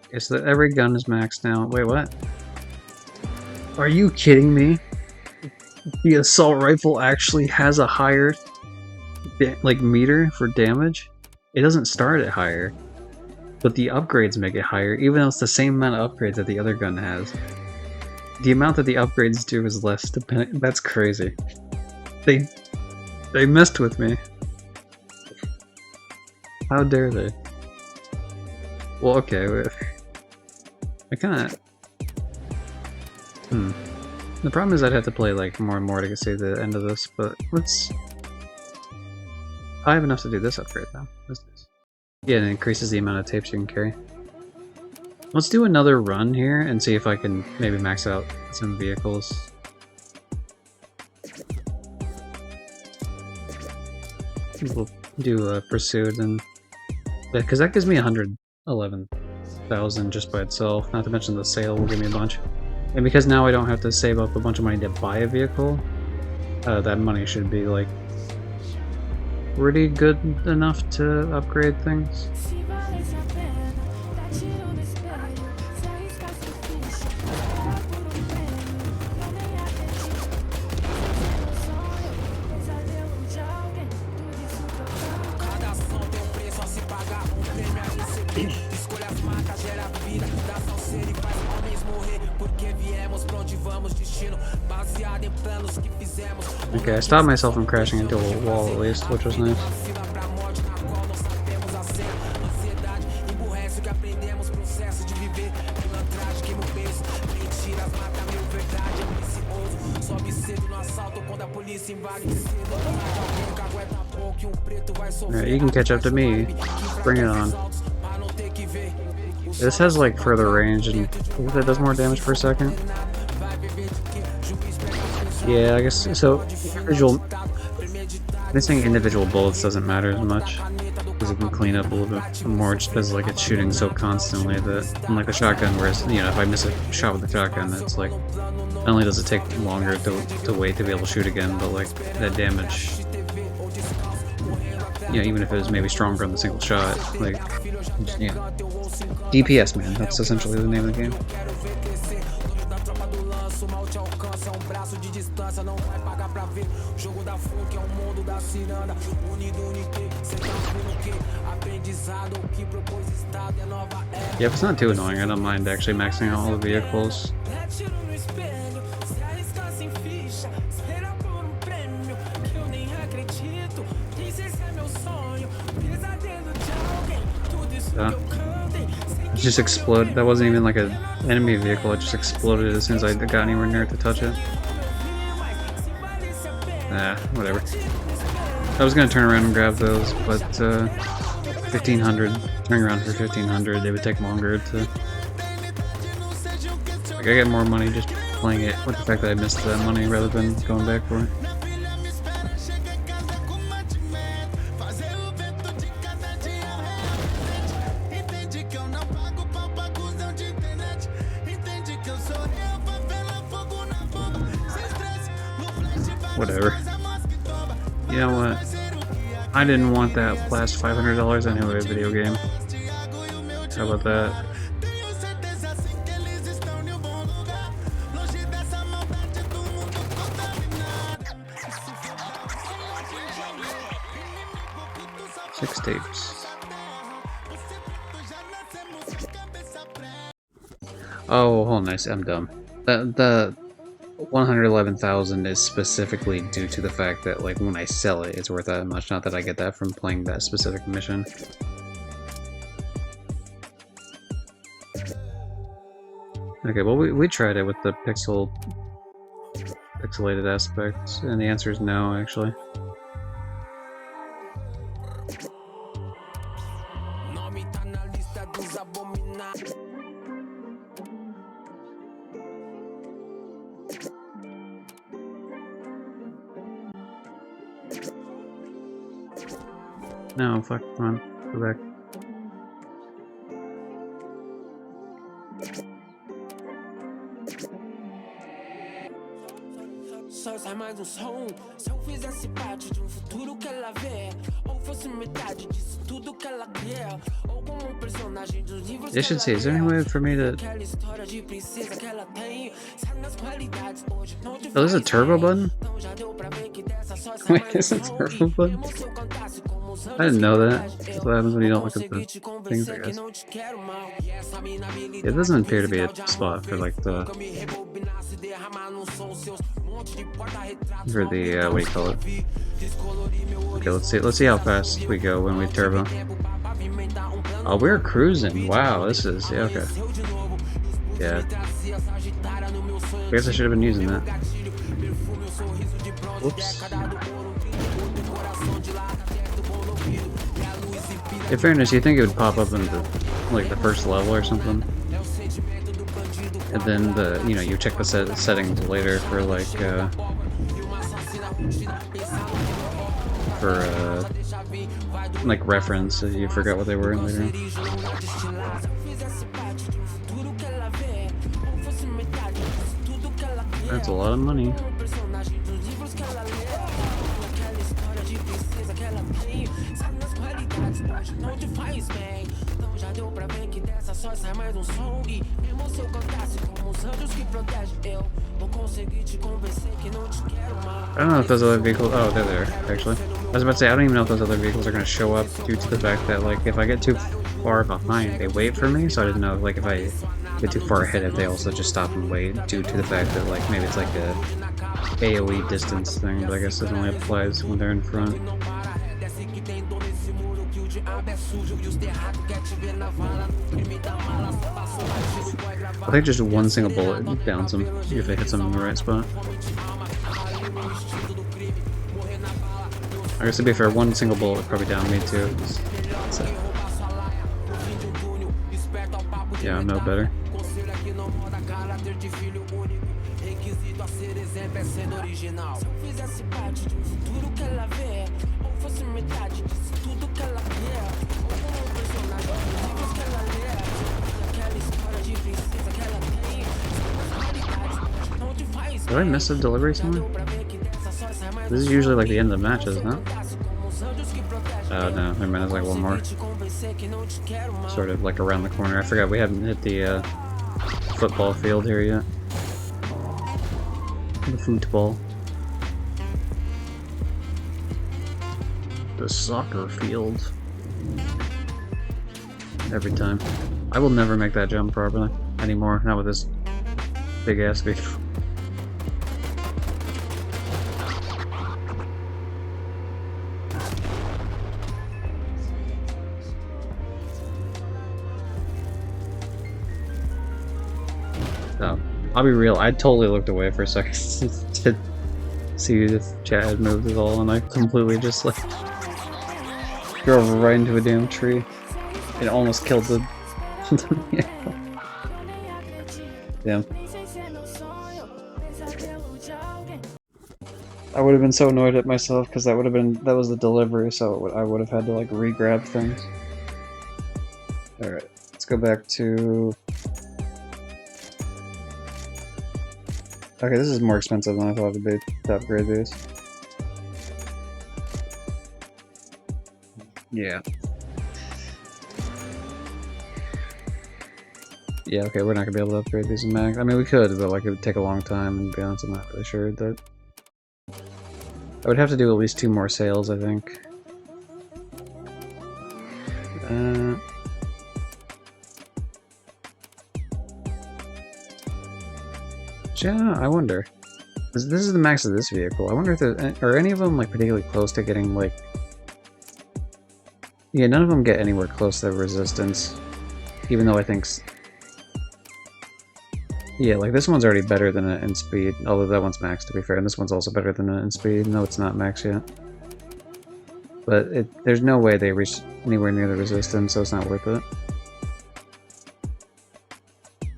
Okay, so that every gun is maxed now. Wait, what? Are you kidding me? The assault rifle actually has a higher like meter for damage? It doesn't start at higher, but the upgrades make it higher, even though it's the same amount of upgrades that the other gun has. The amount that the upgrades do is less depending. That's crazy. They messed with me. How dare they? Well, okay. I kinda... The problem is I'd have to play like more and more to see the end of this, but let's... I have enough to do this upgrade now. That's nice. Yeah, it increases the amount of tapes you can carry. Let's do another run here and see if I can maybe max out some vehicles. We'll do Pursuit and... Yeah, because that gives me 111,000 just by itself, not to mention the sale will give me a bunch. And because now I don't have to save up a bunch of money to buy a vehicle, that money should be like pretty good enough to upgrade things. Okay, I stopped myself from crashing into a wall at least, which was nice. Alright, you can catch up to me. Bring it on. This has like further range and it does more damage per second. Yeah, I guess so. Missing individual bullets doesn't matter as much because it can clean up a little bit more just because like it's shooting so constantly that, unlike the shotgun, whereas you know if I miss a shot with the shotgun, it's like not only does it take longer to wait to be able to shoot again, but like that damage, you know, even if it was maybe stronger on the single shot, like yeah, DPS man, that's essentially the name of the game. Yeah, if it's not too annoying, I don't mind actually maxing out all the vehicles. It just exploded. That wasn't even like an enemy vehicle, it just exploded as soon as I got anywhere near it to touch it. Nah, whatever. I was gonna turn around and grab those, but 1500, turning around for 1500, it would take longer to... Like, I get more money just playing it with the fact that I missed that money rather than going back for it. Whatever. You know what? I didn't want that last $500 anyway, video game. How about that? Six tapes. Oh, hold on, nice. I'm dumb. The 111,000 is specifically due to the fact that, like, when I sell it, it's worth that much. Not that I get that from playing that specific mission. Okay, well, we tried it with the pixelated aspect, and the answer is no, actually. No, fuck, come on. Go back. Só sai mais som. Se eu fizesse parte de futuro que ela vê, ou fosse metade disso tudo que ela quer, ou como personagem dos livros. You should see. Is there any way for me to? Oh, there's a turbo button. Wait, there's a turbo button. I didn't know that. That's what happens when you don't look at the things, I guess. It doesn't appear to be a spot for like the what do you call it? Okay, let's see how fast we go when we turbo. Oh, we're cruising. Wow, this is yeah, okay. Yeah. I guess I should have been using that. Whoops. In fairness, you think it would pop up in the like the first level or something, and then you check the settings later for like reference if you forgot what they were in later. That's a lot of money. I don't know if those other vehicles. Oh, they're there, actually. I was about to say, I don't even know if those other vehicles are going to show up due to the fact that, like, if I get too far behind, they wait for me, so I didn't know, like, if I get too far ahead, if they also just stop and wait due to the fact that, like, maybe it's like a AoE distance thing, but I guess it only applies when they're in front. I think just one single bullet downs them if it hits them in the right spot. I guess to be fair, one single bullet would probably down me too. So. Yeah, I know better. Did I miss a delivery somewhere? This is usually like the end of the match, isn't it? Oh no, never mind, there's like one more. Sort of like around the corner. I forgot we haven't hit the football field here yet. The football. The soccer field. Every time. I will never make that jump properly anymore, not with this big ass vehicle. So, I'll be real, I totally looked away for a second to see if chat had moved at all, and I completely just like drove right into a damn tree. It almost killed the vehicle. Damn. I would have been so annoyed at myself because that was the delivery, so I would have had to like re-grab things. Alright, let's go back to... Okay, this is more expensive than I thought it would be to upgrade these. Yeah. Yeah, okay, we're not gonna be able to upgrade these in max. I mean, we could, but like it would take a long time, and to be honest, I'm not really sure that... I would have to do at least 2 more sales, I think. Yeah, I wonder. This is the max of this vehicle. I wonder if are any of them like particularly close to getting like... Yeah, none of them get anywhere close to resistance. Even though I think... Yeah, like this one's already better than it in speed, although that one's max to be fair, and this one's also better than it in speed. No, it's not max yet. But there's no way they reach anywhere near the resistance, so it's not worth it.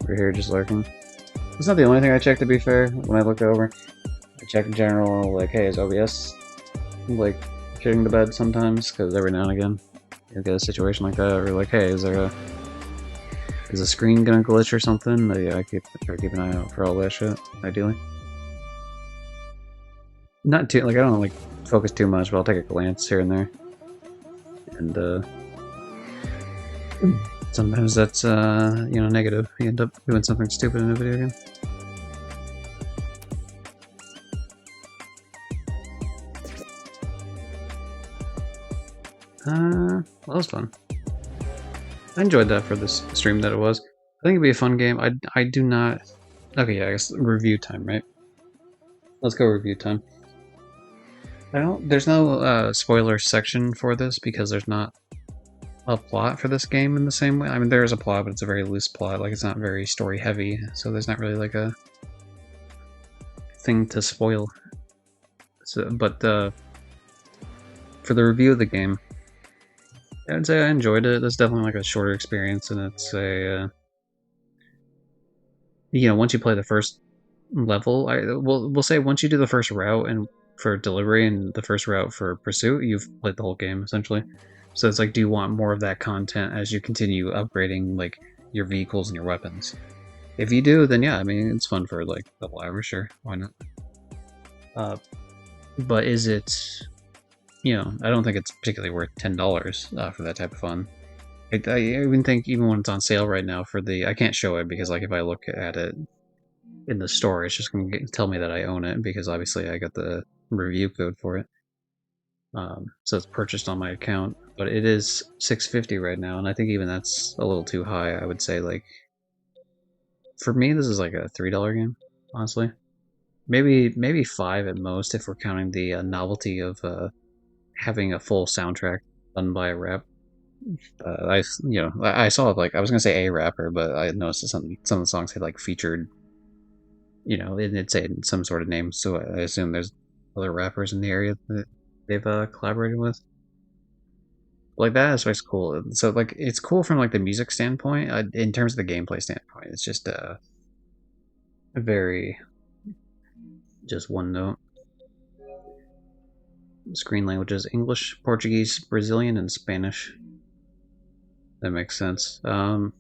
We're here just lurking. It's not the only thing I check to be fair. When I look over, I check in general, like, hey, is OBS like shitting the bed sometimes, because every now and again you get a situation like that, or like, hey, is the screen gonna glitch or something? Yeah, I try to keep an eye out for all that shit, ideally. Not too, like, I don't like focus too much, but I'll take a glance here and there. And sometimes that's negative. You end up doing something stupid in a video game. That was fun. I enjoyed that for this stream that it was. I think it'd be a fun game. I do not. Okay, yeah, I guess review time, right? Let's go review time. There's no spoiler section for this because there's not a plot for this game in the same way. I mean, there is a plot, but it's a very loose plot. Like, it's not very story heavy, so there's not really like a thing to spoil. So, but for the review of the game, I'd say I enjoyed it. It's definitely like a shorter experience, and it's a once you play the first level, we'll say once you do the first route and for delivery and the first route for pursuit, you've played the whole game essentially. So it's like, do you want more of that content as you continue upgrading like your vehicles and your weapons? If you do, then yeah, I mean, it's fun for like a couple hours, sure, why not? But is it? I don't think it's particularly worth $10 for that type of fun. I even think even when it's on sale right now for the, I can't show it because like if I look at it in the store, it's just going to tell me that I own it because obviously I got the review code for it. So it's purchased on my account, but it is $6.50 right now, and I think even that's a little too high. I would say like for me, this is like a $3 game, honestly. Maybe $5 at most if we're counting the novelty of having a full soundtrack done by a rap. I saw like I was gonna say a rapper, but I noticed that some of the songs had like featured, it'd say some sort of name. So I assume there's other rappers in the area that they've collaborated with. Like that is always cool. So like it's cool from like the music standpoint. In terms of the gameplay standpoint, it's just a very just one note. Screen languages: English, Portuguese, Brazilian, and Spanish. That makes sense. But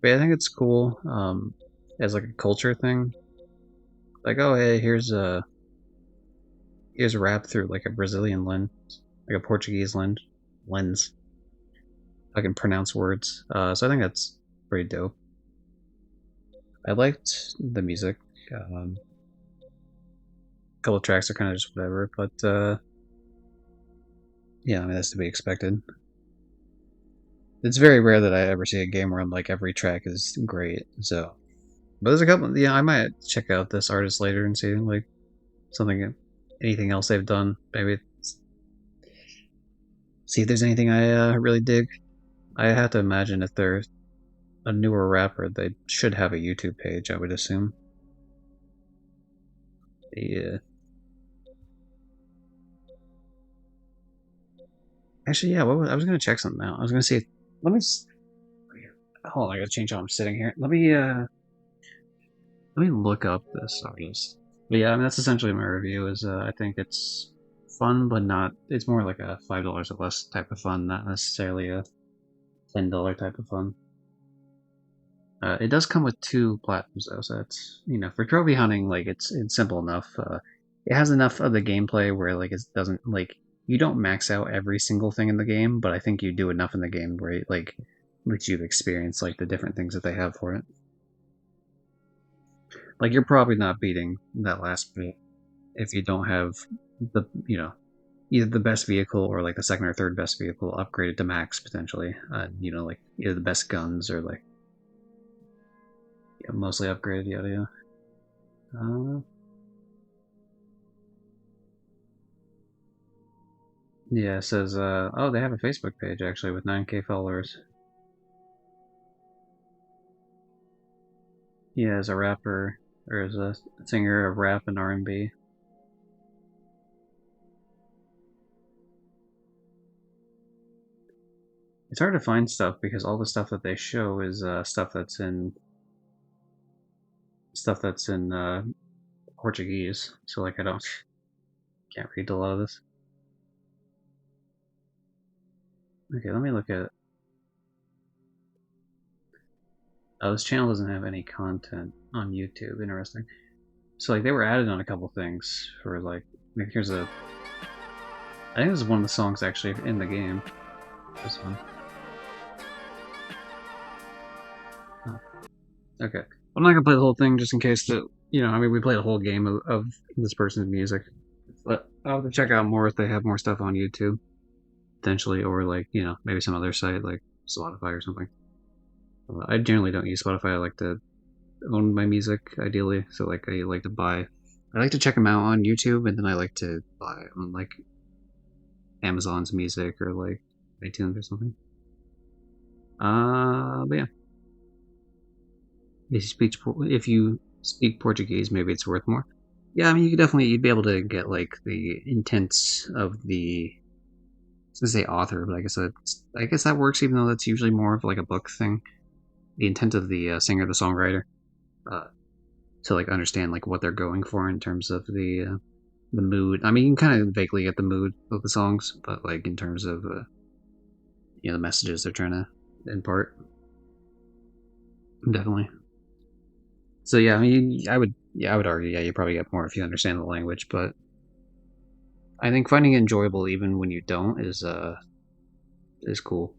yeah, I think it's cool as like a culture thing. Like, oh hey, here's rap through like a Brazilian lens, like a Portuguese lens. I can pronounce words. So I think that's pretty dope. I liked the music. A couple of tracks are kind of just whatever, but yeah, I mean that's to be expected. It's very rare that I ever see a game where I'm like every track is great. So, but there's a couple. Yeah, I might check out this artist later and see like anything else they've done. Maybe see if there's anything I really dig. I have to imagine if they're a newer rapper, they should have a YouTube page, I would assume. Yeah. Actually, yeah. I was gonna check something out. I was gonna see. Let me. Hold on. I gotta change how I'm sitting here. Let me look up this artist. But yeah, I mean that's essentially my review. Is I think it's fun, but not. It's more like a $5 or less type of fun, not necessarily a $10 type of fun. It does come with 2 platinums though, so it's for trophy hunting, like it's simple enough. It has enough of the gameplay where like it doesn't like you don't max out every single thing in the game, but I think you do enough in the game where it, like lets you experience like the different things that they have for it. Like you're probably not beating that last bit if you don't have the either the best vehicle or like the second or third best vehicle upgraded to max potentially. Like either the best guns or like mostly upgraded, yada yada. Yeah, it says, oh, they have a Facebook page actually with 9K followers. Yeah, as a rapper, or as a singer of rap and R&B. It's hard to find stuff because all the stuff that they show is stuff that's in Portuguese. So like can't read a lot of this. Okay, let me look at. Oh, this channel doesn't have any content on YouTube. Interesting. So like they were added on a couple things for like here's a. I think this is one of the songs actually in the game. This one. Oh, okay. I'm not gonna play the whole thing just in case that I mean we played a whole game of this person's music. But I'll have to check out more if they have more stuff on YouTube potentially, or like maybe some other site like Spotify or something. I generally don't use Spotify. I like to own my music ideally, so like I like to buy. I like to check them out on YouTube, and then I like to buy on like Amazon's Music or like iTunes or something. But yeah, if you speak Portuguese, maybe it's worth more. Yeah, I mean, you'd be able to get like the intents of the, I was gonna say author, but I guess that works, even though that's usually more of like a book thing. The intent of the singer, the songwriter, uh, to like understand like what they're going for in terms of the mood. I mean, you can kind of vaguely get the mood of the songs, but like in terms of the messages they're trying to impart, definitely. So yeah, I mean, I would argue, yeah, you probably get more if you understand the language, but I think finding it enjoyable even when you don't is cool.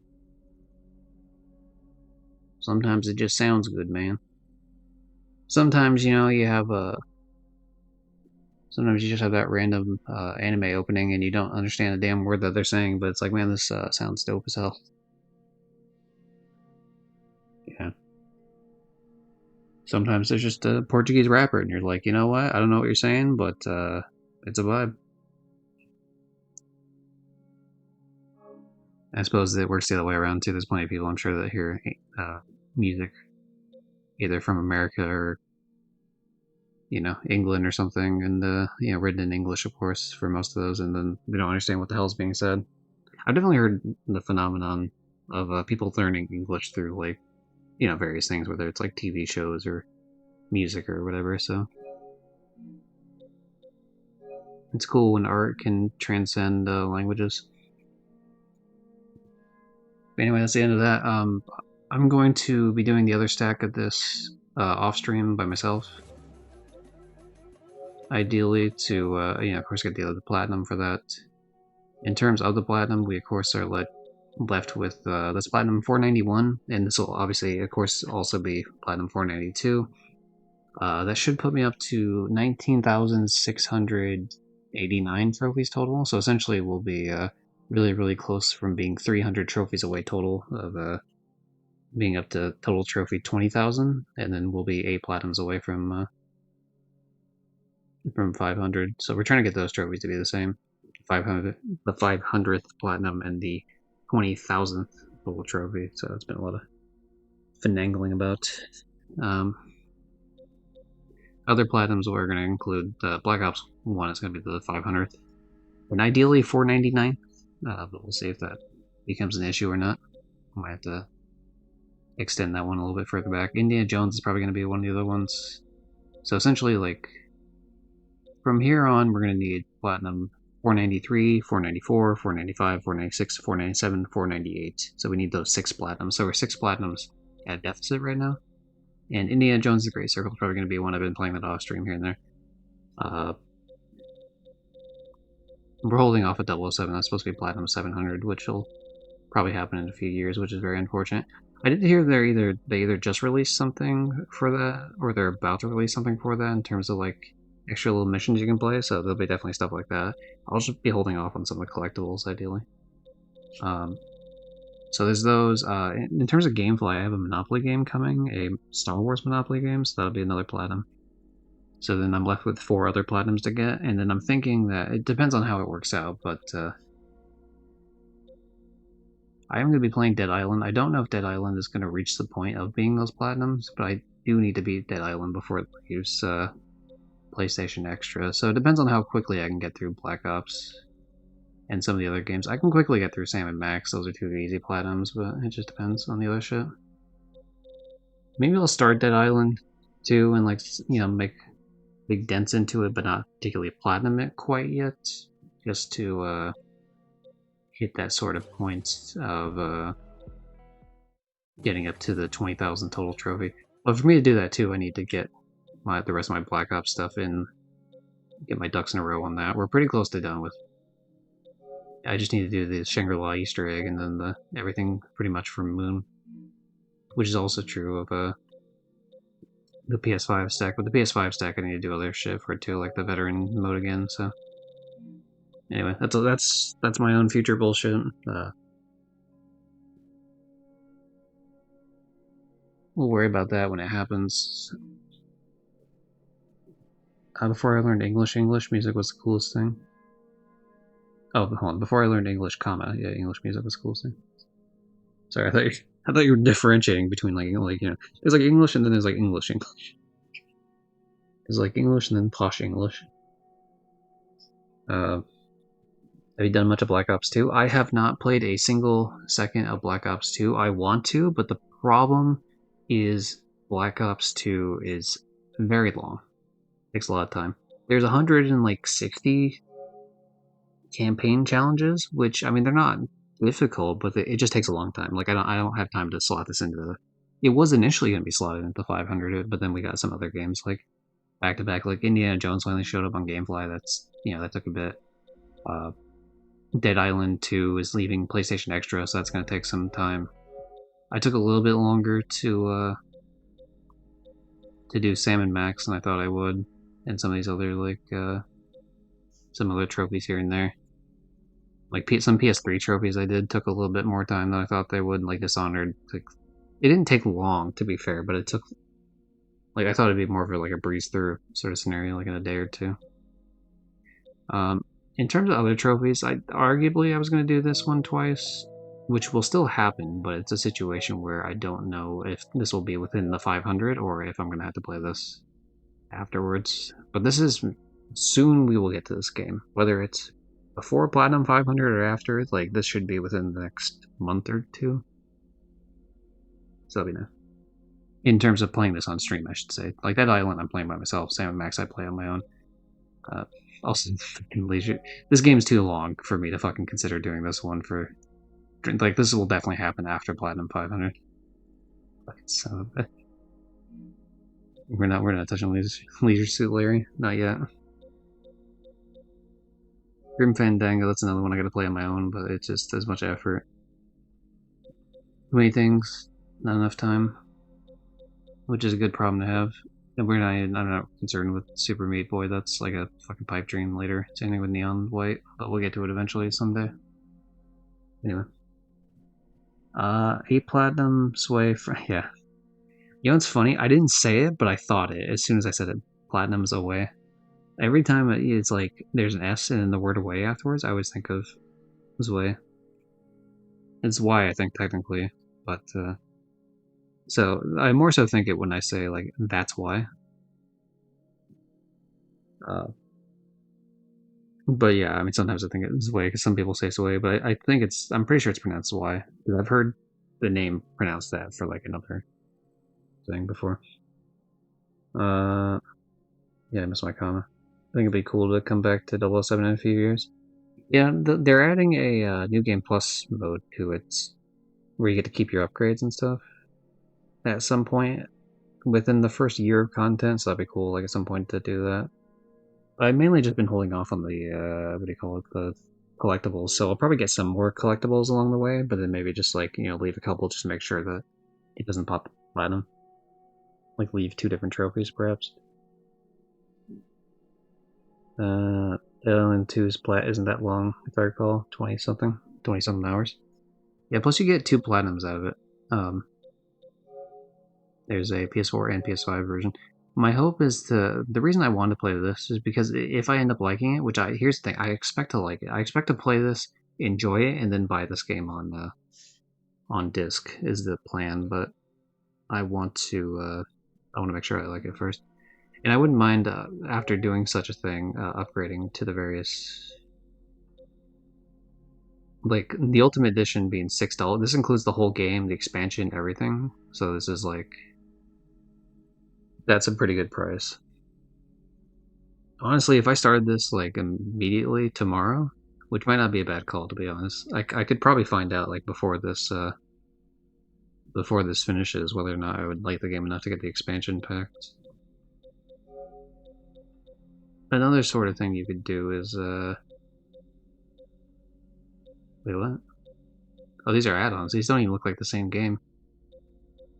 Sometimes it just sounds good, man. Sometimes you have a sometimes you just have that random anime opening and you don't understand a damn word that they're saying, but it's like, man, this sounds dope as hell. Yeah. Sometimes there's just a Portuguese rapper, and you're like, you know what? I don't know what you're saying, but it's a vibe. I suppose it works the other way around too. There's plenty of people I'm sure that hear music either from America or England or something, and written in English, of course, for most of those, and then they don't understand what the hell's being said. I've definitely heard the phenomenon of people learning English through like various things, whether it's like TV shows or music or whatever. So it's cool when art can transcend languages. But anyway, that's the end of that. I'm going to be doing the other stack of this off stream by myself. Ideally, to of course, get the platinum for that. In terms of the platinum, we of course are left with this platinum 491, and this will obviously, of course, also be platinum 492. That should put me up to 19,689 trophies total. So essentially, we'll be really, really close from being 300 trophies away total of being up to total trophy 20,000, and then we'll be 8 platinums away from 500. So we're trying to get those trophies to be the same. 500, the 500th platinum, and the 20,000th total trophy. So it's been a lot of finagling about. Other platinums we're going to include Black Ops 1 is going to be the 500th, and ideally 499. But we'll see if that becomes an issue or not. I might have to extend that one a little bit further back. Indiana Jones is probably going to be one of the other ones. So essentially, like from here on, we're going to need platinum 493, 494, 495, 496, 497, 498. So we need those 6 platinums. So we're 6 platinums at a deficit right now. And Indiana Jones: The Great Circle is probably going to be one. I've been playing that off stream here and there. We're holding off at 007. That's supposed to be platinum 700, which will probably happen in a few years, which is very unfortunate. I did hear they either just released something for that, or they're about to release something for that in terms of like extra little missions you can play. So there'll be definitely stuff like that. I'll just be holding off on some of the collectibles ideally. So there's those. In terms of gameplay, I have a Monopoly game coming, a Star Wars Monopoly game, so that'll be another platinum. So then I'm left with 4 other platinums to get, and then I'm thinking that it depends on how it works out, but I am going to be playing Dead Island. I don't know if Dead Island is going to reach the point of being those platinums, but I do need to beat Dead Island before it leaves PlayStation Extra. So it depends on how quickly I can get through Black Ops and some of the other games. I can quickly get through Sam and Max. Those are 2 easy platinums, but it just depends on the other shit. Maybe I'll start Dead Island too and like make big dents into it, but not particularly platinum it quite yet. Just to hit that sort of point of getting up to the 20,000 total trophy. But for me to do that too, I need to get the rest of my Black Ops stuff in, get my ducks in a row on that. We're pretty close to done with. I just need to do the Shangri-La Easter egg and then everything pretty much from Moon, which is also true of the PS5 stack. With the PS5 stack, I need to do other shit for it too, like the veteran mode again. So anyway, that's my own future bullshit. We'll worry about that when it happens. Before I learned English music was the coolest thing. Oh, hold on. Before I learned English, yeah, English music was the coolest thing. Sorry, I thought you were differentiating between there's like English and then there's like English. There's like English and then posh English. Have you done much of Black Ops 2? I have not played a single second of Black Ops 2. I want to, but the problem is Black Ops 2 is very long. It takes a lot of time. There's 160 campaign challenges, which, I mean, they're not difficult, but it just takes a long time. Like, I don't have time to slot this into it was initially going to be slotted into 500, but then we got some other games like back to back, like Indiana Jones finally showed up on GameFly. That's, that took a bit. Dead Island 2 is leaving PlayStation Extra, so that's going to take some time. I took a little bit longer to do Sam & Max than I thought I would, and some of these other some other trophies here and there. Like some PS3 trophies I did took a little bit more time than I thought they would. Like Dishonored, it didn't take long to be fair, but it took I thought it'd be more of a breeze through sort of scenario, like in a day or two. In terms of other trophies, I was going to do this one twice, which will still happen, but it's a situation where I don't know if this will be within the 500 or if I'm going to have to play this afterwards. But this is soon. We will get to this game, whether it's before Platinum 500 or after. This should be within the next month or two. So that'll be nice. In terms of playing this on stream, I should say. Like Dead Island, I'm playing by myself. Sam & Max, I play on my own. Also, leisure. This game's too long for me to fucking consider doing this one for. This will definitely happen after Platinum 500. So we're not touching Leisure Suit Larry, not yet. Grim Fandango, that's another one I gotta play on my own, but it's just as much effort. Too many things, not enough time, which is a good problem to have. And I'm not concerned with Super Meat Boy. That's like a fucking pipe dream later. Same thing with Neon White, but we'll get to it eventually someday. Anyway. 8 Platinum, Sway, yeah. You know what's funny? I didn't say it, but I thought it as soon as I said it. Platinum's away. Every time it's like there's an S and then the word away afterwards, I always think of Zwei. It's Y, I think, technically, but so I more so think it when I say that's why. But yeah, I mean sometimes I think it's Zwei because some people say Zwei, but I think I'm pretty sure it's pronounced Y because I've heard the name pronounced that for another thing before. Yeah, I missed my comma. I think it'd be cool to come back to 007 in a few years. Yeah, they're adding a New Game Plus mode to it, where you get to keep your upgrades and stuff at some point within the first year of content, so that'd be cool, at some point to do that. I've mainly just been holding off on the, the collectibles, so I'll probably get some more collectibles along the way, but then maybe just, leave a couple just to make sure that it doesn't pop platinum. Leave 2 different trophies, perhaps. Island 2's plat isn't that long, if I recall. 20-something hours. Yeah, plus you get 2 platinums out of it. There's a PS4 and PS5 version. My hope is the reason I want to play this is because if I end up liking it, here's the thing, I expect to like it. I expect to play this, enjoy it, and then buy this game on disc is the plan, but I want to make sure I like it first. And I wouldn't mind, after doing such a thing, upgrading to the various... the Ultimate Edition being $6. This includes the whole game, the expansion, everything. So this is that's a pretty good price. Honestly, if I started this, immediately tomorrow, which might not be a bad call, to be honest. I could probably find out like before this finishes whether or not I would like the game enough to get the expansion packs. Another sort of thing you could do is wait, what? Oh, these are add-ons. These don't even look like the same game.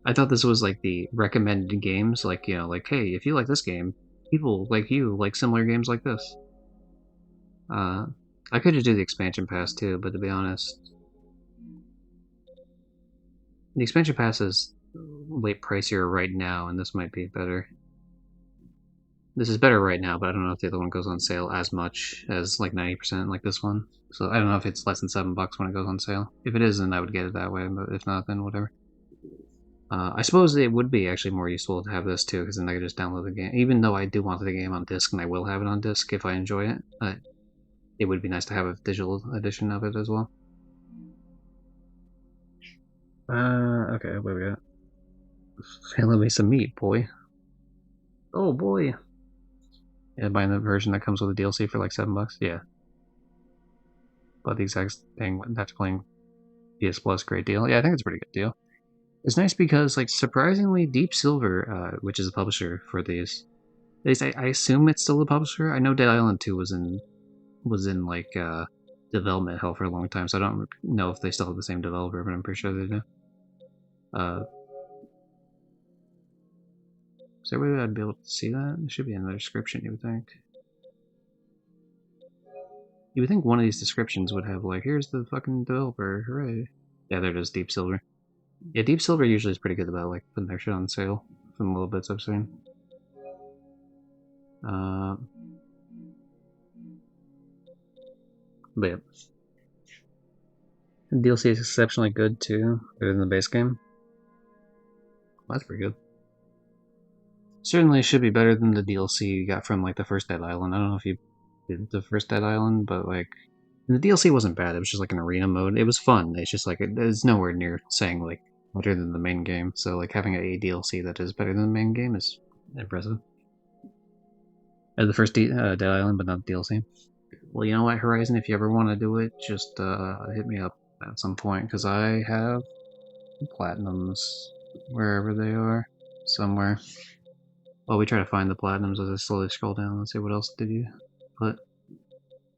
I thought this was like the recommended games, like, you know, like, hey, if you like this game, people like you like similar games like this. I could just do the expansion pass too, but to be honest, the expansion pass is way pricier right now, and this might be better. This is better right now, but I don't know if the other one goes on sale as much as like 90% like this one. So I don't know if it's less than $7 when it goes on sale. If it is, then I would get it that way, but if not, then whatever. I suppose it would be actually more useful to have this too, because then I could just download the game. Even though I do want the game on disc, and I will have it on disc if I enjoy it, it would be nice to have a digital edition of it as well. Okay, what we got? Family me some meat, boy. Oh boy. Yeah, buying the version that comes with the DLC for like $7. Yeah. But the exact thing that's playing PS Plus, great deal. Yeah, I think it's a pretty good deal. It's nice because, like, surprisingly, Deep Silver, which is the publisher for these, I assume it's still the publisher. I know Dead Island 2 was in like development hell for a long time, so I don't know if they still have the same developer, but I'm pretty sure they do. Is there a way I'd be able to see that? It should be in the description, you would think. You would think one of these descriptions would have, like, here's the fucking developer, hooray. Yeah, there it is, Deep Silver. Yeah, Deep Silver usually is pretty good about, like, putting their shit on sale from the little bits I've seen. But yeah. The DLC is exceptionally good, too, better than the base game. Well, that's pretty good. Certainly should be better than the DLC you got from, like, the first Dead Island. I don't know if you did the first Dead Island, but, like, the DLC wasn't bad. It was just, like, an arena mode. It was fun. It's just, like, it's nowhere near saying, like, better than the main game. So, like, having a DLC that is better than the main game is impressive. The first Dead Island, but not the DLC. Well, you know what, Horizon, if you ever want to do it, just hit me up at some point, because I have platinums wherever they are, somewhere. Well, we try to find the platinums as I slowly scroll down. Let's see, what else did you put?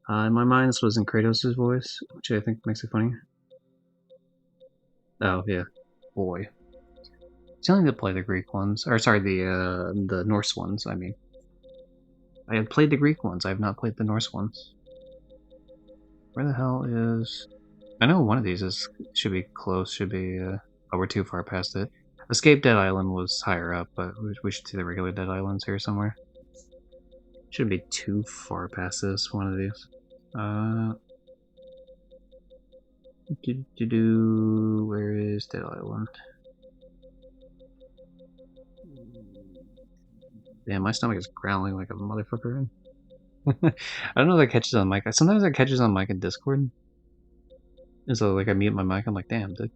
In my mind, this was in Kratos' voice, which I think makes it funny. Oh, yeah. Boy. It's only to play the Greek ones. Or, sorry, the Norse ones, I mean. I have played the Greek ones, I have not played the Norse ones. Where the hell is... I know one of these should be close, should be... oh, we're too far past it. Escape Dead Island was higher up, but we should see the regular Dead Islands here somewhere. Shouldn't be too far past this, one of these. Where is Dead Island? Damn, my stomach is growling like a motherfucker. I don't know if that catches on mic. Sometimes that catches on mic in Discord. And so, like, I mute my mic, I'm like, damn, dude.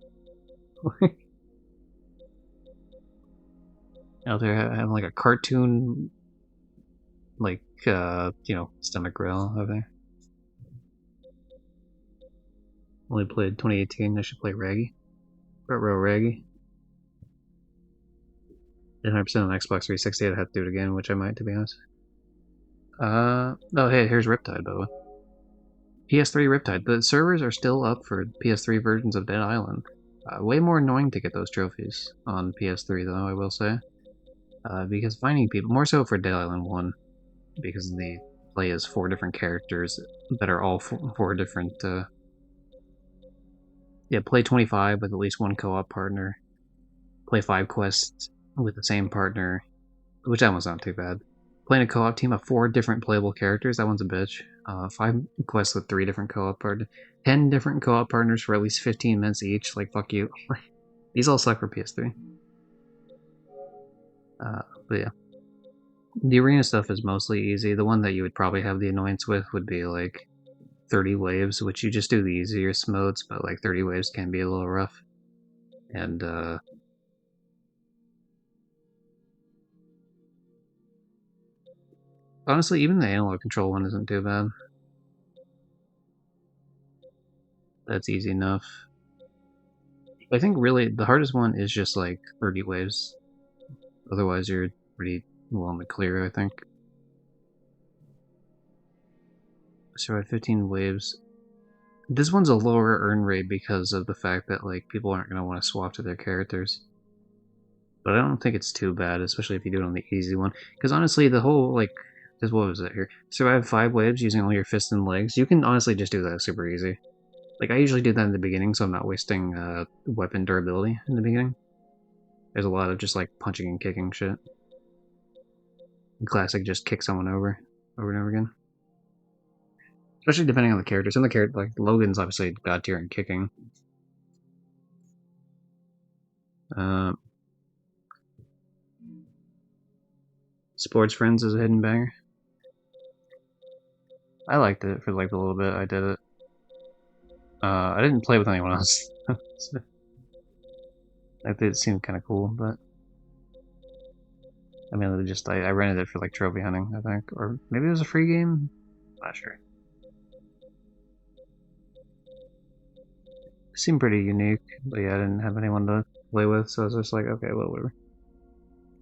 Out there having, like, a cartoon, like, you know, stomach growl over there. Only played 2018, I should play Raggy. Real Raggy. 100% on Xbox 360, I'd have to do it again, which I might, to be honest. Oh, hey, here's Riptide, by the way. PS3 Riptide. The servers are still up for PS3 versions of Dead Island. Way more annoying to get those trophies on PS3, though, I will say. Because finding people, more so for Dead Island 1, because they play as 4 different characters that are all 4 different, yeah, play 25 with at least 1 co-op partner, play 5 quests with the same partner, which that one's not too bad. Playing a co-op team of 4 different playable characters, that one's a bitch. 5 quests with 3 different co-op partners, 10 different co-op partners for at least 15 minutes each, like, fuck you. These all suck for PS3. But yeah. The arena stuff is mostly easy. The one that you would probably have the annoyance with would be, like, 30 waves, which you just do the easiest modes, but, like, 30 waves can be a little rough. And, honestly, even the analog control one isn't too bad. That's easy enough. I think really the hardest one is just like 30 waves. Otherwise, you're pretty well in the clear, I think. Survive 15 waves. This one's a lower earn rate because of the fact that like people aren't going to want to swap to their characters. But I don't think it's too bad, especially if you do it on the easy one. Because honestly, the whole like, what was it here? Survive 5 waves using all your fists and legs. You can honestly just do that super easy. Like I usually do that in the beginning, so I'm not wasting weapon durability in the beginning. There's a lot of just like punching and kicking shit. Classic, just kick someone over and over again. Especially depending on the character. Some of the characters, like Logan's obviously god tier in kicking. Sports Friends is a hidden banger. I liked it for like a little bit. I did it. I didn't play with anyone else. So, it seemed kind of cool, but I mean, I rented it for like trophy hunting, I think, or maybe it was a free game. Not sure. It seemed pretty unique, but yeah, I didn't have anyone to play with, so I was just like, okay, well, whatever.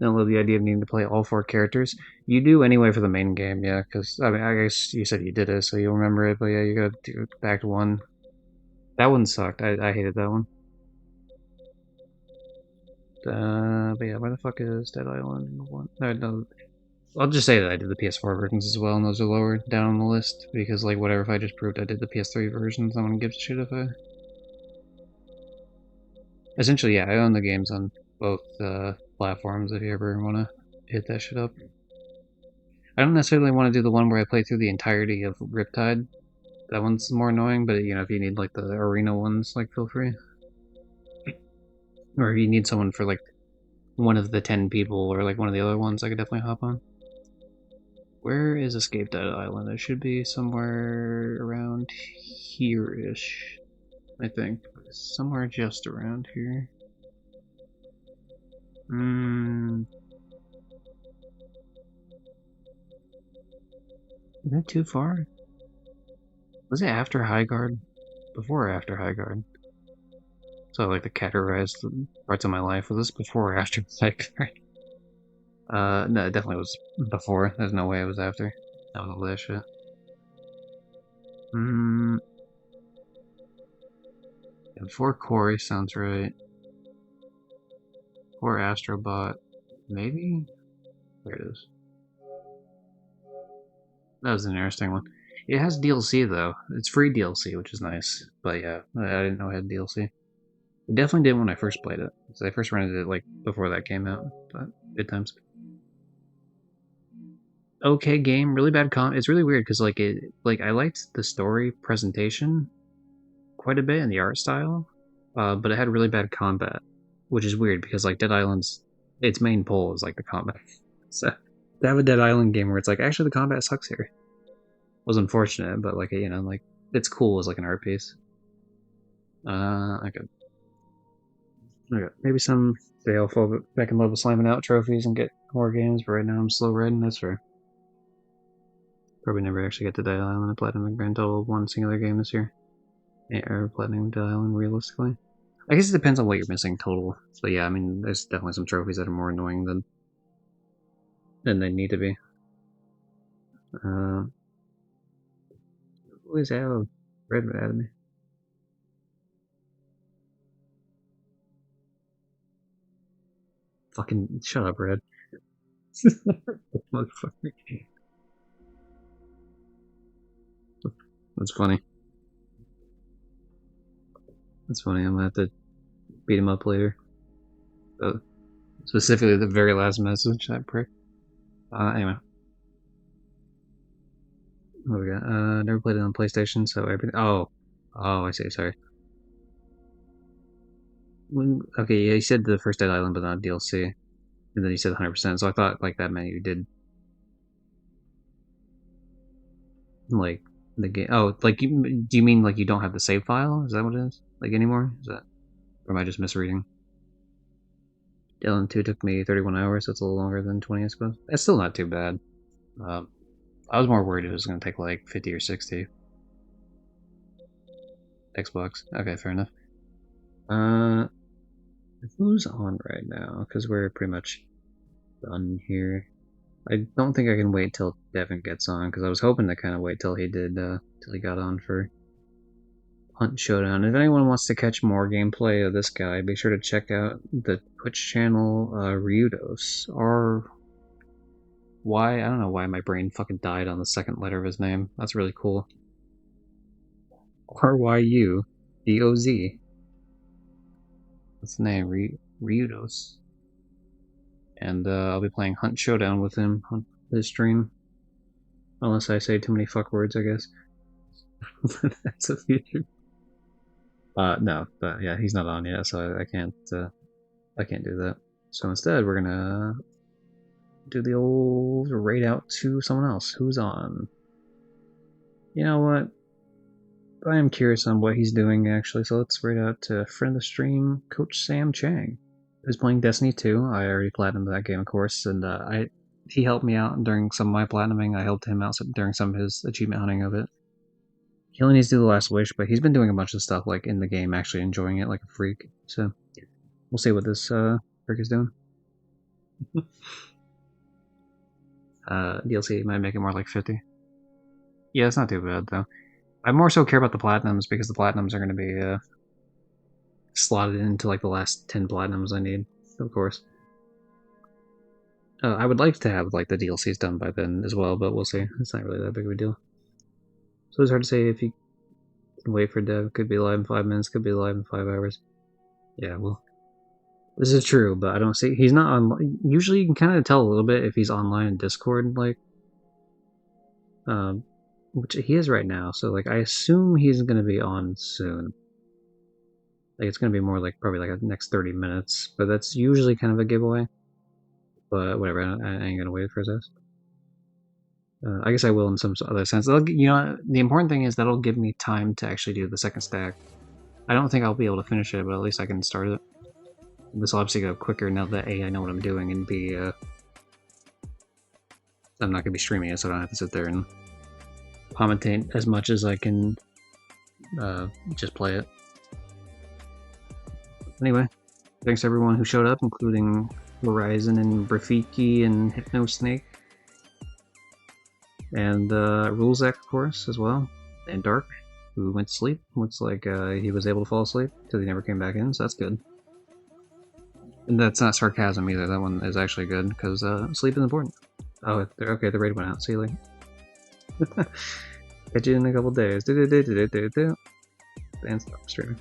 I don't love the idea of needing to play all 4 characters. You do anyway for the main game, yeah, because I mean, I guess you said you did it, so you'll remember it, but yeah, you gotta do back to 1. That one sucked. I hated that one. But yeah, where the fuck is Dead Island 1? No, I'll just say that I did the PS4 versions as well, and those are lower down on the list, because, like, whatever, if I just proved I did the PS3 versions, no one gives a shit if I... Essentially, yeah, I own the games on both platforms if you ever want to hit that shit up. I don't necessarily want to do the one where I play through the entirety of Riptide. That one's more annoying, but, you know, if you need, like, the arena ones, like, feel free. Or if you need someone for, like, one of the 10 people, or, like, one of the other ones, I could definitely hop on. Where is Escape Dead Island? It should be somewhere around here-ish, I think. Somewhere just around here. Is that too far? Was it after Highguard? Before or after Highguard? So I like to categorize the parts of my life. Was this before or after Highguard? No, it definitely was before. There's no way it was after. That was all that shit. Yeah, before Corey sounds right. Or Astrobot. Maybe? There it is. That was an interesting one. It has DLC though. It's free DLC, which is nice. But yeah, I didn't know it had DLC. It definitely did when I first played it. Because I first rented it like before that came out. But good times. Okay game, really bad It's really weird because I liked the story presentation quite a bit and the art style, but it had really bad combat, which is weird because like Dead Island's its main pull is like the combat. So to have a Dead Island game where it's like actually the combat sucks here was unfortunate, but like you know like it's cool as like an art piece. Okay, maybe some day I'll fall back in love with slamming out trophies and get more games, but right now I'm slow riding. That's fair. Probably never actually get to Dead Island and platinum the grand total of one singular game this year. Or platinum Dead Island realistically. I guess it depends on what you're missing total. So yeah, I mean, there's definitely some trophies that are more annoying than they need to be. Who is out? Red at me. Fucking shut up, Red. Motherfucker. That's funny. That's funny. I'm gonna have to beat him up later. Specifically, the very last message, that prick. Anyway. What we got? Never played it on PlayStation, so everything. Oh, I see. Sorry. Okay, yeah, you said the first Dead Island, but not DLC, and then you said 100%. So I thought like that meant you did like the game. Oh, like do you mean like you don't have the save file? Is that what it is? Like anymore? Is that, or am I just misreading? Dylan 2 took me 31 hours. So it's a little longer than 20, I suppose. That's still not too bad. I was more worried it was going to take like 50 or 60. Xbox. Okay, fair enough. Who's on right now? Because we're pretty much done here. I don't think I can wait till Devin gets on, because I was hoping to kind of wait till he did, till he got on for Hunt Showdown. If anyone wants to catch more gameplay of this guy, be sure to check out the Twitch channel, Ryudos. I don't know why my brain fucking died on the second letter of his name. That's really cool. Ryudoz. That's the name, Ryudos. And I'll be playing Hunt Showdown with him on his stream. Unless I say too many fuck words, I guess. That's a future. No, but yeah, he's not on yet, so I can't do that. So instead, we're gonna do the old raid out to someone else. Who's on? You know what? I am curious on what he's doing actually, so let's raid out to friend of the stream, Coach Sam Chang, who's playing Destiny 2. I already platinumed that game, of course, and he helped me out during some of my platinuming. I helped him out during some of his achievement hunting of it. He only needs to do the last wish, but he's been doing a bunch of stuff like in the game, actually enjoying it like a freak. So we'll see what this prick is doing. DLC might make it more like 50. Yeah, it's not too bad though. I more so care about the platinums because the platinums are going to be slotted into like the last 10 platinums I need, of course. I would like to have like the DLCs done by then as well, but we'll see. It's not really that big of a deal. So it's hard to say if you can wait for Dev. Could be live in 5 minutes, could be live in 5 hours. Yeah, well, this is true, but I don't see he's not on. Usually, you can kind of tell a little bit if he's online in Discord, like, which he is right now. So like, I assume he's gonna be on soon. Like, it's gonna be more like probably like the next 30 minutes, but that's usually kind of a giveaway. But whatever, I ain't gonna wait for this. I guess I will in some other sense. You know, the important thing is that'll give me time to actually do the second stack. I don't think I'll be able to finish it, but at least I can start it. This will obviously go quicker now that A, I know what I'm doing, and B, I'm not gonna be streaming it, so I don't have to sit there and commentate as much as I can just play it. Anyway, thanks to everyone who showed up, including Horizon and Rafiki and Hypnosnake. And Rulezak, of course, as well. And Dark, who went to sleep. Looks like he was able to fall asleep because he never came back in, so that's good. And that's not sarcasm either. That one is actually good because sleep is important. Oh, okay, the raid went out. See you later. Catch you in a couple days. And stop streaming.